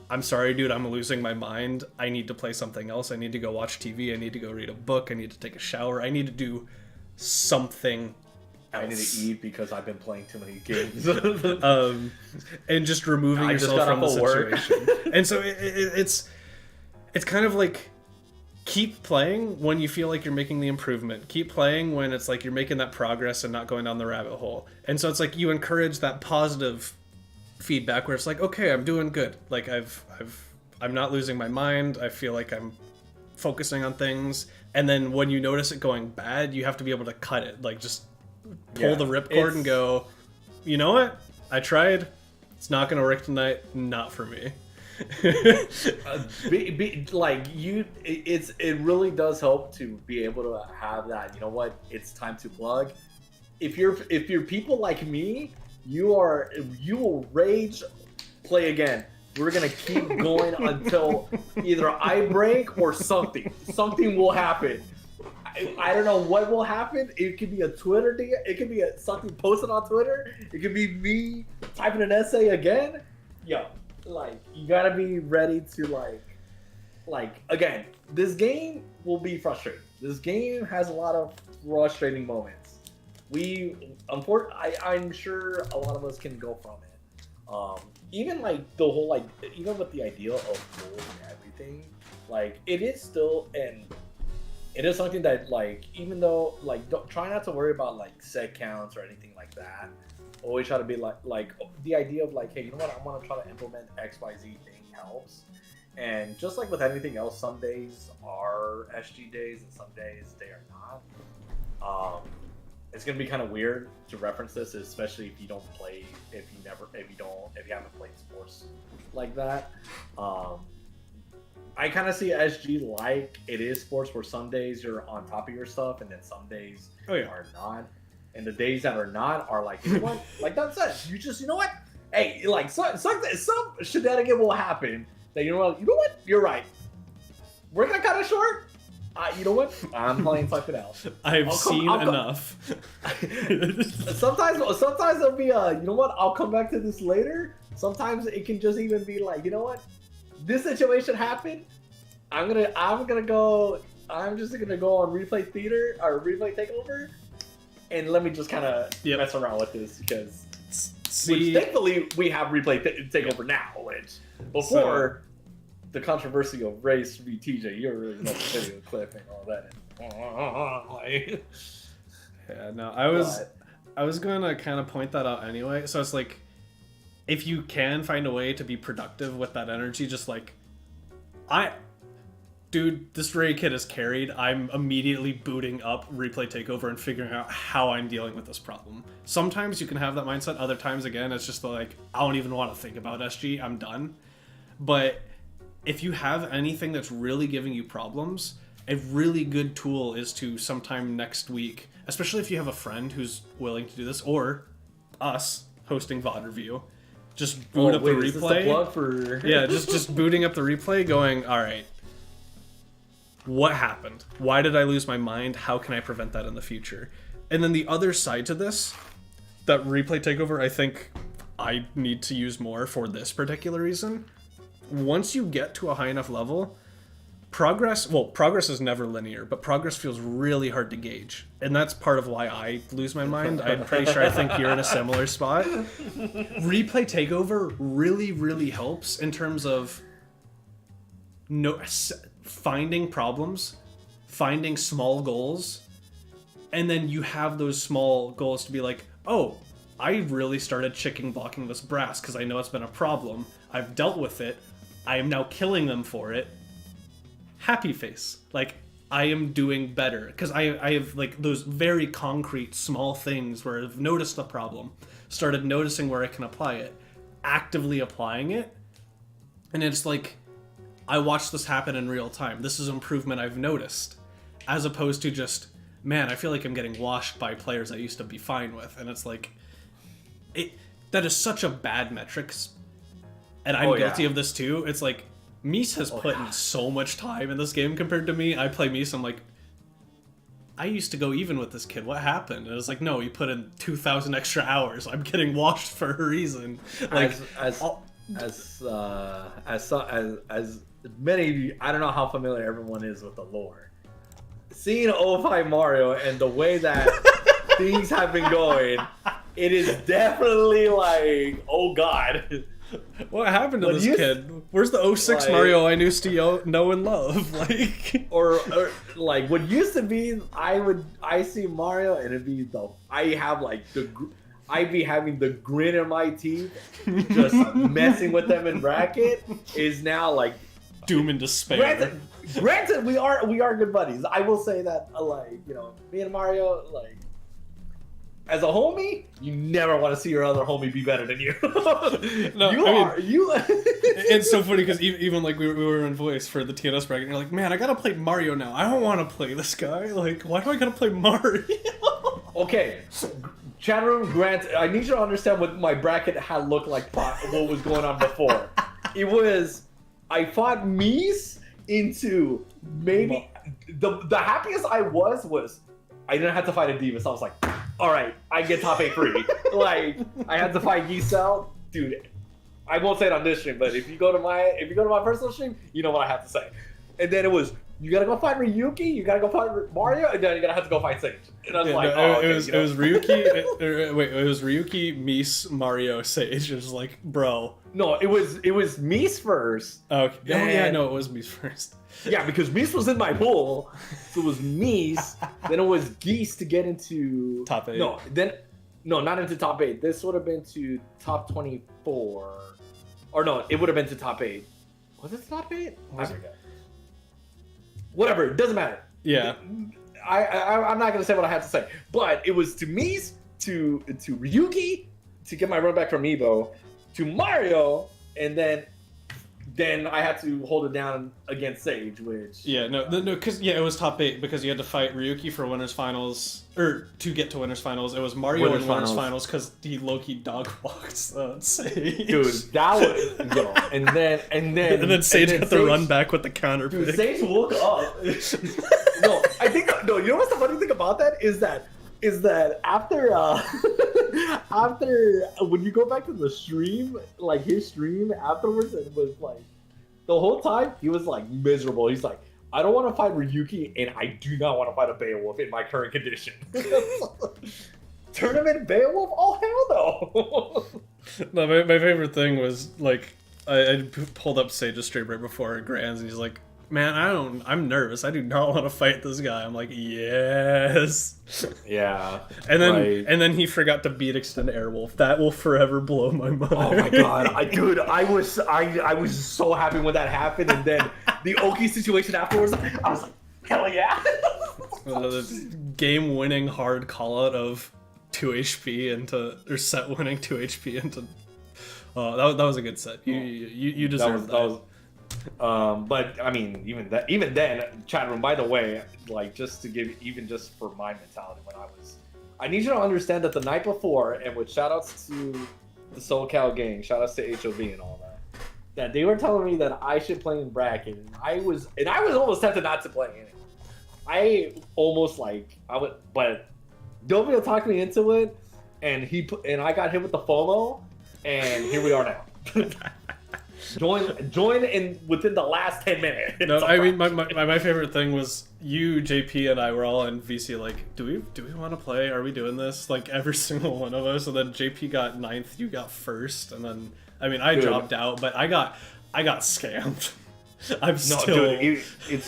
I'm sorry, dude, I'm losing my mind. I need to play something else. I need to go watch TV. I need to go read a book. I need to take a shower. I need to do something else. I need to eat because I've been playing too many games. And just removing I just yourself got from the off of work. situation. And so it's kind of like, keep playing when you feel like you're making the improvement. Keep playing when it's like you're making that progress and not going down the rabbit hole. And so it's like you encourage that positive feedback where it's like, okay, I'm doing good. Like I'm not losing my mind. I feel like I'm focusing on things. And then when you notice it going bad, you have to be able to cut it. Like just pull the ripcord and go, you know what? I tried. It's not going to work tonight. Not for me. It really does help to be able to have that. You know what? It's time to plug. If you're people like me, you will rage, play again. We're gonna keep going until either I break or something will happen. I don't know what will happen. It could be a Twitter thing. It could be something posted on Twitter. It could be me typing an essay again. Yo, like, you gotta be ready to like again. This game will be frustrating. This game has a lot of frustrating moments. I'm sure a lot of us can go from it. Even like the whole even with the idea of gold and everything, like it is still it is something that even though don't try not to worry about set counts or anything like that. Always try to be like the idea of hey, you know what, I want to try to implement XYZ thing helps. And just like with anything else, some days are SG days and some days they are not. It's gonna be kind of weird to reference this, especially if you don't play, if you haven't played sports like that. I kind of see SG like it is sports, where some days you're on top of your stuff, and then some days are not. And the days that are not are you know what? Like that said, you know what? Hey, some shenanigan will happen. That you know what? You're right. We're gonna cut it short. You know what? I'm playing something else. I've seen enough. Sometimes it'll be you know what? I'll come back to this later. Sometimes it can just even be you know what? This situation happened. I'm just gonna go on Replay Theater or Replay Takeover, and let me just kind of mess around with this because which thankfully we have Replay Takeover now. Which before. The controversy of Race v TJ, you really love the video clip and all that. Yeah, no, I was going to kind of point that out anyway. So it's if you can find a way to be productive with that energy, just dude, this Ray kid is carried. I'm immediately booting up Replay Takeover and figuring out how I'm dealing with this problem. Sometimes you can have that mindset. Other times, again, it's just I don't even want to think about SG. I'm done. But if you have anything that's really giving you problems, a really good tool is to sometime next week, especially if you have a friend who's willing to do this, or us hosting VOD review, just boot up the replay. Is this the plug for... Yeah, just booting up the replay, going, all right, what happened? Why did I lose my mind? How can I prevent that in the future? And then the other side to this, that Replay Takeover, I think I need to use more for this particular reason. Once you get to a high enough level, progress is never linear, but progress feels really hard to gauge. And that's part of why I lose my mind. I'm pretty sure I think you're in a similar spot. Replay Takeover really, really helps in terms of finding problems, finding small goals, and then you have those small goals to be oh, I really started chicken blocking this brass because I know it's been a problem. I've dealt with it. I am now killing them for it. Happy face. I am doing better. Because I have, those very concrete, small things where I've noticed the problem, started noticing where I can apply it, actively applying it, and it's I watched this happen in real time. This is improvement I've noticed. As opposed to just, man, I feel like I'm getting washed by players I used to be fine with. And it's that is such a bad metric. And I'm guilty of this too. It's Mies has put in so much time in this game compared to me. I play Mies, I'm I used to go even with this kid. What happened? And it was like, no, he put in 2,000 extra hours. I'm getting washed for a reason. Like, as many of you, I don't know how familiar everyone is with the lore. Seeing 05 Mario and the way that things have been going, it is definitely like, oh god. what happened to this kid? Where's the 06 like, Mario I used to know and love? Like, or like what used to be, I see Mario and it'd be I'd be having the grin in my teeth, just messing with them in bracket. Is now like doom and despair. Granted, we are good buddies. I will say that, like, you know, me and Mario, like, as a homie, you never want to see your other homie be better than you. No, you. It's so funny because even like we were in voice for the TNS bracket, and you're like, man, I gotta play Mario now. I don't want to play this guy. Like, why do I gotta play Mario? Okay, chat room, Grant, I need you to understand what my bracket had looked like. What was going on before? It was, I fought Mies into maybe the happiest I was I didn't have to fight a diva, so I was like, all right, I get top 8 free. Like, I had to fight Giselle, dude. I won't say it on this stream, but if you go to my personal stream, you know what I have to say. And then it was, you gotta go fight Ryuki, you gotta go fight Mario, and then you're gonna have to go fight Sage. And I was like, no, okay, it was Ryuki. It was Ryuki, Mies, Mario, Sage. It was like, bro. No, it was Mies first. Okay. Then, oh yeah, no, it was Mies first. Yeah, because Mies was in my pool, so it was Mies. Then it was Geese to get into top 8. No, not into top 8. This would have been to top 24, or no, it would have been to top 8. Was it top 8? I forget. Whatever, it doesn't matter. Yeah. I'm not gonna say what I have to say, but it was to Mies, to Ryuki, to get my run back from Evo, to Mario, and then I had to hold it down against Sage, which... Yeah, no, because, yeah, it was top 8, because you had to fight Ryuki for Winners Finals, or to get to Winners Finals. It was Mario in Winners Finals, because he low-key dog-walked Sage. Dude, that was... Yo, and then Sage got the run back with the counter pick. Dude, Sage woke up. No, you know what's the funny thing about that? Is that after when you go back to the stream, like his stream afterwards, it was like the whole time he was like miserable. He's like, I don't want to fight Ryuki and I do not want to fight a Beowulf in my current condition. Tournament Beowulf? Oh hell no. No, my favorite thing was like I pulled up Sage's stream right before Grands and he's like, man, I'm nervous. I do not want to fight this guy. I'm like, yes. Yeah. And then he forgot to beat Extend Airwolf. That will forever blow my mind. Oh my god, I was so happy when that happened, and then the Oki situation afterwards, I was like, hell yeah. The game-winning hard call-out of 2 HP into, or set-winning 2 HP into. That was a good set. You deserve that. But I mean, even then, chat room. By the way, like just to give, even just for my mentality, I need you to understand that the night before, and with shoutouts to the SoCal gang, shoutouts to HOV and all that they were telling me that I should play in bracket, and I was almost tempted not to play in it. I would, but Dobio talked me into it, and I got hit with the FOMO, and here we are now. Join in within the last 10 minutes. No, I mean my favorite thing was you, JP, and I were all in VC like, do we want to play? Are we doing this? Like every single one of us. And then JP got 9th, you got 1st, and then I dropped out, but I got scammed. It's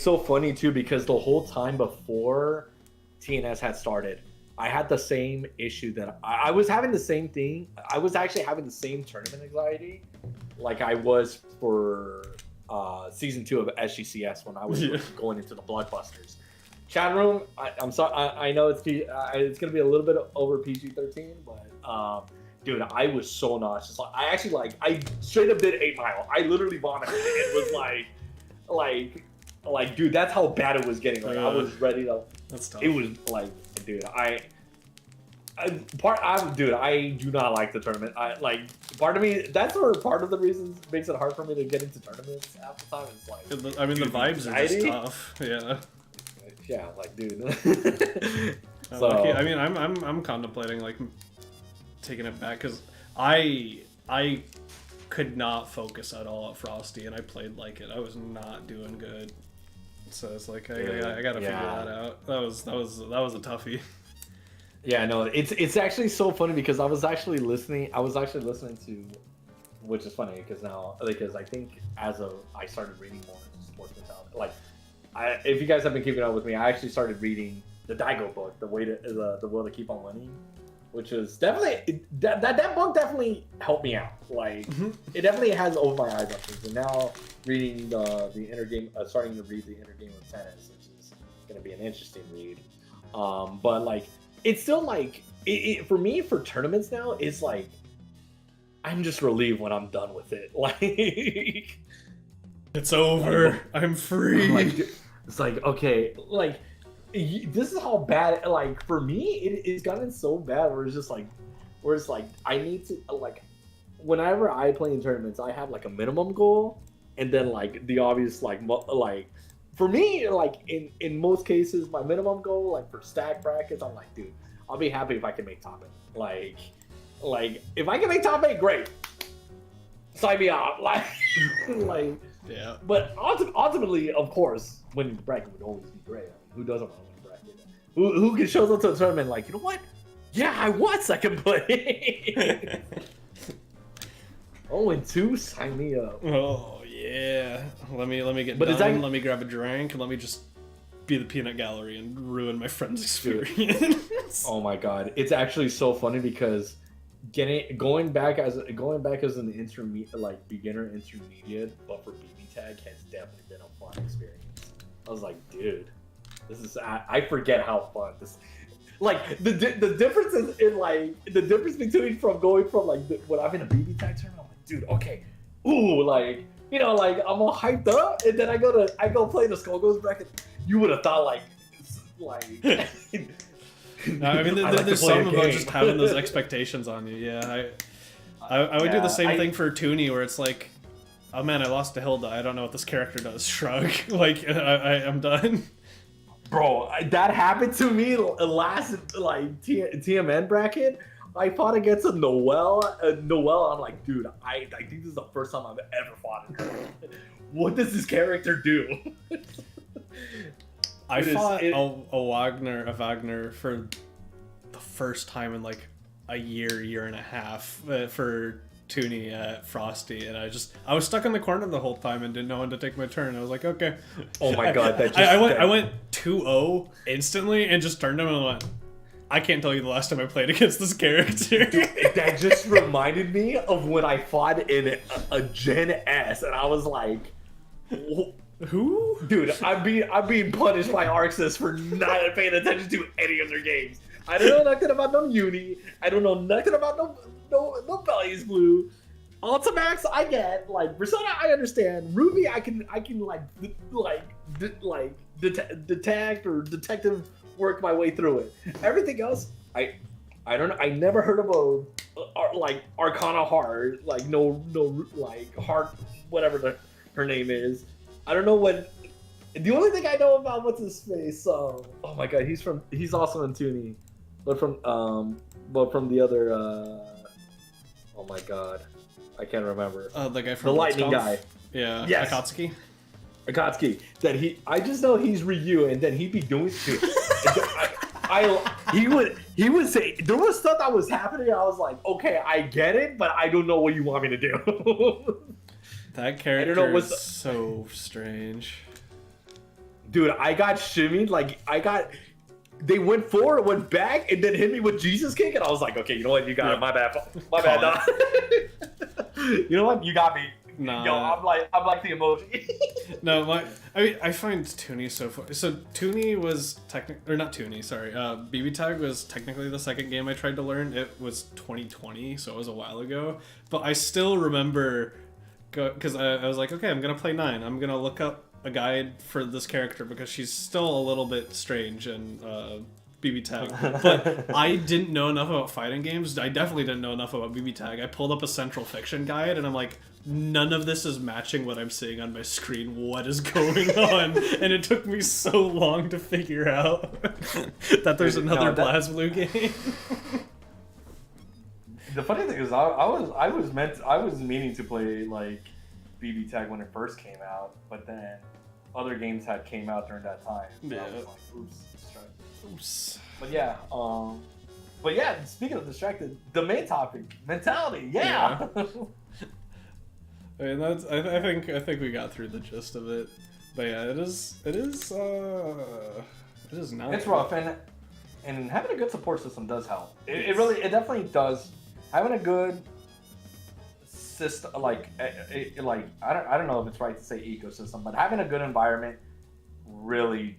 so funny too, because the whole time before TNS had started, I had the same issue that I was having the same thing. I was actually having the same tournament anxiety like I was for season 2 of SGCS when I was going into the Blockbusters. Chat room, I'm sorry, I know it's gonna be a little bit over PG-13, but dude, I was so nauseous. I straight up did 8 Mile. I literally vomited. It was like, dude, that's how bad it was getting. Like, I was ready to. That's tough. It was like, dude, I do not like the tournament. Part of me, that's where part of the reasons makes it hard for me to get into tournaments half the time. It's like, I mean, the vibes are just tough. Yeah. Yeah, like, dude. So, I mean, I'm contemplating like taking it back because I could not focus at all at Frosty, and I played like it. I was not doing good. So it's like I gotta figure that out. That was a toughie. Yeah, no, it's actually so funny because I was actually listening to, which is funny because I think I started reading more sports mentality. Like, if you guys have been keeping up with me, I actually started reading the Daigo book, the will to keep on winning, which is definitely that book definitely helped me out. Like, it definitely has opened my eyes up things. And now reading the inner game, starting to read the inner game of tennis, which is going to be an interesting read. But like, it's still like for me for tournaments now, it's like I'm just relieved when I'm done with it. Like, it's over. I'm free. It's like, okay, like, this is how bad, like, for me, it's gotten so bad where it's like, I need to, like, whenever I play in tournaments, I have, like, a minimum goal, and then, like, the obvious, like, for me, like, in most cases, my minimum goal, like, for stack brackets, I'm like, dude, I'll be happy if I can make top 8. Like, if I can make top 8, great. Sign me up. Like, yeah. But ultimately, of course, winning the bracket would always be great. I mean, who doesn't want to win the bracket? Who can show up to a tournament like, you know what? Yeah, I want second place. 0-2, sign me up. Oh yeah. Let me get But done. Let me grab a drink and let me just be the peanut gallery and ruin my friend's experience. Oh my god, it's actually so funny because going back as an intermediate, like beginner intermediate, but for BB tag has definitely been a fun experience. I was like, dude, this is I forget how fun this. Like the difference is in like the difference between going from like when I'm in a BB tag tournament, I'm like, dude, okay, ooh, like, you know, like I'm all hyped up, and then I go play the Skullgirls bracket. You would have thought like. No, I mean, there's some about just having those expectations on you. Yeah, I would do the same thing for Toonie, where it's like, oh man, I lost to Hilda. I don't know what this character does. Shrug. Like, I'm done. Bro, that happened to me last like TMN bracket. I fought against a Noelle. I'm like, dude, I think this is the first time I've ever fought her. What does this character do? I fought a Wagner for the first time in like a year and a half for Toonie at Frosty, and I was stuck in the corner the whole time and didn't know when to take my turn. I was like, okay. Oh my god, I went 2-0 instantly and just turned him and went, I can't tell you the last time I played against this character. That just reminded me of when I fought in a Gen S, and I was like, who? Dude, I'm being punished by Arxis for not paying attention to any of their games. I don't know nothing about no Uni. I don't know nothing about no Bellies Blue. Ultimax I get, like Persona I understand. Ruby I can detect or detective work my way through it. Everything else I don't know. I never heard of like Arcana Heart, like no like Heart, whatever her name is. I don't know what. The only thing I know about what's his face. Oh my god, he's also in Toonie, but from the other. Oh my god, I can't remember. The guy from the lightning guy. Yeah. Yes. Akatsuki. That I just know he's Ryu, and then he'd be doing shit. He would say there was stuff that was happening. I was like, okay, I get it, but I don't know what you want me to do. That character is so strange. Dude, I got shimmied. They went forward, went back, and then hit me with Jesus kick, and I was like, okay, you know what? You got it. My bad. My bad, dog. You know what? You got me. Nah. Yo, I'm like the emoji. No, I find Toonie so fun. So Toonie was not Toonie, sorry. BB Tag was technically the second game I tried to learn. It was 2020, so it was a while ago. But I still remember, because I was like, okay, I'm gonna play 9. I'm gonna look up a guide for this character because she's still a little bit strange and BB Tag. But I didn't know enough about fighting games. I definitely didn't know enough about BB Tag. I pulled up a Central Fiction guide and I'm like, none of this is matching what I'm seeing on my screen. What is going on? And it took me so long to figure out that there's another BlazBlue game. The funny thing is, I was meaning to play like BB Tag when it first came out, but then other games had came out during that time. So I was like, oops, distracted. Oops. But yeah, speaking of distracted, the main topic, mentality, yeah. I mean, I think we got through the gist of it. But yeah, it is not. It's rough, and having a good support system does help. It definitely does. Having a good system, like I don't know if it's right to say ecosystem, but having a good environment really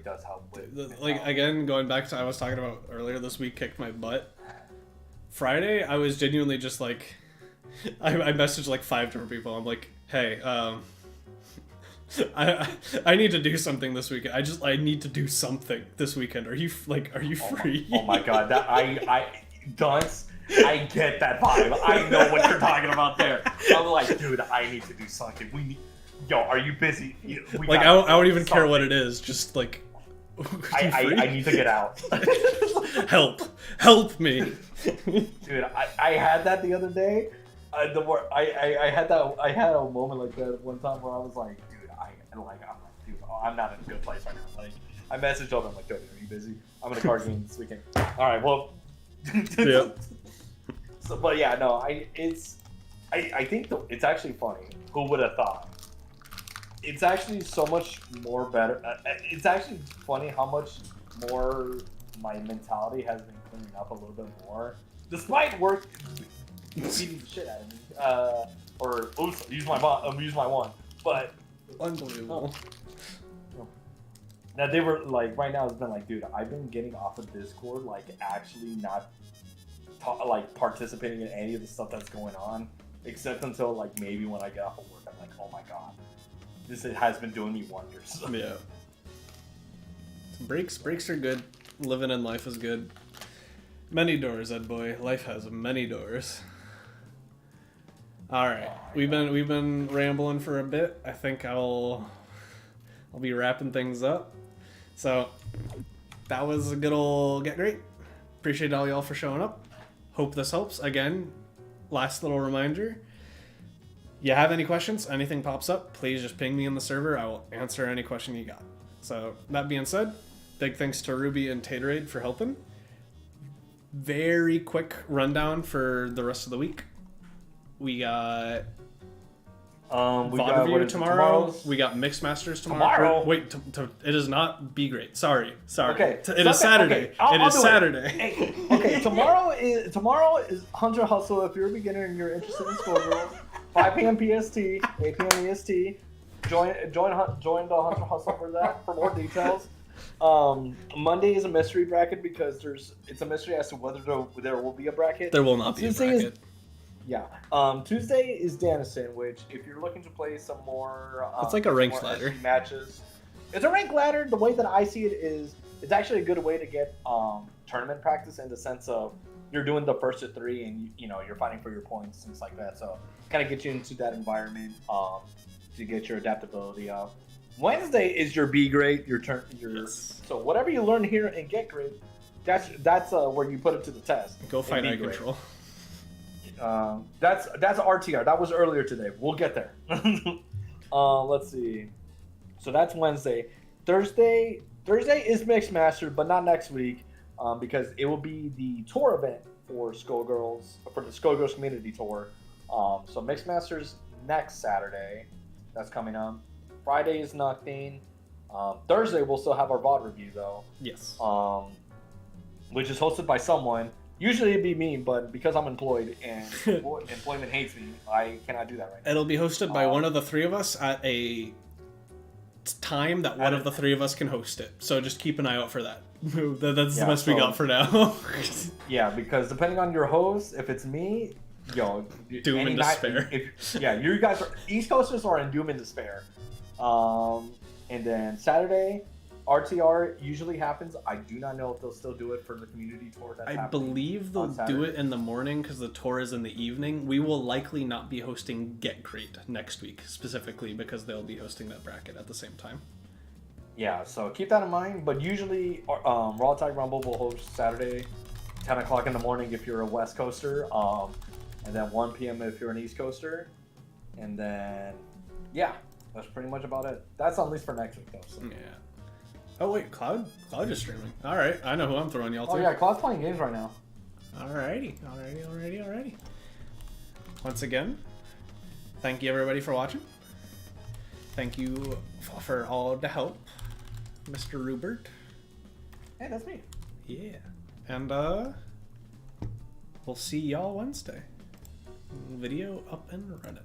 does help with. Like again, going back to I was talking about earlier this week, kicked my butt. Friday, I was genuinely just like, I messaged like 5 different people. I'm like, hey, I need to do something this weekend. I need to do something this weekend. Are you free? Oh my god, that Dunce. I get that vibe. I know what you're talking about there. I'm like, dude, I need to do something. Yo, are you busy? Like, I don't even care what it is. Just like, I need to get out. help me, dude. I had that the other day. I had a moment like that one time where I was like, dude, I'm not in a good place right now. Like, I messaged over. I'm like, dude, are you busy? I'm in a card game this weekend. All right, well. Yeah. So, but yeah, no, I think it's actually funny. Who would have thought? It's actually so much more better. It's actually funny how much more my mentality has been clearing up a little bit more, despite work beating the shit out of me. Or oops, use my one. But unbelievable. Now they were like, right now it's been like, dude, I've been getting off of Discord, like actually not participating in any of the stuff that's going on, except until like maybe when I get off of work, I'm like, oh my god, this has been doing me wonders. Yeah. Breaks are good. Living in life is good. Many doors, Ed boy. Life has many doors. All right, we've been rambling for a bit. I think I'll be wrapping things up. So that was a good old Get Great. Appreciate all y'all for showing up. Hope this helps. Again, last little reminder. You have any questions, anything pops up, please just ping me in the server. I will answer any question you got. So that being said, big thanks to Ruby and Taterade for helping. Very quick rundown for the rest of the week. We got VOD review tomorrow. We got Mix Masters tomorrow. Wait, it is not Be Great. Sorry. Okay. It is Saturday. Okay. It is Saturday. Hey, okay, tomorrow is Hunter Hustle. If you're a beginner and you're interested in Skullgirls, 5 p.m. PST, 8 p.m. EST. Join the Hunter Hustle for that for more details. Monday is a mystery bracket because it's a mystery as to whether there will be a bracket. There will not be a bracket. Tuesday is Danison, which if you're looking to play some more, it's like a ranked ladder matches. It's a ranked ladder. The way that I see it is, it's actually a good way to get tournament practice in the sense of you're doing the first of 3 and you're fighting for your points, things like that. So kind of get you into that environment to get your adaptability up. Wednesday is your Be Great, your turn. Yes. So whatever you learn here and Get Great, that's where you put it to the test. Go fight Eye Control. That's RTR. That was earlier today. We'll get there. Let's see. So that's Wednesday. Thursday is Mixed Masters, but not next week, because it will be the tour event for Skullgirls, for the Skullgirls Community Tour. So Mixed Masters next Saturday. That's coming up. Friday is nothing. Thursday we'll still have our VOD review though. Yes. Which is hosted by someone. Usually it'd be me, but because I'm employed and employment hates me, I cannot do that right now. It'll be hosted by one of the 3 of us at a time that one of the 3 of us can host it. So just keep an eye out for that. That's the best we got for now. Yeah, because depending on your host, if it's me, doom and despair. You guys are East Coasters are in doom and despair. And then Saturday, RTR usually happens. I do not know if they'll still do it for the community tour. That's I happening believe they'll on do Saturday. it in the morning because the tour is in the evening. We will likely not be hosting Get Gr8 next week, specifically because they'll be hosting that bracket at the same time. Yeah, so keep that in mind. But usually, Raw Tag Rumble will host Saturday, 10 o'clock in the morning if you're a West Coaster, and then 1 p.m. if you're an East Coaster. And then, yeah, that's pretty much about it. That's at least for next week, though. So. Yeah. Oh wait, Cloud is streaming. All right, I know who I'm throwing y'all to. Oh yeah, Cloud's playing games right now. Alrighty. Once again, thank you everybody for watching. Thank you for all the help, Mr. Rupert. Hey, that's me. Yeah. And we'll see y'all Wednesday. Video up and running.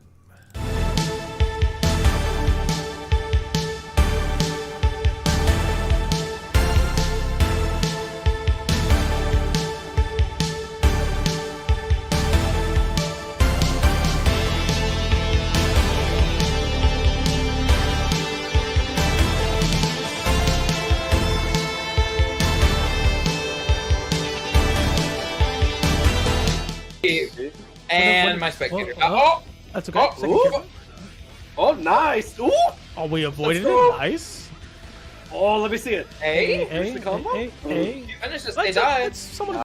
And my spectator. Oh, that's okay. Oh, nice. Ooh. Oh, we avoided Let's go. it. Nice. Oh, let me see it. Hey, Push the combo? you finished this. They died. Someone